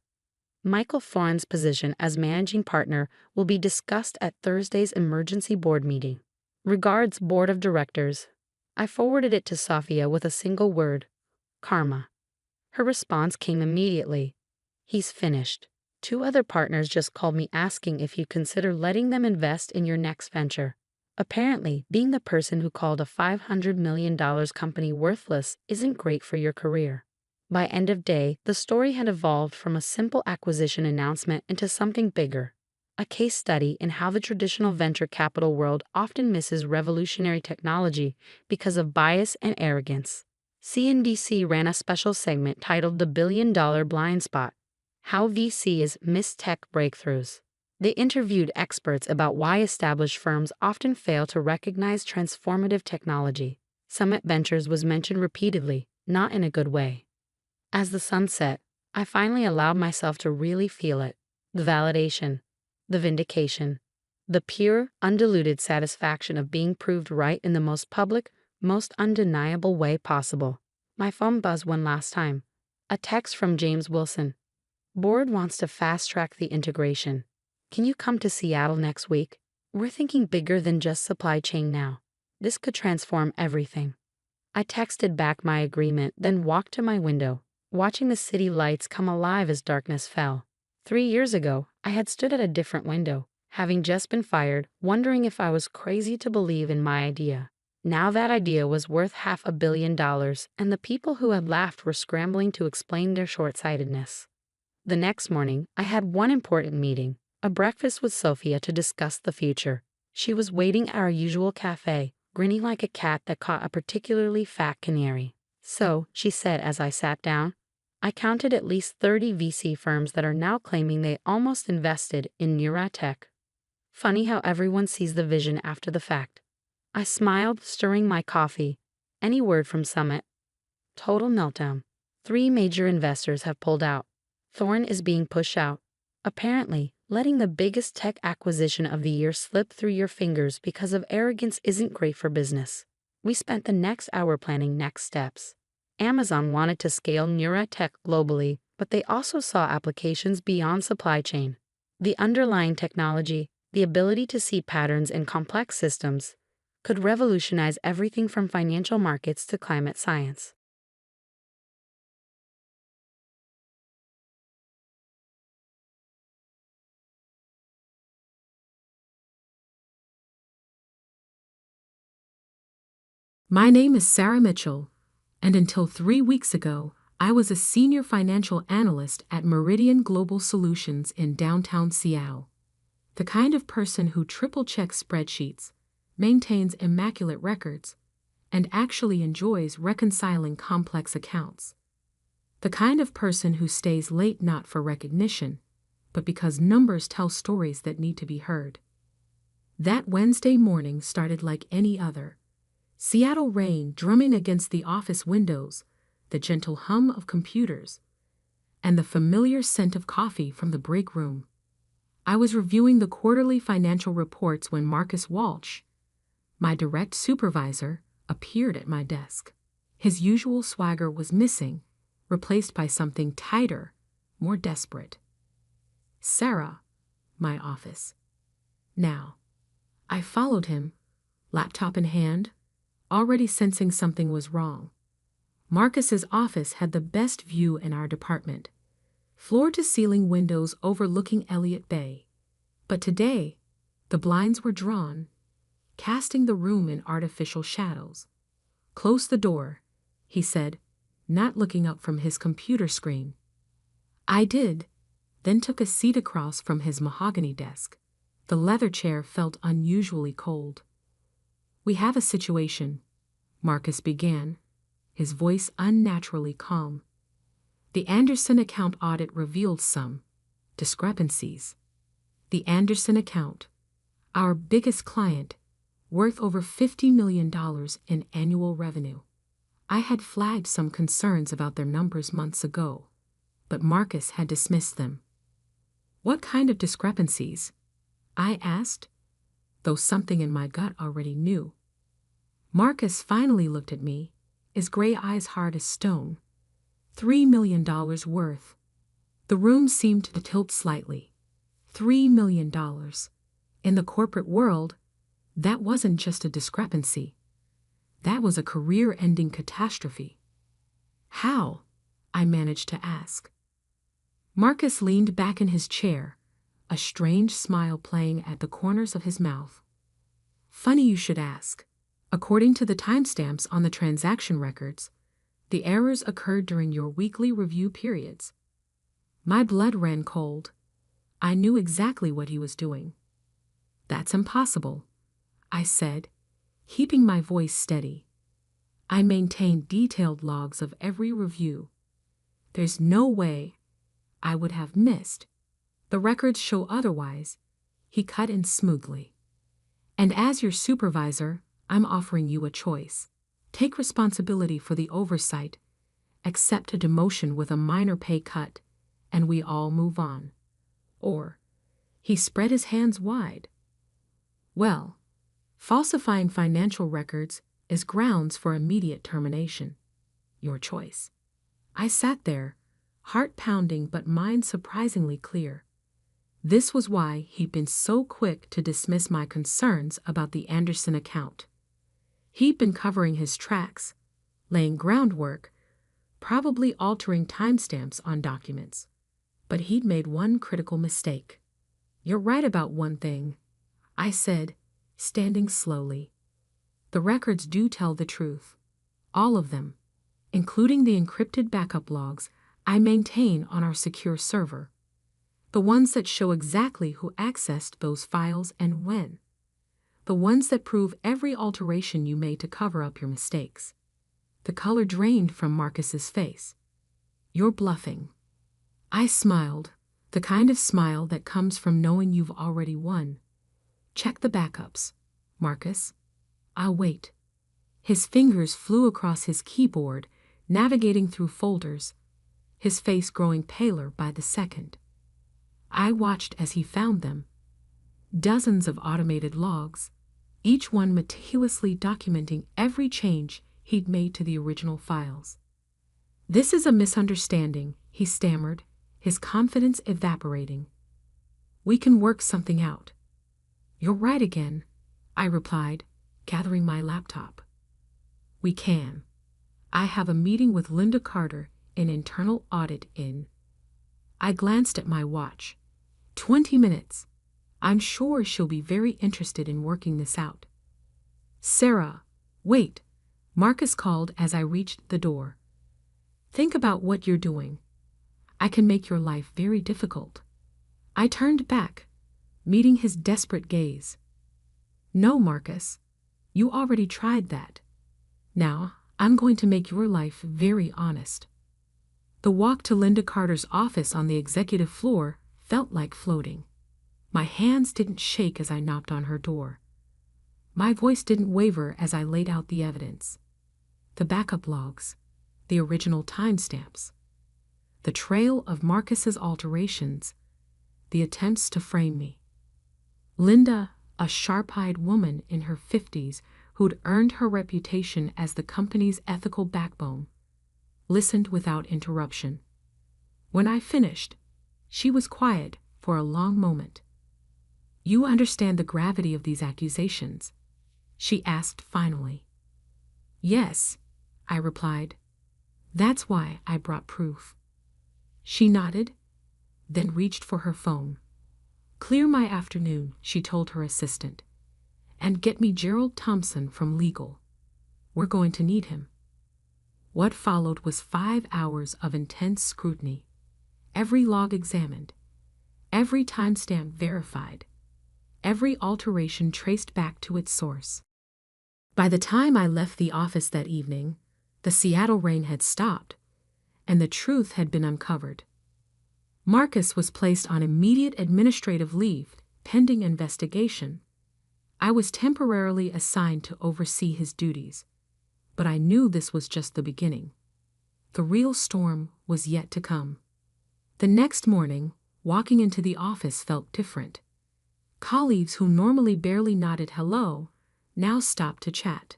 Michael Thorne's position as managing partner will be discussed at Thursday's emergency board meeting. Regards, Board of Directors. I forwarded it to Sofia with a single word: karma. Her response came immediately. He's finished. 2 other partners just called me asking if you'd consider letting them invest in your next venture. Apparently, being the person who called a $500 million company worthless isn't great for your career. By end of day, the story had evolved from a simple acquisition announcement into something bigger. A case study in how the traditional venture capital world often misses revolutionary technology because of bias and arrogance. CNBC ran a special segment titled The Billion-Dollar Blind Spot: How VCs Miss Tech Breakthroughs. They interviewed experts about why established firms often fail to recognize transformative technology. Summit Ventures was mentioned repeatedly, not in a good way. As the sun set, I finally allowed myself to really feel it. The validation, the vindication, the pure, undiluted satisfaction of being proved right in the most public, most undeniable way possible. My phone buzzed one last time. A text from James Wilson. Board wants to fast-track the integration. Can you come to Seattle next week? We're thinking bigger than just supply chain now. This could transform everything. I texted back my agreement, then walked to my window, watching the city lights come alive as darkness fell. 3 years ago, I had stood at a different window, having just been fired, wondering if I was crazy to believe in my idea. Now that idea was worth $500 million, and the people who had laughed were scrambling to explain their short-sightedness. The next morning, I had one important meeting, a breakfast with Sophia to discuss the future. She was waiting at our usual cafe, grinning like a cat that caught a particularly fat canary. So, she said as I sat down, I counted at least 30 VC firms that are now claiming they almost invested in neurotech. Funny how everyone sees the vision after the fact. I smiled, stirring my coffee. Any word from Summit? Total meltdown. 3 major investors have pulled out. Thorne is being pushed out. Apparently, letting the biggest tech acquisition of the year slip through your fingers because of arrogance isn't great for business. We spent the next hour planning next steps. Amazon wanted to scale neurotech globally, but they also saw applications beyond supply chain. The underlying technology, the ability to see patterns in complex systems, could revolutionize everything from financial markets to climate science. My name is Sarah Mitchell, and until 3 weeks ago, I was a senior financial analyst at Meridian Global Solutions in downtown Seattle. The kind of person who triple-checks spreadsheets, maintains immaculate records, and actually enjoys reconciling complex accounts. The kind of person who stays late not for recognition, but because numbers tell stories that need to be heard. That Wednesday morning started like any other. Seattle rain drumming against the office windows, the gentle hum of computers, and the familiar scent of coffee from the break room. I was reviewing the quarterly financial reports when Marcus Walsh, my direct supervisor, appeared at my desk. His usual swagger was missing, replaced by something tighter, more desperate. Sarah, my office. Now, I followed him, laptop in hand, already sensing something was wrong. Marcus's office had the best view in our department, floor-to-ceiling windows overlooking Elliott Bay. But today, the blinds were drawn, casting the room in artificial shadows. "Close the door," he said, not looking up from his computer screen. I did, then took a seat across from his mahogany desk. The leather chair felt unusually cold. "We have a situation," Marcus began, his voice unnaturally calm. "The Anderson account audit revealed some discrepancies. The Anderson account, our biggest client, worth over $50 million in annual revenue. I had flagged some concerns about their numbers months ago, but Marcus had dismissed them." "What kind of discrepancies?" I asked, though something in my gut already knew. Marcus finally looked at me, his gray eyes hard as stone. $3 million worth. The room seemed to tilt slightly. $3 million. In the corporate world, that wasn't just a discrepancy. That was a career-ending catastrophe. "How?" I managed to ask. Marcus leaned back in his chair, a strange smile playing at the corners of his mouth. Funny you should ask. According to the timestamps on the transaction records, the errors occurred during your weekly review periods. My blood ran cold. I knew exactly what he was doing. That's impossible, I said, keeping my voice steady. I maintained detailed logs of every review. There's no way I would have missed. The records show otherwise, he cut in smoothly. And as your supervisor, I'm offering you a choice. Take responsibility for the oversight, accept a demotion with a minor pay cut, and we all move on. Or, he spread his hands wide. Well, falsifying financial records is grounds for immediate termination. Your choice. I sat there, heart pounding but mind surprisingly clear. This was why he'd been so quick to dismiss my concerns about the Anderson account. He'd been covering his tracks, laying groundwork, probably altering timestamps on documents. But he'd made one critical mistake. You're right about one thing, I said, standing slowly. The records do tell the truth. All of them, including the encrypted backup logs I maintain on our secure server. The ones that show exactly who accessed those files and when. The ones that prove every alteration you made to cover up your mistakes. The color drained from Marcus's face. You're bluffing. I smiled, the kind of smile that comes from knowing you've already won. Check the backups, Marcus. I'll wait. His fingers flew across his keyboard, navigating through folders, his face growing paler by the second. I watched as he found them. Dozens of automated logs, each one meticulously documenting every change he'd made to the original files. This is a misunderstanding, he stammered, his confidence evaporating. We can work something out. You're right again, I replied, gathering my laptop. We can. I have a meeting with Linda Carter in internal audit in. I glanced at my watch. 20 minutes. I'm sure she'll be very interested in working this out. Sarah, wait, Marcus called as I reached the door. Think about what you're doing. I can make your life very difficult. I turned back, meeting his desperate gaze. No, Marcus, you already tried that. Now, I'm going to make your life very honest. The walk to Linda Carter's office on the executive floor felt like floating. My hands didn't shake as I knocked on her door. My voice didn't waver as I laid out the evidence. The backup logs, the original timestamps, the trail of Marcus's alterations, the attempts to frame me. Linda, a sharp-eyed woman in her 50s who'd earned her reputation as the company's ethical backbone, listened without interruption. When I finished, she was quiet for a long moment. You understand the gravity of these accusations? She asked finally. Yes, I replied. That's why I brought proof. She nodded, then reached for her phone. Clear my afternoon, she told her assistant, and get me Gerald Thompson from legal. We're going to need him. What followed was 5 hours of intense scrutiny. Every log examined, every timestamp verified, every alteration traced back to its source. By the time I left the office that evening, the Seattle rain had stopped, and the truth had been uncovered. Marcus was placed on immediate administrative leave, pending investigation. I was temporarily assigned to oversee his duties, but I knew this was just the beginning. The real storm was yet to come. The next morning, walking into the office felt different. Colleagues who normally barely nodded hello now stopped to chat.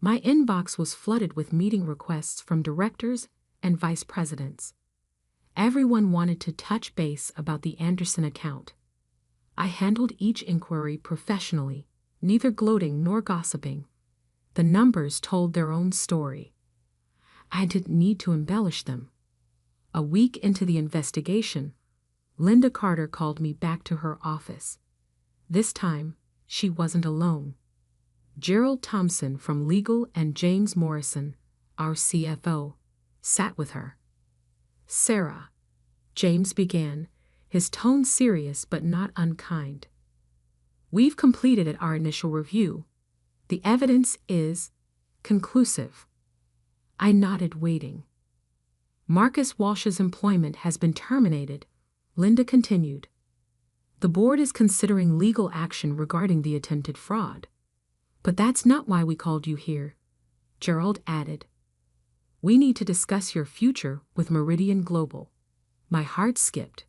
My inbox was flooded with meeting requests from directors and vice presidents. Everyone wanted to touch base about the Anderson account. I handled each inquiry professionally, neither gloating nor gossiping. The numbers told their own story. I didn't need to embellish them. A week into the investigation, Linda Carter called me back to her office. This time, she wasn't alone. Gerald Thompson from Legal and James Morrison, our CFO, sat with her. "Sarah," James began, his tone serious but not unkind. "We've completed our initial review. The evidence is conclusive." I nodded, waiting. "Marcus Walsh's employment has been terminated," Linda continued. "The board is considering legal action regarding the attempted fraud. But that's not why we called you here," Gerald added. "We need to discuss your future with Meridian Global." My heart skipped.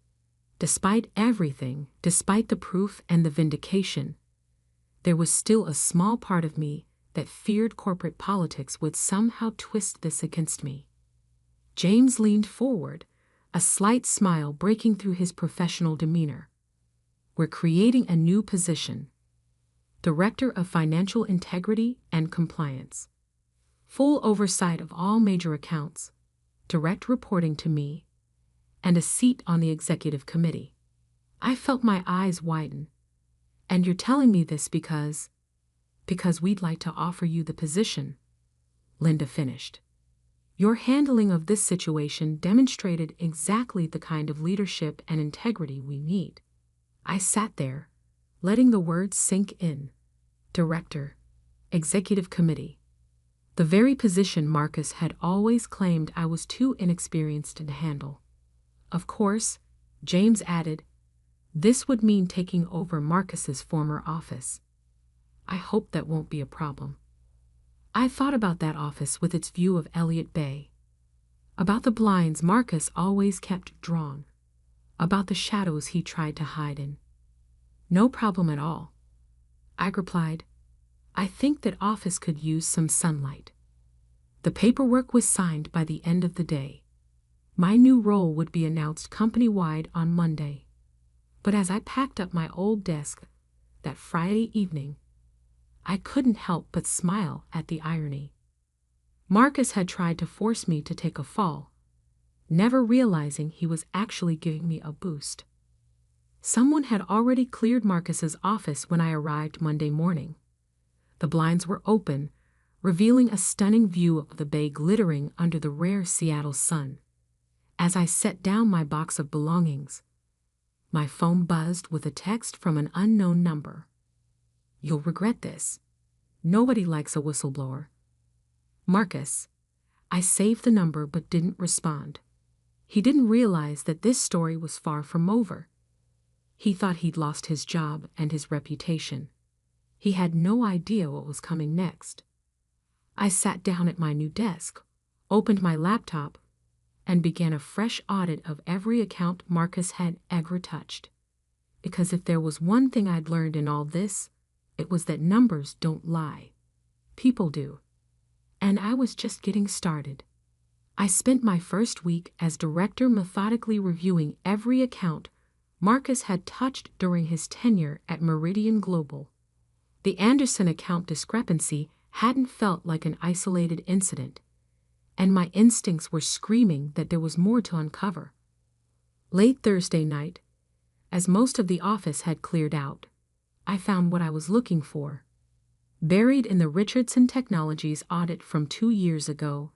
Despite everything, despite the proof and the vindication, there was still a small part of me that feared corporate politics would somehow twist this against me. James leaned forward, a slight smile breaking through his professional demeanor. "We're creating a new position. Director of Financial Integrity and Compliance. Full oversight of all major accounts, direct reporting to me, and a seat on the executive committee." I felt my eyes widen. "And you're telling me this because we'd like to offer you the position," Linda finished. "Your handling of this situation demonstrated exactly the kind of leadership and integrity we need." I sat there, letting the words sink in. Director, Executive Committee. The very position Marcus had always claimed I was too inexperienced to handle. Of course, James added, this would mean taking over Marcus's former office. I hope that won't be a problem. I thought about that office with its view of Elliott Bay, about the blinds Marcus always kept drawn, about the shadows he tried to hide in. "No problem at all," I replied. "I think that office could use some sunlight." The paperwork was signed by the end of the day. My new role would be announced company-wide on Monday. But as I packed up my old desk that Friday evening, I couldn't help but smile at the irony. Marcus had tried to force me to take a fall, never realizing he was actually giving me a boost. Someone had already cleared Marcus's office when I arrived Monday morning. The blinds were open, revealing a stunning view of the bay glittering under the rare Seattle sun. As I set down my box of belongings, my phone buzzed with a text from an unknown number. "You'll regret this. Nobody likes a whistleblower. Marcus." I saved the number but didn't respond. He didn't realize that this story was far from over. He thought he'd lost his job and his reputation. He had no idea what was coming next. I sat down at my new desk, opened my laptop, and began a fresh audit of every account Marcus had ever touched. Because if there was one thing I'd learned in all this, it was that numbers don't lie. People do. And I was just getting started. I spent my first week as director methodically reviewing every account Marcus had touched during his tenure at Meridian Global. The Anderson account discrepancy hadn't felt like an isolated incident, and my instincts were screaming that there was more to uncover. Late Thursday night, as most of the office had cleared out, I found what I was looking for. Buried in the Richardson Technologies audit from 2 years ago,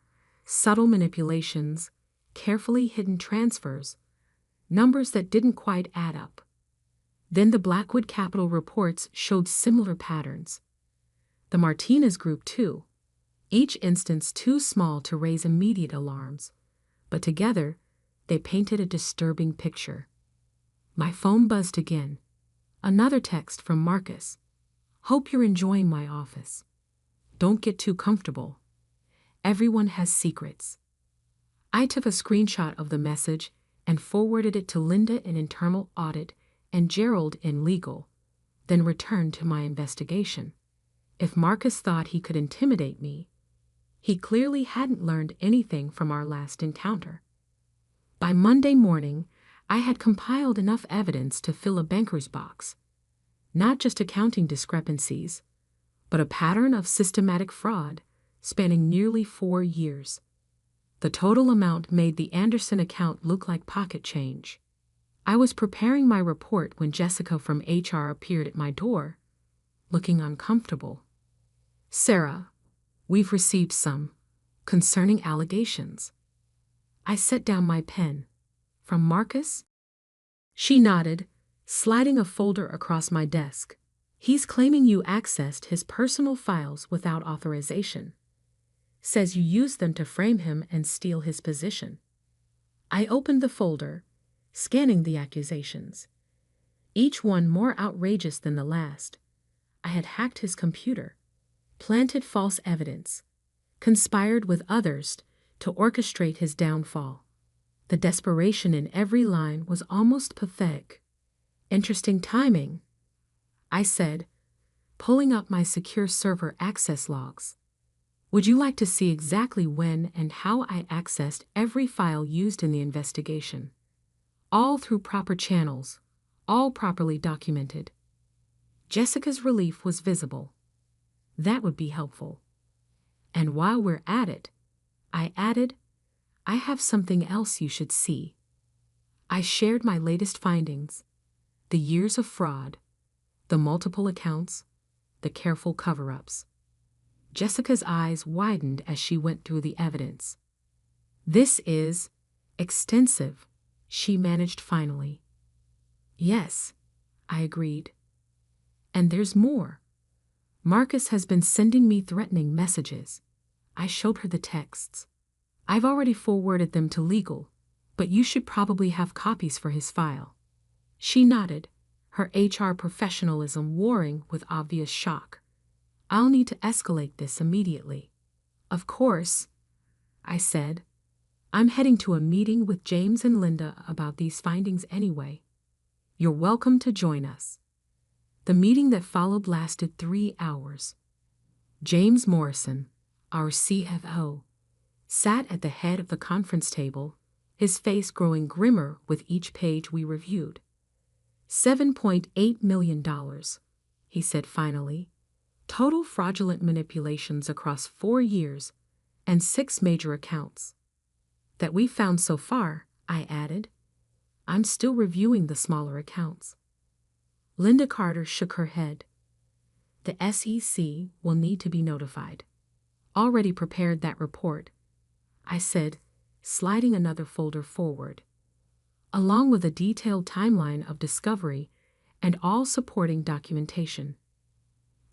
subtle manipulations, carefully hidden transfers, numbers that didn't quite add up. Then the Blackwood Capital reports showed similar patterns. The Martinez Group too, each instance too small to raise immediate alarms, but together they painted a disturbing picture. My phone buzzed again. Another text from Marcus. "Hope you're enjoying my office. Don't get too comfortable. Everyone has secrets." I took a screenshot of the message and forwarded it to Linda in internal audit and Gerald in legal, then returned to my investigation. If Marcus thought he could intimidate me, he clearly hadn't learned anything from our last encounter. By Monday morning, I had compiled enough evidence to fill a banker's box. Not just accounting discrepancies, but a pattern of systematic fraud spanning nearly 4 years. The total amount made the Anderson account look like pocket change. I was preparing my report when Jessica from HR appeared at my door, looking uncomfortable. "Sarah, we've received some concerning allegations." I set down my pen. "From Marcus?" She nodded, sliding a folder across my desk. "He's claiming you accessed his personal files without authorization. Says you used them to frame him and steal his position." I opened the folder, scanning the accusations, each one more outrageous than the last. I had hacked his computer, planted false evidence, conspired with others to orchestrate his downfall. The desperation in every line was almost pathetic. "Interesting timing," I said, pulling up my secure server access logs. "Would you like to see exactly when and how I accessed every file used in the investigation? All through proper channels, all properly documented." Jessica's relief was visible. "That would be helpful. And while we're at it," I added, "I have something else you should see." I shared my latest findings: the years of fraud, the multiple accounts, the careful cover-ups. Jessica's eyes widened as she went through the evidence. "This is extensive," she managed finally. "Yes," I agreed. "And there's more. Marcus has been sending me threatening messages." I showed her the texts. "I've already forwarded them to legal, but you should probably have copies for his file." She nodded, her HR professionalism warring with obvious shock. "I'll need to escalate this immediately." "Of course," I said. "I'm heading to a meeting with James and Linda about these findings anyway. You're welcome to join us." The meeting that followed lasted 3 hours. James Morrison, our CFO, sat at the head of the conference table, his face growing grimmer with each page we reviewed. $7.8 million, he said finally. Total fraudulent manipulations across 4 years and 6 major accounts. "That we found so far," I added. "I'm still reviewing the smaller accounts." Linda Carter shook her head. "The SEC will need to be notified." "Already prepared that report," I said, sliding another folder forward, along with a detailed timeline of discovery and all supporting documentation.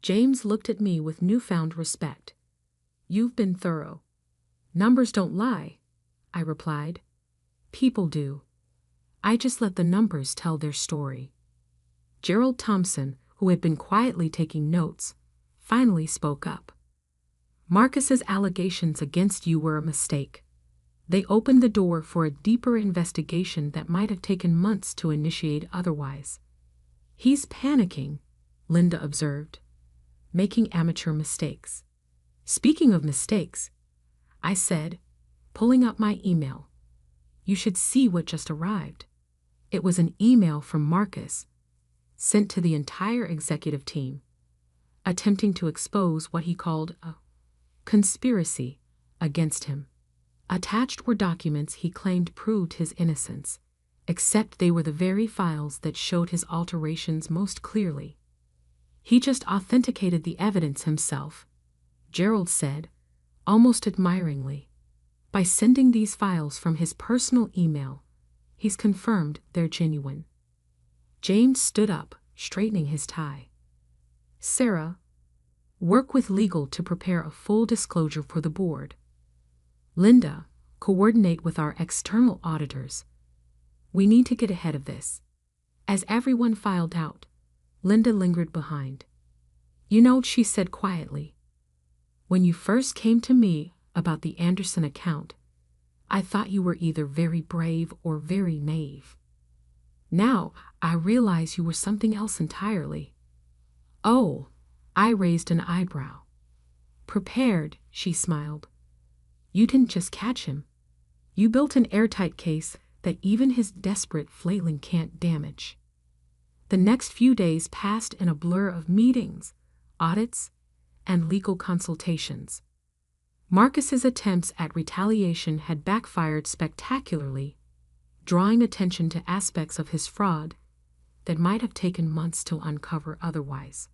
James looked at me with newfound respect. "You've been thorough." "Numbers don't lie," I replied. "People do. I just let the numbers tell their story." Gerald Thompson, who had been quietly taking notes, finally spoke up. "Marcus's allegations against you were a mistake. They opened the door for a deeper investigation that might have taken months to initiate otherwise." "He's panicking," Linda observed, "making amateur mistakes." "Speaking of mistakes," I said, pulling up my email. "You should see what just arrived." It was an email from Marcus, sent to the entire executive team, attempting to expose what he called a conspiracy against him. Attached were documents he claimed proved his innocence, except they were the very files that showed his alterations most clearly. "He just authenticated the evidence himself," Gerald said, almost admiringly. "By sending these files from his personal email, he's confirmed they're genuine." James stood up, straightening his tie. "Sarah, work with legal to prepare a full disclosure for the board. Linda, coordinate with our external auditors. We need to get ahead of this." As everyone filed out, Linda lingered behind. "You know," she said quietly, "when you first came to me about the Anderson account, I thought you were either very brave or very naive. Now I realize you were something else entirely." "Oh," I raised an eyebrow. "Prepared," she smiled. "You didn't just catch him. You built an airtight case that even his desperate flailing can't damage." The next few days passed in a blur of meetings, audits, and legal consultations. Marcus's attempts at retaliation had backfired spectacularly, drawing attention to aspects of his fraud that might have taken months to uncover otherwise.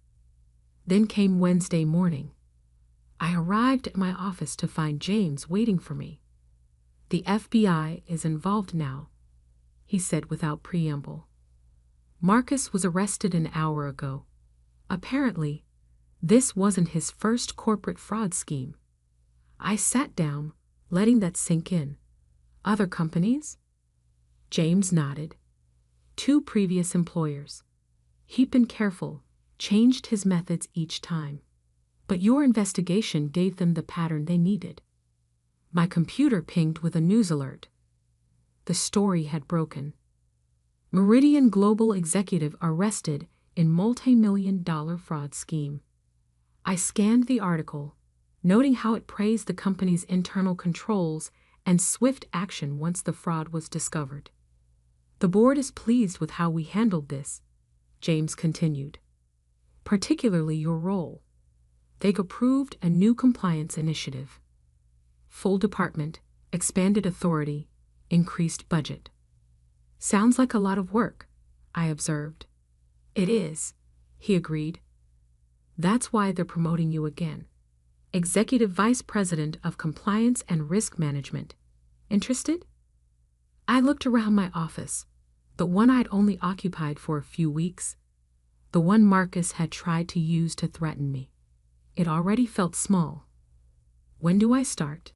Then came Wednesday morning. I arrived at my office to find James waiting for me. "The FBI is involved now," he said without preamble. "Marcus was arrested an hour ago. Apparently, this wasn't his first corporate fraud scheme." I sat down, letting that sink in. "Other companies?" James nodded. "2 previous employers. He'd been careful, changed his methods each time. But your investigation gave them the pattern they needed." My computer pinged with a news alert. The story had broken. Meridian Global executive arrested in multi-million-dollar fraud scheme. I scanned the article, noting how it praised the company's internal controls and swift action once the fraud was discovered. "The board is pleased with how we handled this," James continued. "Particularly your role. They approved a new compliance initiative. Full department, expanded authority, increased budget." "Sounds like a lot of work," I observed. "It is," he agreed. "That's why they're promoting you again. Executive Vice President of Compliance and Risk Management. Interested?" I looked around my office, the one I'd only occupied for a few weeks, the one Marcus had tried to use to threaten me. It already felt small. "When do I start?"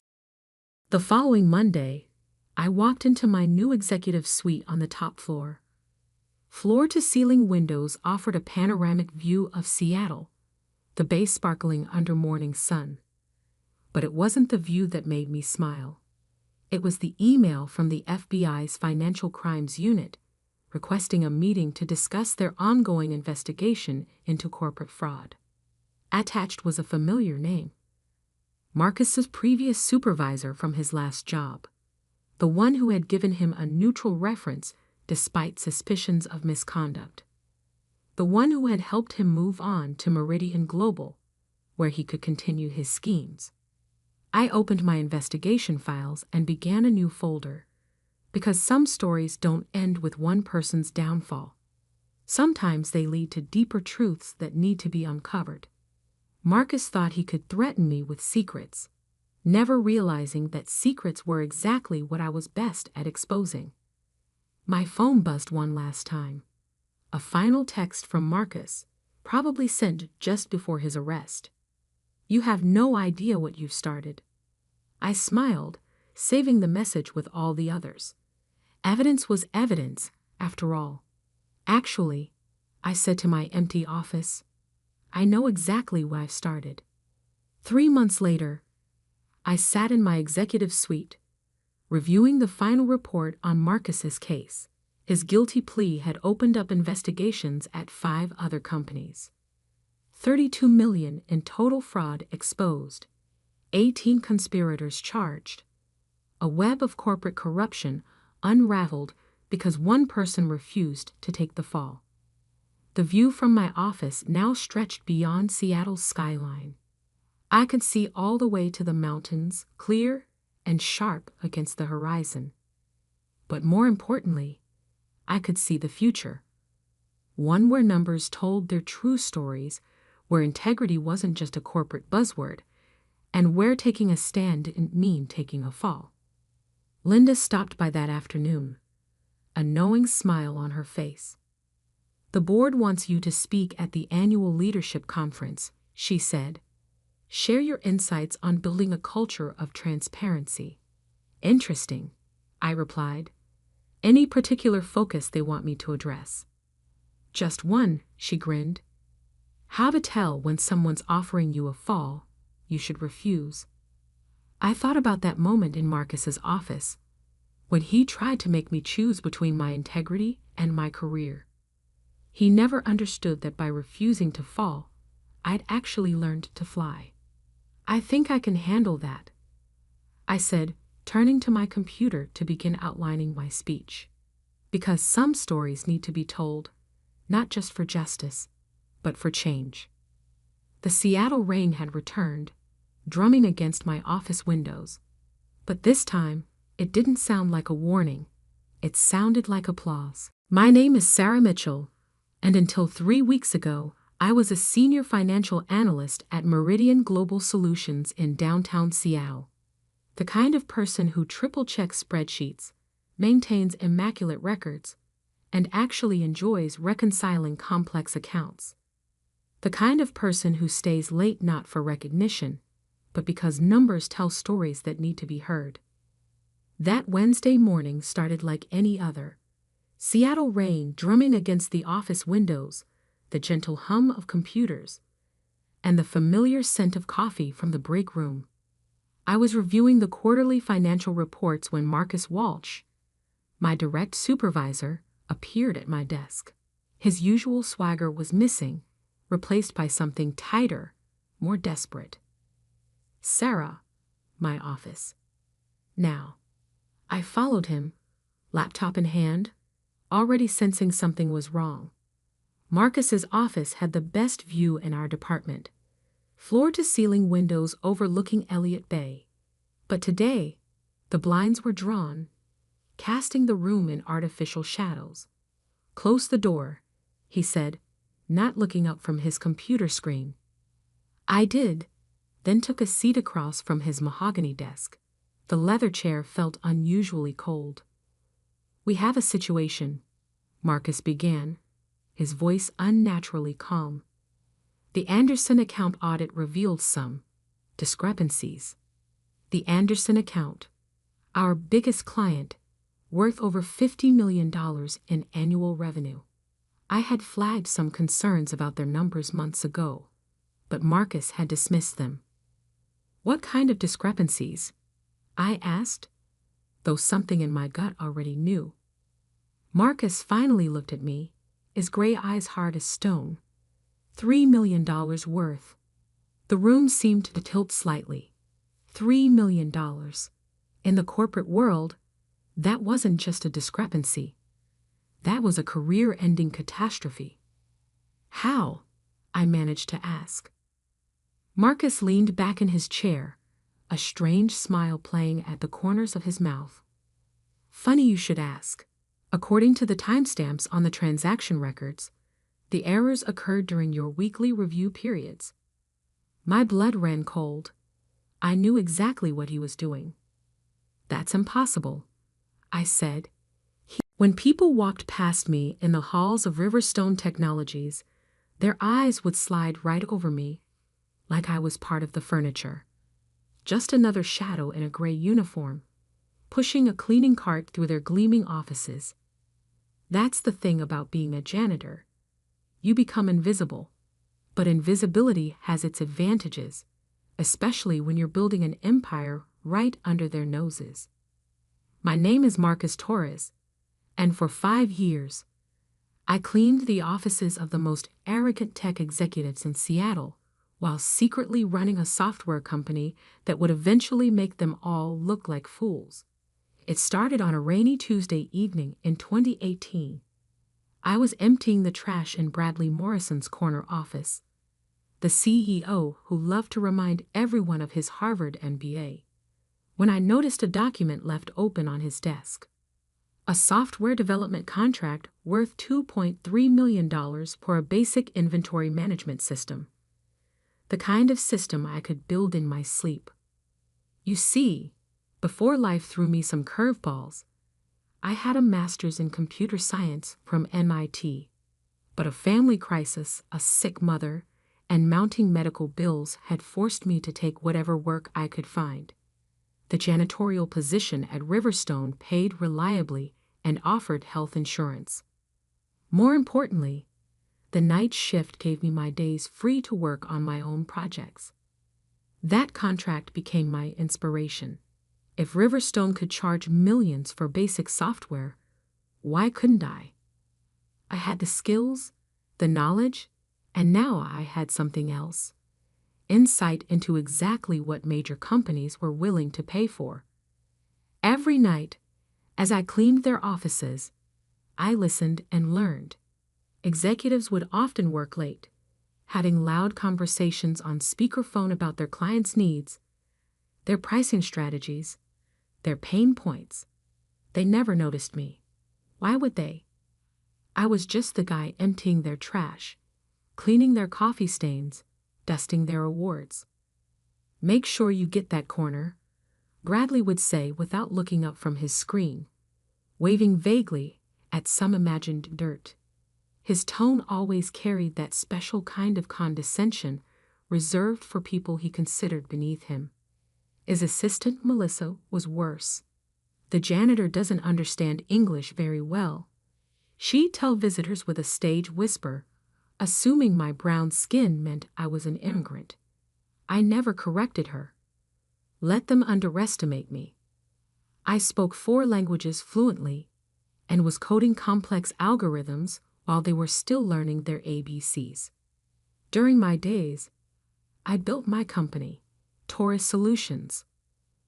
The following Monday, I walked into my new executive suite on the top floor. Floor-to-ceiling windows offered a panoramic view of Seattle, the bay sparkling under morning sun. But it wasn't the view that made me smile. It was the email from the FBI's Financial Crimes Unit requesting a meeting to discuss their ongoing investigation into corporate fraud. Attached was a familiar name. Marcus's previous supervisor from his last job, the one who had given him a neutral reference despite suspicions of misconduct, the one who had helped him move on to Meridian Global, where he could continue his schemes. I opened my investigation files and began a new folder, because some stories don't end with one person's downfall. Sometimes they lead to deeper truths that need to be uncovered. Marcus thought he could threaten me with secrets, never realizing that secrets were exactly what I was best at exposing. My phone buzzed one last time. A final text from Marcus, probably sent just before his arrest. "You have no idea what you've started." I smiled, saving the message with all the others. Evidence was evidence, after all. "Actually," I said to my empty office, "I know exactly why I've started." 3 months later, I sat in my executive suite, reviewing the final report on Marcus's case. His guilty plea had opened up investigations at 5 other companies. $32 million in total fraud exposed, 18 conspirators charged, a web of corporate corruption unraveled because one person refused to take the fall. The view from my office now stretched beyond Seattle's skyline. I could see all the way to the mountains, clear and sharp against the horizon. But more importantly, I could see the future. One where numbers told their true stories, where integrity wasn't just a corporate buzzword, and where taking a stand didn't mean taking a fall. Linda stopped by that afternoon, a knowing smile on her face. "The board wants you to speak at the annual leadership conference," she said. "Share your insights on building a culture of transparency." "Interesting," I replied. "Any particular focus they want me to address?" "Just one," she grinned. "How to tell when someone's offering you a fall you should refuse." I thought about that moment in Marcus's office, when he tried to make me choose between my integrity and my career. He never understood that by refusing to fall, I'd actually learned to fly. "I think I can handle that," I said, turning to my computer to begin outlining my speech. Because some stories need to be told, not just for justice, but for change. The Seattle rain had returned, drumming against my office windows. But this time, it didn't sound like a warning. It sounded like applause. My name is Sarah Mitchell, and until 3 weeks ago, I was a senior financial analyst at Meridian Global Solutions in downtown Seattle. The kind of person who triple-checks spreadsheets, maintains immaculate records, and actually enjoys reconciling complex accounts. The kind of person who stays late not for recognition, but because numbers tell stories that need to be heard. That Wednesday morning started like any other. Seattle rain drumming against the office windows, the gentle hum of computers, and the familiar scent of coffee from the break room. I was reviewing the quarterly financial reports when Marcus Walsh, my direct supervisor, appeared at my desk. His usual swagger was missing, replaced by something tighter, more desperate. Sarah, my office. Now, I followed him, laptop in hand, already sensing something was wrong. Marcus's office had the best view in our department, floor-to-ceiling windows overlooking Elliott Bay. But today, the blinds were drawn, casting the room in artificial shadows. "Close the door," he said, not looking up from his computer screen. I did, then took a seat across from his mahogany desk. The leather chair felt unusually cold. "We have a situation," Marcus began, his voice unnaturally calm. "The Anderson account audit revealed some discrepancies. The Anderson account, our biggest client, worth over $50 million in annual revenue. I had flagged some concerns about their numbers months ago, but Marcus had dismissed them." "What kind of discrepancies?" I asked, though something in my gut already knew. Marcus finally looked at me, his gray eyes hard as stone. $3 million worth. The room seemed to tilt slightly. $3 million. In the corporate world, that wasn't just a discrepancy. That was a career-ending catastrophe. "How?" I managed to ask. Marcus leaned back in his chair, a strange smile playing at the corners of his mouth. "Funny you should ask. According to the timestamps on the transaction records, the errors occurred during your weekly review periods." My blood ran cold. I knew exactly what he was doing. "That's impossible," I said. When people walked past me in the halls of Riverstone Technologies, their eyes would slide right over me, like I was part of the furniture. Just another shadow in a gray uniform, pushing a cleaning cart through their gleaming offices. That's the thing about being a janitor. You become invisible, but invisibility has its advantages, especially when you're building an empire right under their noses. My name is Marcus Torres, and for 5 years, I cleaned the offices of the most arrogant tech executives in Seattle while secretly running a software company that would eventually make them all look like fools. It started on a rainy Tuesday evening in 2018. I was emptying the trash in Bradley Morrison's corner office, the CEO who loved to remind everyone of his Harvard MBA, when I noticed a document left open on his desk. A software development contract worth $2.3 million for a basic inventory management system. The kind of system I could build in my sleep. You see, before life threw me some curveballs, I had a master's in computer science from MIT, but a family crisis, a sick mother, and mounting medical bills had forced me to take whatever work I could find. The janitorial position at Riverstone paid reliably and offered health insurance. More importantly, the night shift gave me my days free to work on my own projects. That contract became my inspiration. If Riverstone could charge millions for basic software, why couldn't I? I had the skills, the knowledge, and now I had something else. Insight into exactly what major companies were willing to pay for. Every night, as I cleaned their offices, I listened and learned. Executives would often work late, having loud conversations on speakerphone about their clients' needs, their pricing strategies, their pain points. They never noticed me. Why would they? I was just the guy emptying their trash, cleaning their coffee stains, dusting their awards. "Make sure you get that corner," Bradley would say without looking up from his screen, waving vaguely at some imagined dirt. His tone always carried that special kind of condescension reserved for people he considered beneath him. His assistant, Melissa, was worse. The janitor doesn't understand English very well. She'd tell visitors with a stage whisper, assuming my brown skin meant I was an immigrant. I never corrected her. Let them underestimate me. I spoke 4 languages fluently and was coding complex algorithms while they were still learning their ABCs. During my days, I built my company, Taurus Solutions.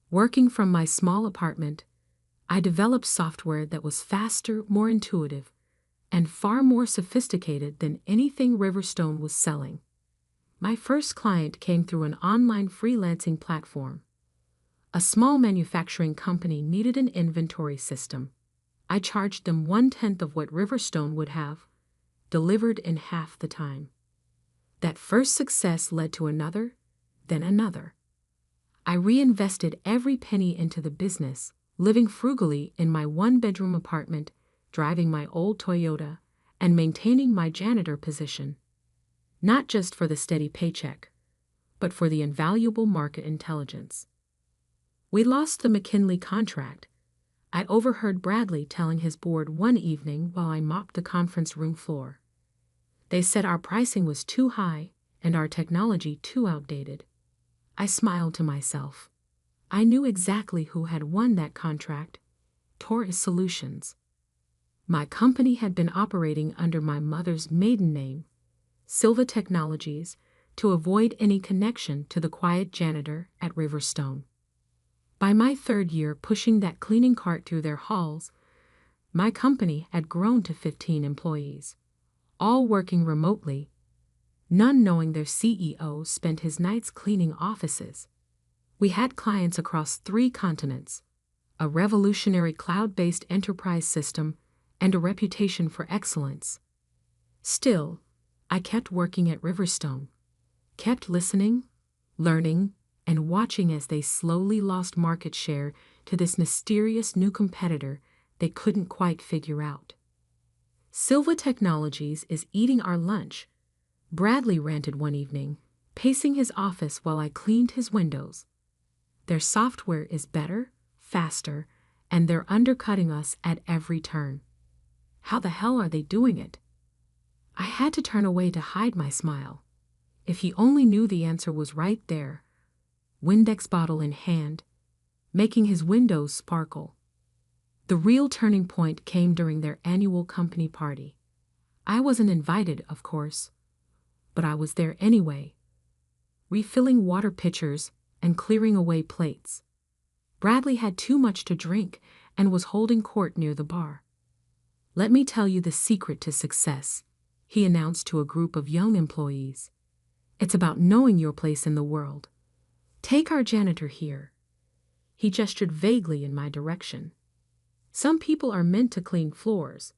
Working from my small apartment, I developed software that was faster, more intuitive, and far more sophisticated than anything Riverstone was selling. My first client came through an online freelancing platform. A small manufacturing company needed an inventory system. I charged them 1/10 of what Riverstone would have, delivered in half the time. That first success led to another, then another. I reinvested every penny into the business, living frugally in my 1-bedroom apartment, driving my old Toyota, and maintaining my janitor position. Not just for the steady paycheck, but for the invaluable market intelligence. We lost the McKinley contract. I overheard Bradley telling his board one evening while I mopped the conference room floor. They said our pricing was too high and our technology too outdated. I smiled to myself. I knew exactly who had won that contract: Taurus Solutions. My company had been operating under my mother's maiden name, Silva Technologies, to avoid any connection to the quiet janitor at Riverstone. By my 3rd year pushing that cleaning cart through their halls, my company had grown to 15 employees, all working remotely, none knowing their CEO spent his nights cleaning offices. We had clients across 3 continents, a revolutionary cloud-based enterprise system, and a reputation for excellence. Still, I kept working at Riverstone, kept listening, learning, and watching as they slowly lost market share to this mysterious new competitor they couldn't quite figure out. "Silva Technologies is eating our lunch," Bradley ranted one evening, pacing his office while I cleaned his windows. "Their software is better, faster, and they're undercutting us at every turn. How the hell are they doing it?" I had to turn away to hide my smile. If he only knew the answer was right there, Windex bottle in hand, making his windows sparkle. The real turning point came during their annual company party. I wasn't invited, of course, but I was there anyway, refilling water pitchers and clearing away plates. Bradley had too much to drink and was holding court near the bar. "Let me tell you the secret to success," he announced to a group of young employees. "It's about knowing your place in the world. Take our janitor here." He gestured vaguely in my direction. "Some people are meant to clean floors,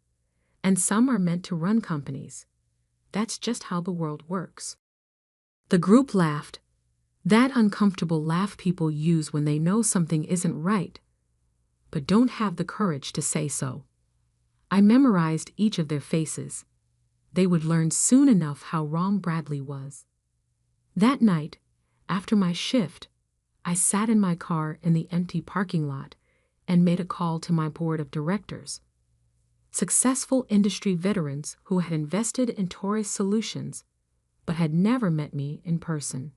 and some are meant to run companies. That's just how the world works." The group laughed, that uncomfortable laugh people use when they know something isn't right, but don't have the courage to say so. I memorized each of their faces. They would learn soon enough how wrong Bradley was. That night, after my shift, I sat in my car in the empty parking lot and made a call to my board of directors. Successful industry veterans who had invested in Taurus Solutions but had never met me in person.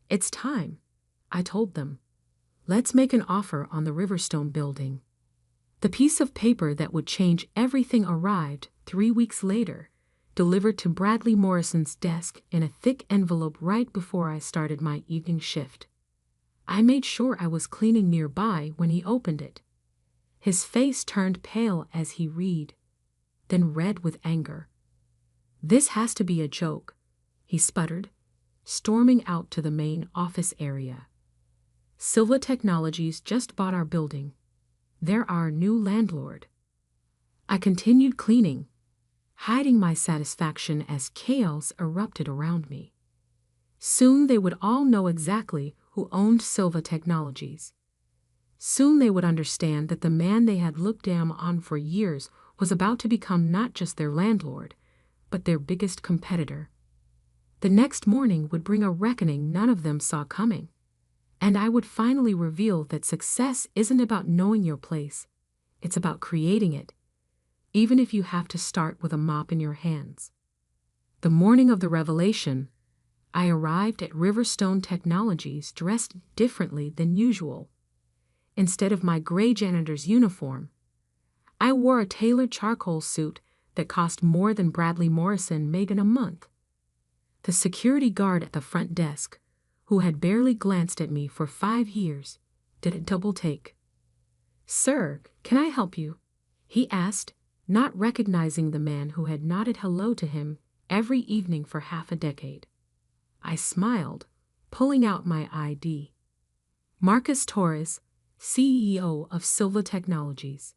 "It's time," I told them. "Let's make an offer on the Riverstone building." The piece of paper that would change everything arrived 3 weeks later, delivered to Bradley Morrison's desk in a thick envelope right before I started my evening shift. I made sure I was cleaning nearby when he opened it. His face turned pale as he read, then red with anger. "This has to be a joke. he sputtered, storming out to the main office area. Silva Technologies just bought our building. They're our new landlord. I continued cleaning, hiding my satisfaction as chaos erupted around me. Soon they would all know exactly who owned Silva Technologies. Soon they would understand that the man they had looked down on for years was about to become not just their landlord, but their biggest competitor. The next morning would bring a reckoning none of them saw coming, and I would finally reveal that success isn't about knowing your place, it's about creating it, even if you have to start with a mop in your hands. The morning of the revelation, I arrived at Riverstone Technologies dressed differently than usual. Instead of my gray janitor's uniform, I wore a tailored charcoal suit that cost more than Bradley Morrison made in a month. The security guard at the front desk, who had barely glanced at me for 5 years, did a double take. "Sir, can I help you?" he asked, not recognizing the man who had nodded hello to him every evening for half a decade. I smiled, pulling out my ID. "Marcus Torres, CEO of Silva Technologies.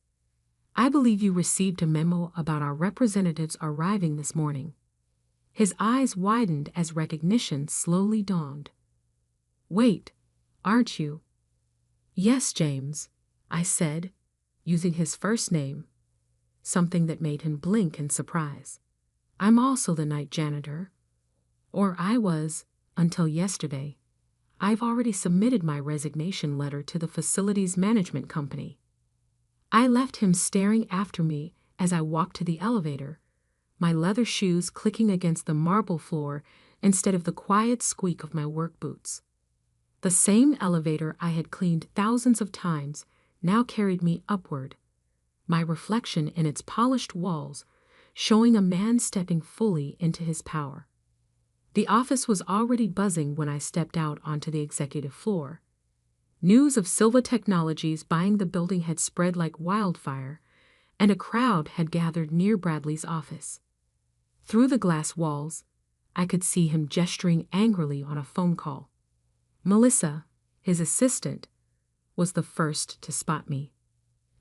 I believe you received a memo about our representatives arriving this morning." His eyes widened as recognition slowly dawned. "Wait, aren't you?" "Yes, James," I said, using his first name, something that made him blink in surprise. "I'm also the night janitor. Or I was, until yesterday. I've already submitted my resignation letter to the facilities management company." I left him staring after me as I walked to the elevator, my leather shoes clicking against the marble floor instead of the quiet squeak of my work boots. The same elevator I had cleaned thousands of times now carried me upward, my reflection in its polished walls showing a man stepping fully into his power. The office was already buzzing when I stepped out onto the executive floor. News of Silva Technologies buying the building had spread like wildfire, and a crowd had gathered near Bradley's office. Through the glass walls, I could see him gesturing angrily on a phone call. Melissa, his assistant, was the first to spot me.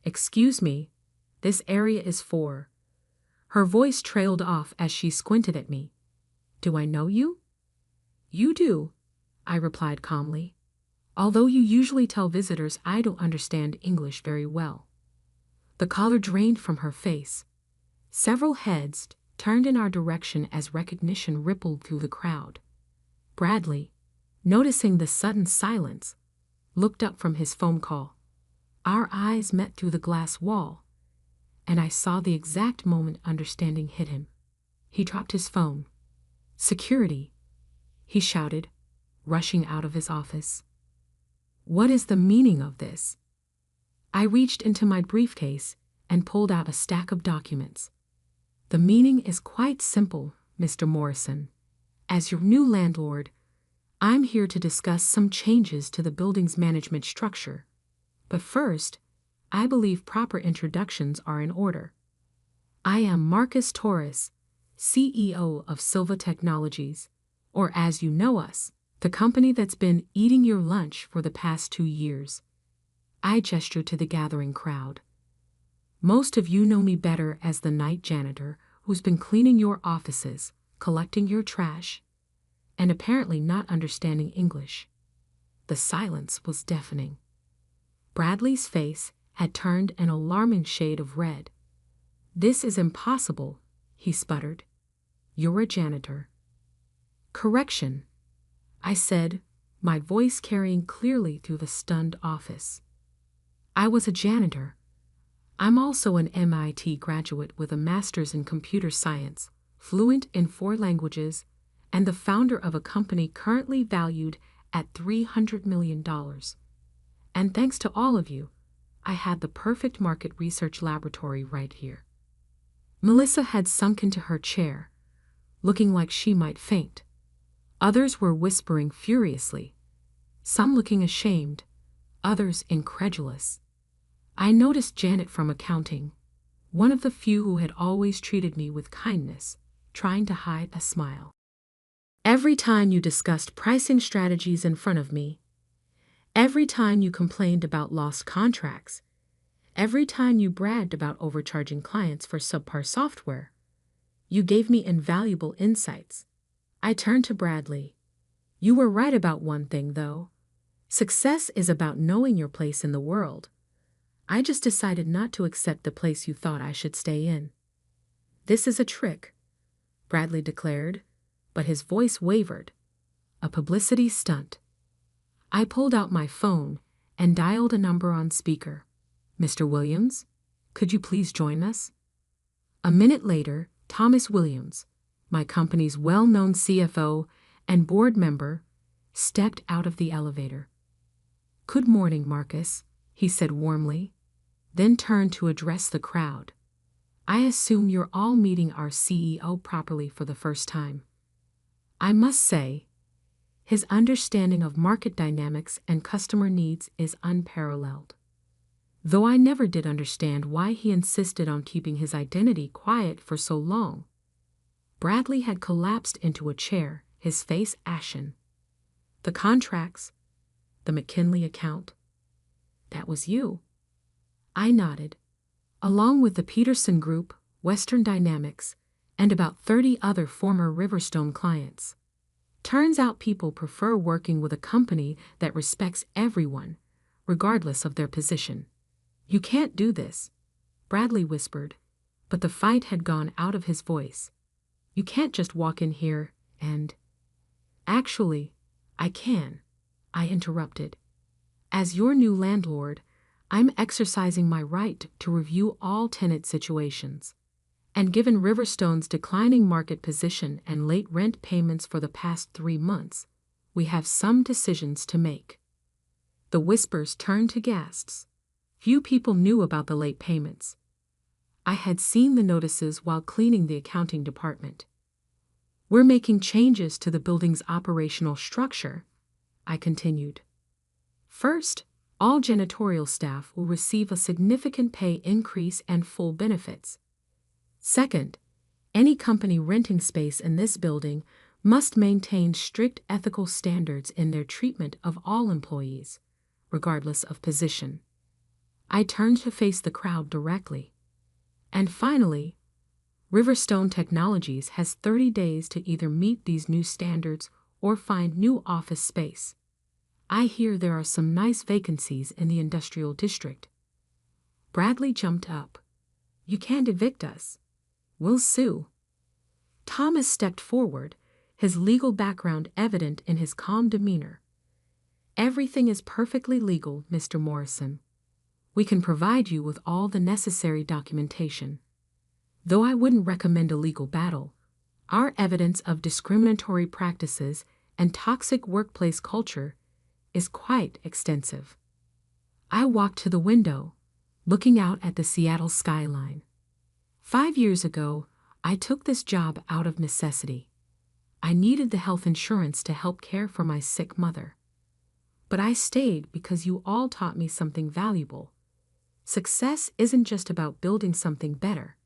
"Excuse me, this area is for..." Her voice trailed off as she squinted at me. "Do I know you?" "You do," I replied calmly, "although you usually tell visitors I don't understand English very well." The color drained from her face. Several heads turned in our direction as recognition rippled through the crowd. Bradley, noticing the sudden silence, looked up from his phone call. Our eyes met through the glass wall, and I saw the exact moment understanding hit him. He dropped his phone. "Security," he shouted, rushing out of his office. "What is the meaning of this?" I reached into my briefcase and pulled out a stack of documents. "The meaning is quite simple, Mr. Morrison. As your new landlord, I'm here to discuss some changes to the building's management structure. But first, I believe proper introductions are in order. I am Marcus Torres, CEO of Silva Technologies, or as you know us, the company that's been eating your lunch for the past 2 years. I gestured to the gathering crowd. Most of you know me better as the night janitor who's been cleaning your offices, collecting your trash, and apparently not understanding English. The silence was deafening. Bradley's face had turned an alarming shade of red. "This is impossible," he sputtered. "You're a janitor." "Correction," I said, my voice carrying clearly through the stunned office. "I was a janitor. I'm also an MIT graduate with a master's in computer science, fluent in 4 languages, and the founder of a company currently valued at $300 million. And thanks to all of you, I had the perfect market research laboratory right here." Melissa had sunk into her chair, looking like she might faint. Others were whispering furiously, some looking ashamed, others incredulous. I noticed Janet from accounting, one of the few who had always treated me with kindness, trying to hide a smile. Every time you discussed pricing strategies in front of me, every time you complained about lost contracts, every time you bragged about overcharging clients for subpar software, you gave me invaluable insights. I turned to Bradley. You were right about one thing, though. Success is about knowing your place in the world. I just decided not to accept the place you thought I should stay in. This is a trick, Bradley declared, but his voice wavered. A publicity stunt. I pulled out my phone and dialed a number on speaker. Mr. Williams, could you please join us? A minute later, Thomas Williams, my company's well-known CFO and board member, stepped out of the elevator. Good morning, Marcus, he said warmly, then turned to address the crowd. I assume you're all meeting our CEO properly for the first time. I must say, his understanding of market dynamics and customer needs is unparalleled. Though I never did understand why he insisted on keeping his identity quiet for so long. Bradley had collapsed into a chair, his face ashen. The contracts, the McKinley account. That was you. I nodded. Along with the Peterson Group, Western Dynamics, and about 30 other former Riverstone clients. Turns out people prefer working with a company that respects everyone, regardless of their position. You can't do this, Bradley whispered, but the fight had gone out of his voice. You can't just walk in here and... Actually, I can, I interrupted. As your new landlord, I'm exercising my right to review all tenant situations. And given Riverstone's declining market position and late rent payments for the past 3 months, we have some decisions to make. The whispers turned to gasps. Few people knew about the late payments. I had seen the notices while cleaning the accounting department. We're making changes to the building's operational structure, I continued. First, all janitorial staff will receive a significant pay increase and full benefits. Second, any company renting space in this building must maintain strict ethical standards in their treatment of all employees, regardless of position. I turned to face the crowd directly. And finally, Riverstone Technologies has 30 days to either meet these new standards or find new office space. I hear there are some nice vacancies in the industrial district. Bradley jumped up. You can't evict us. We'll sue. Thomas stepped forward, his legal background evident in his calm demeanor. Everything is perfectly legal, Mr. Morrison. We can provide you with all the necessary documentation. Though I wouldn't recommend a legal battle, our evidence of discriminatory practices and toxic workplace culture is quite extensive. I walked to the window, looking out at the Seattle skyline. 5 years ago, I took this job out of necessity. I needed the health insurance to help care for my sick mother. But I stayed because you all taught me something valuable. Success isn't just about building something better.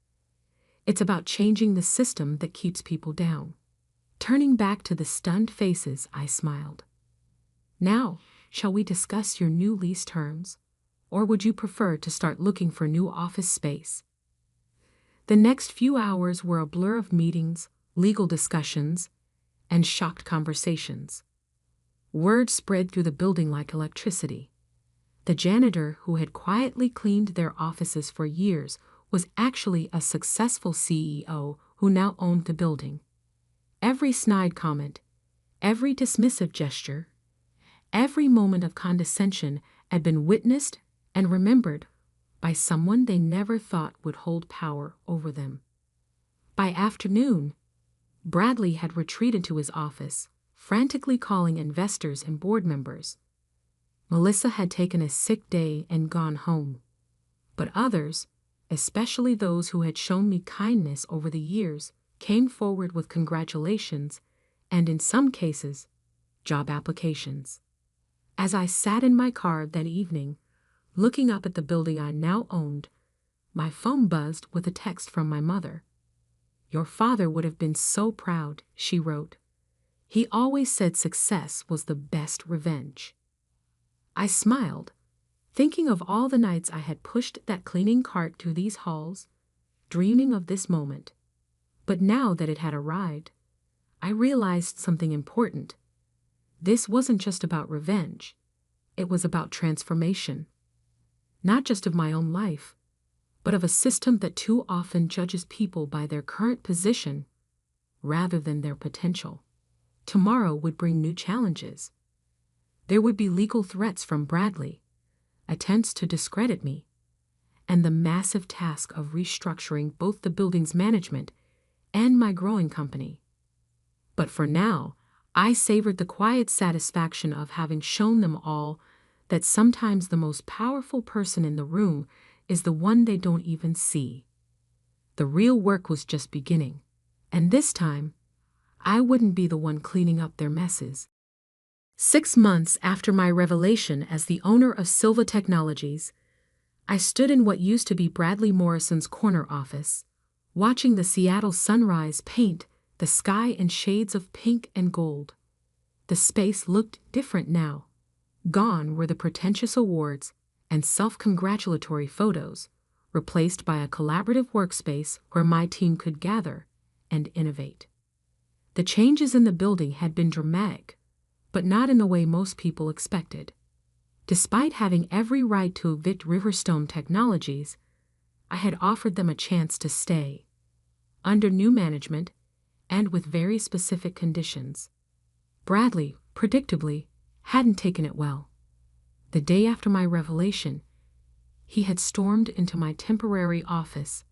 It's about changing the system that keeps people down. Turning back to the stunned faces, I smiled. Now, shall we discuss your new lease terms? Or would you prefer to start looking for new office space? The next few hours were a blur of meetings, legal discussions, and shocked conversations. Word spread through the building like electricity. The janitor who had quietly cleaned their offices for years was actually a successful CEO who now owned the building. Every snide comment, every dismissive gesture, every moment of condescension had been witnessed and remembered by someone they never thought would hold power over them. By afternoon, Bradley had retreated to his office, frantically calling investors and board members. Melissa had taken a sick day and gone home. But others, especially those who had shown me kindness over the years, came forward with congratulations and, in some cases, job applications. As I sat in my car that evening, looking up at the building I now owned, my phone buzzed with a text from my mother. Your father would have been so proud, she wrote. He always said success was the best revenge. I smiled, thinking of all the nights I had pushed that cleaning cart through these halls, dreaming of this moment. But now that it had arrived, I realized something important. This wasn't just about revenge. It was about transformation. Not just of my own life, but of a system that too often judges people by their current position rather than their potential. Tomorrow would bring new challenges. There would be legal threats from Bradley, attempts to discredit me, and the massive task of restructuring both the building's management and my growing company. But for now, I savored the quiet satisfaction of having shown them all that sometimes the most powerful person in the room is the one they don't even see. The real work was just beginning, and this time, I wouldn't be the one cleaning up their messes. 6 months after my revelation as the owner of Silva Technologies, I stood in what used to be Bradley Morrison's corner office, watching the Seattle sunrise paint the sky in shades of pink and gold. The space looked different now. Gone were the pretentious awards and self-congratulatory photos, replaced by a collaborative workspace where my team could gather and innovate. The changes in the building had been dramatic, but not in the way most people expected. Despite having every right to evict Riverstone Technologies, I had offered them a chance to stay, under new management and with very specific conditions. Bradley, predictably, hadn't taken it well. The day after my revelation, he had stormed into my temporary office,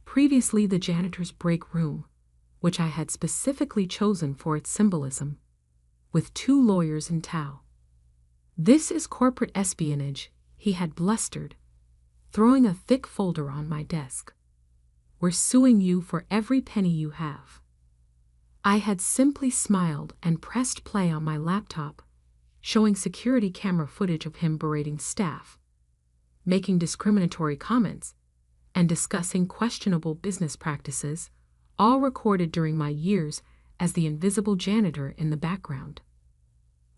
previously the janitor's break room, which I had specifically chosen for its symbolism, with 2 lawyers in tow. "This is corporate espionage," he had blustered, throwing a thick folder on my desk. "We're suing you for every penny you have." I had simply smiled and pressed play on my laptop, showing security camera footage of him berating staff, making discriminatory comments, and discussing questionable business practices, all recorded during my years as the invisible janitor in the background.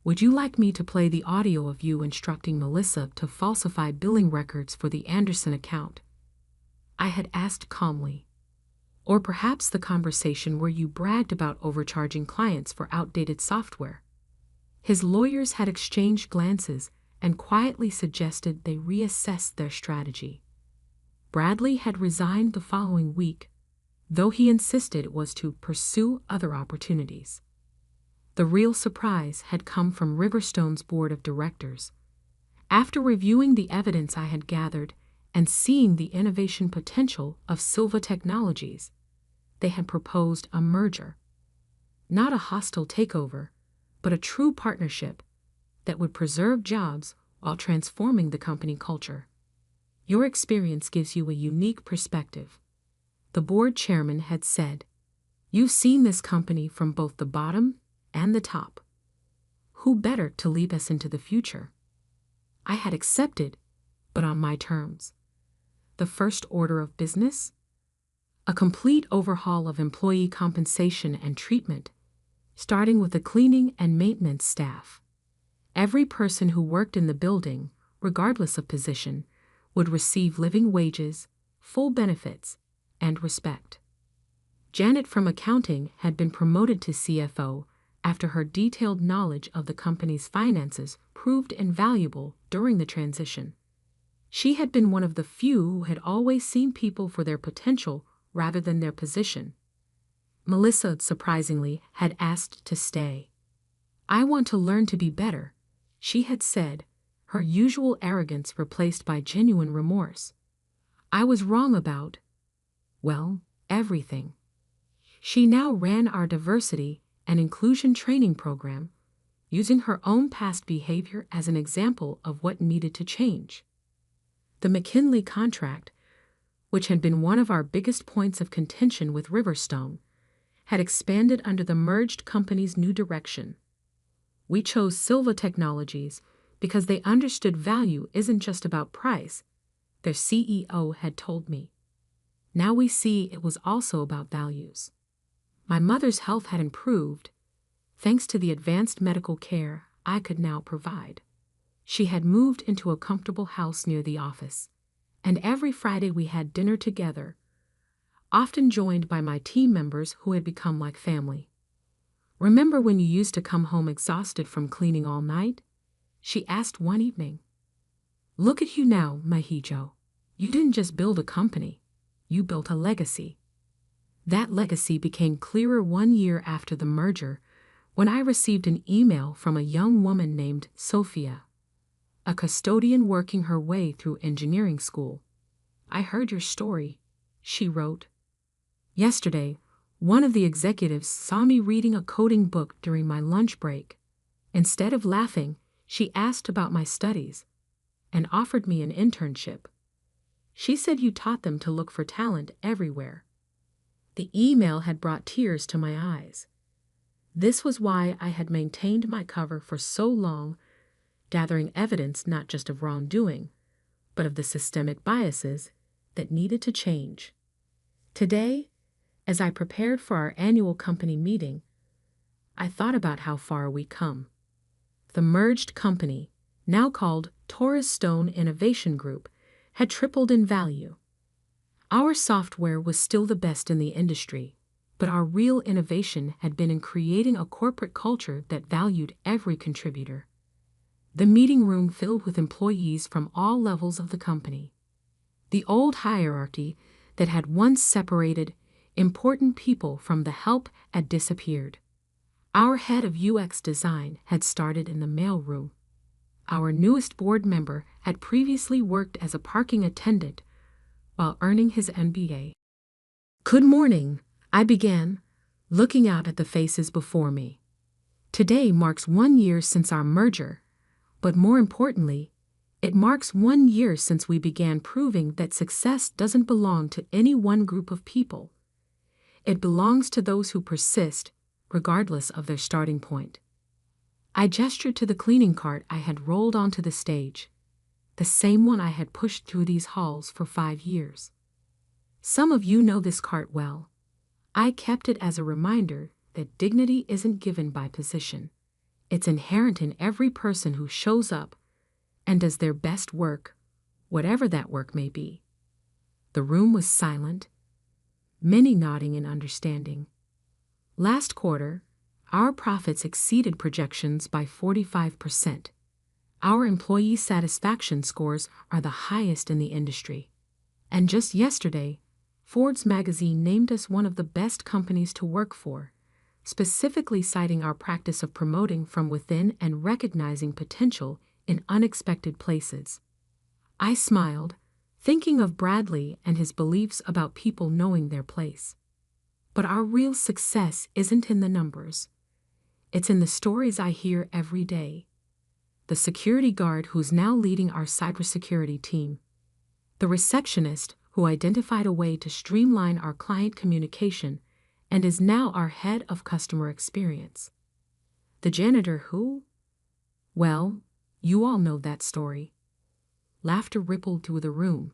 "Would you like me to play the audio of you instructing Melissa to falsify billing records for the Anderson account?" I had asked calmly. "Or perhaps the conversation where you bragged about overcharging clients for outdated software?" His lawyers had exchanged glances and quietly suggested they reassess their strategy. Bradley had resigned the following week, though he insisted it was to pursue other opportunities. The real surprise had come from Riverstone's board of directors. After reviewing the evidence I had gathered and seeing the innovation potential of Silva Technologies, they had proposed a merger. Not a hostile takeover, but a true partnership that would preserve jobs while transforming the company culture. "Your experience gives you a unique perspective," the board chairman had said. "You've seen this company from both the bottom and the top. Who better to lead us into the future?" I had accepted, but on my terms. The first order of business? A complete overhaul of employee compensation and treatment, starting with the cleaning and maintenance staff. Every person who worked in the building, regardless of position, would receive living wages, full benefits, and respect. Janet from accounting had been promoted to CFO after her detailed knowledge of the company's finances proved invaluable during the transition. She had been one of the few who had always seen people for their potential rather than their position. Melissa, surprisingly, had asked to stay. "I want to learn to be better," she had said, her usual arrogance replaced by genuine remorse. I was wrong about, well, everything. She now ran our diversity and inclusion training program, using her own past behavior as an example of what needed to change. The McKinley contract, which had been one of our biggest points of contention with Riverstone, had expanded under the merged company's new direction. We chose Silva Technologies because they understood value isn't just about price, their CEO had told me. Now we see it was also about values. My mother's health had improved, thanks to the advanced medical care I could now provide. She had moved into a comfortable house near the office, and every Friday we had dinner together, often joined by my team members who had become like family. "Remember when you used to come home exhausted from cleaning all night?" she asked one evening. "Look at you now, Mahijo. You didn't just build a company, you built a legacy." That legacy became clearer 1 year after the merger, when I received an email from a young woman named Sophia, a custodian working her way through engineering school. "I heard your story," she wrote. "Yesterday, one of the executives saw me reading a coding book during my lunch break. Instead of laughing, she asked about my studies and offered me an internship. She said you taught them to look for talent everywhere." The email had brought tears to my eyes. This was why I had maintained my cover for so long, gathering evidence not just of wrongdoing, but of the systemic biases that needed to change. Today, as I prepared for our annual company meeting, I thought about how far we come. The merged company, now called Taurus Stone Innovation Group, had tripled in value. Our software was still the best in the industry, but our real innovation had been in creating a corporate culture that valued every contributor. The meeting room filled with employees from all levels of the company. The old hierarchy that had once separated important people from the help had disappeared. Our head of UX design had started in the mailroom. Our newest board member had previously worked as a parking attendant while earning his MBA. "Good morning," I began, looking out at the faces before me. "Today marks 1 year since our merger, but more importantly, it marks 1 year since we began proving that success doesn't belong to any one group of people. It belongs to those who persist, regardless of their starting point." I gestured to the cleaning cart I had rolled onto the stage, the same one I had pushed through these halls for 5 years. Some of you know this cart well. I kept it as a reminder that dignity isn't given by position. It's inherent in every person who shows up and does their best work, whatever that work may be. The room was silent, many nodding in understanding. Last quarter, our profits exceeded projections by 45%. Our employee satisfaction scores are the highest in the industry. And just yesterday, Forbes magazine named us one of the best companies to work for, specifically citing our practice of promoting from within and recognizing potential in unexpected places. I smiled, thinking of Bradley and his beliefs about people knowing their place. But our real success isn't in the numbers. It's in the stories I hear every day. The security guard who's now leading our cybersecurity team. The receptionist who identified a way to streamline our client communication and is now our head of customer experience. The janitor who? Well, you all know that story. Laughter rippled through the room.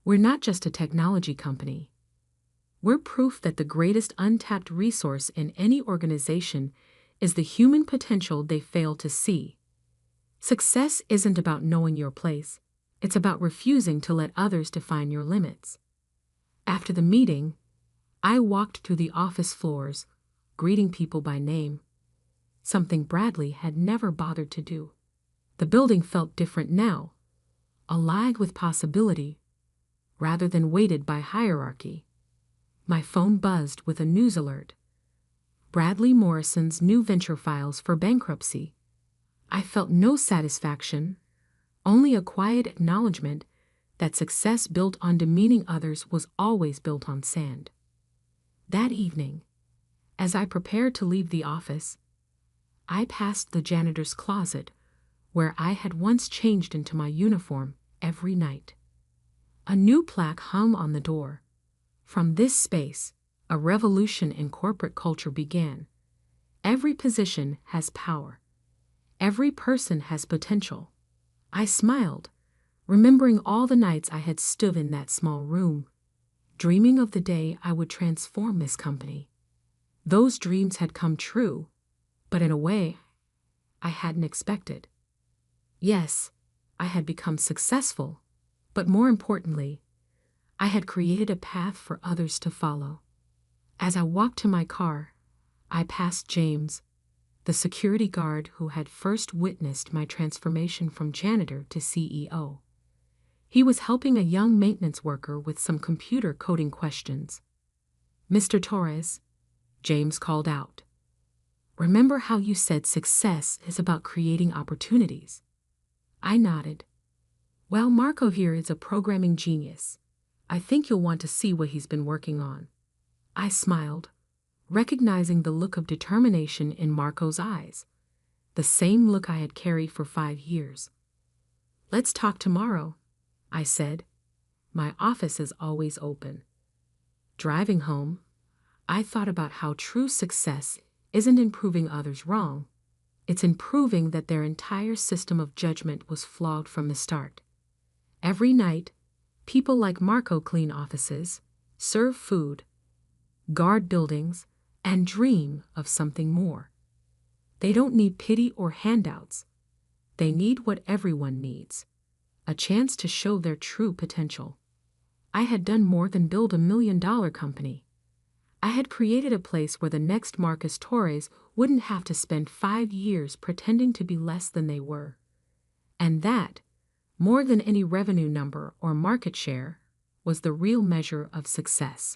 We're not just a technology company. We're proof that the greatest untapped resource in any organization is the human potential they fail to see. Success isn't about knowing your place. It's about refusing to let others define your limits. After the meeting, I walked through the office floors, greeting people by name, something Bradley had never bothered to do. The building felt different now, alive with possibility, rather than weighted by hierarchy. My phone buzzed with a news alert. Bradley Morrison's new venture files for bankruptcy. I felt no satisfaction, only a quiet acknowledgement that success built on demeaning others was always built on sand. That evening, as I prepared to leave the office, I passed the janitor's closet where I had once changed into my uniform every night. A new plaque hung on the door. From this space, a revolution in corporate culture began. Every position has power. Every person has potential. I smiled, remembering all the nights I had stood in that small room, dreaming of the day I would transform this company. Those dreams had come true, but in a way I hadn't expected. Yes, I had become successful, but more importantly, I had created a path for others to follow. As I walked to my car, I passed James, the security guard who had first witnessed my transformation from janitor to CEO. He was helping a young maintenance worker with some computer coding questions. "Mr. Torres," James called out, "remember how you said success is about creating opportunities?" I nodded. "Well, Marco here is a programming genius. I think you'll want to see what he's been working on." I smiled, recognizing the look of determination in Marco's eyes, the same look I had carried for 5 years. "Let's talk tomorrow," I said. "My office is always open." Driving home, I thought about how true success isn't in proving others wrong. It's in proving that their entire system of judgment was flawed from the start. Every night, people like Marco clean offices, serve food, guard buildings, and dream of something more. They don't need pity or handouts. They need what everyone needs: a chance to show their true potential. I had done more than build $1 million company. I had created a place where the next Marcus Torres wouldn't have to spend 5 years pretending to be less than they were. And that, more than any revenue number or market share, was the real measure of success.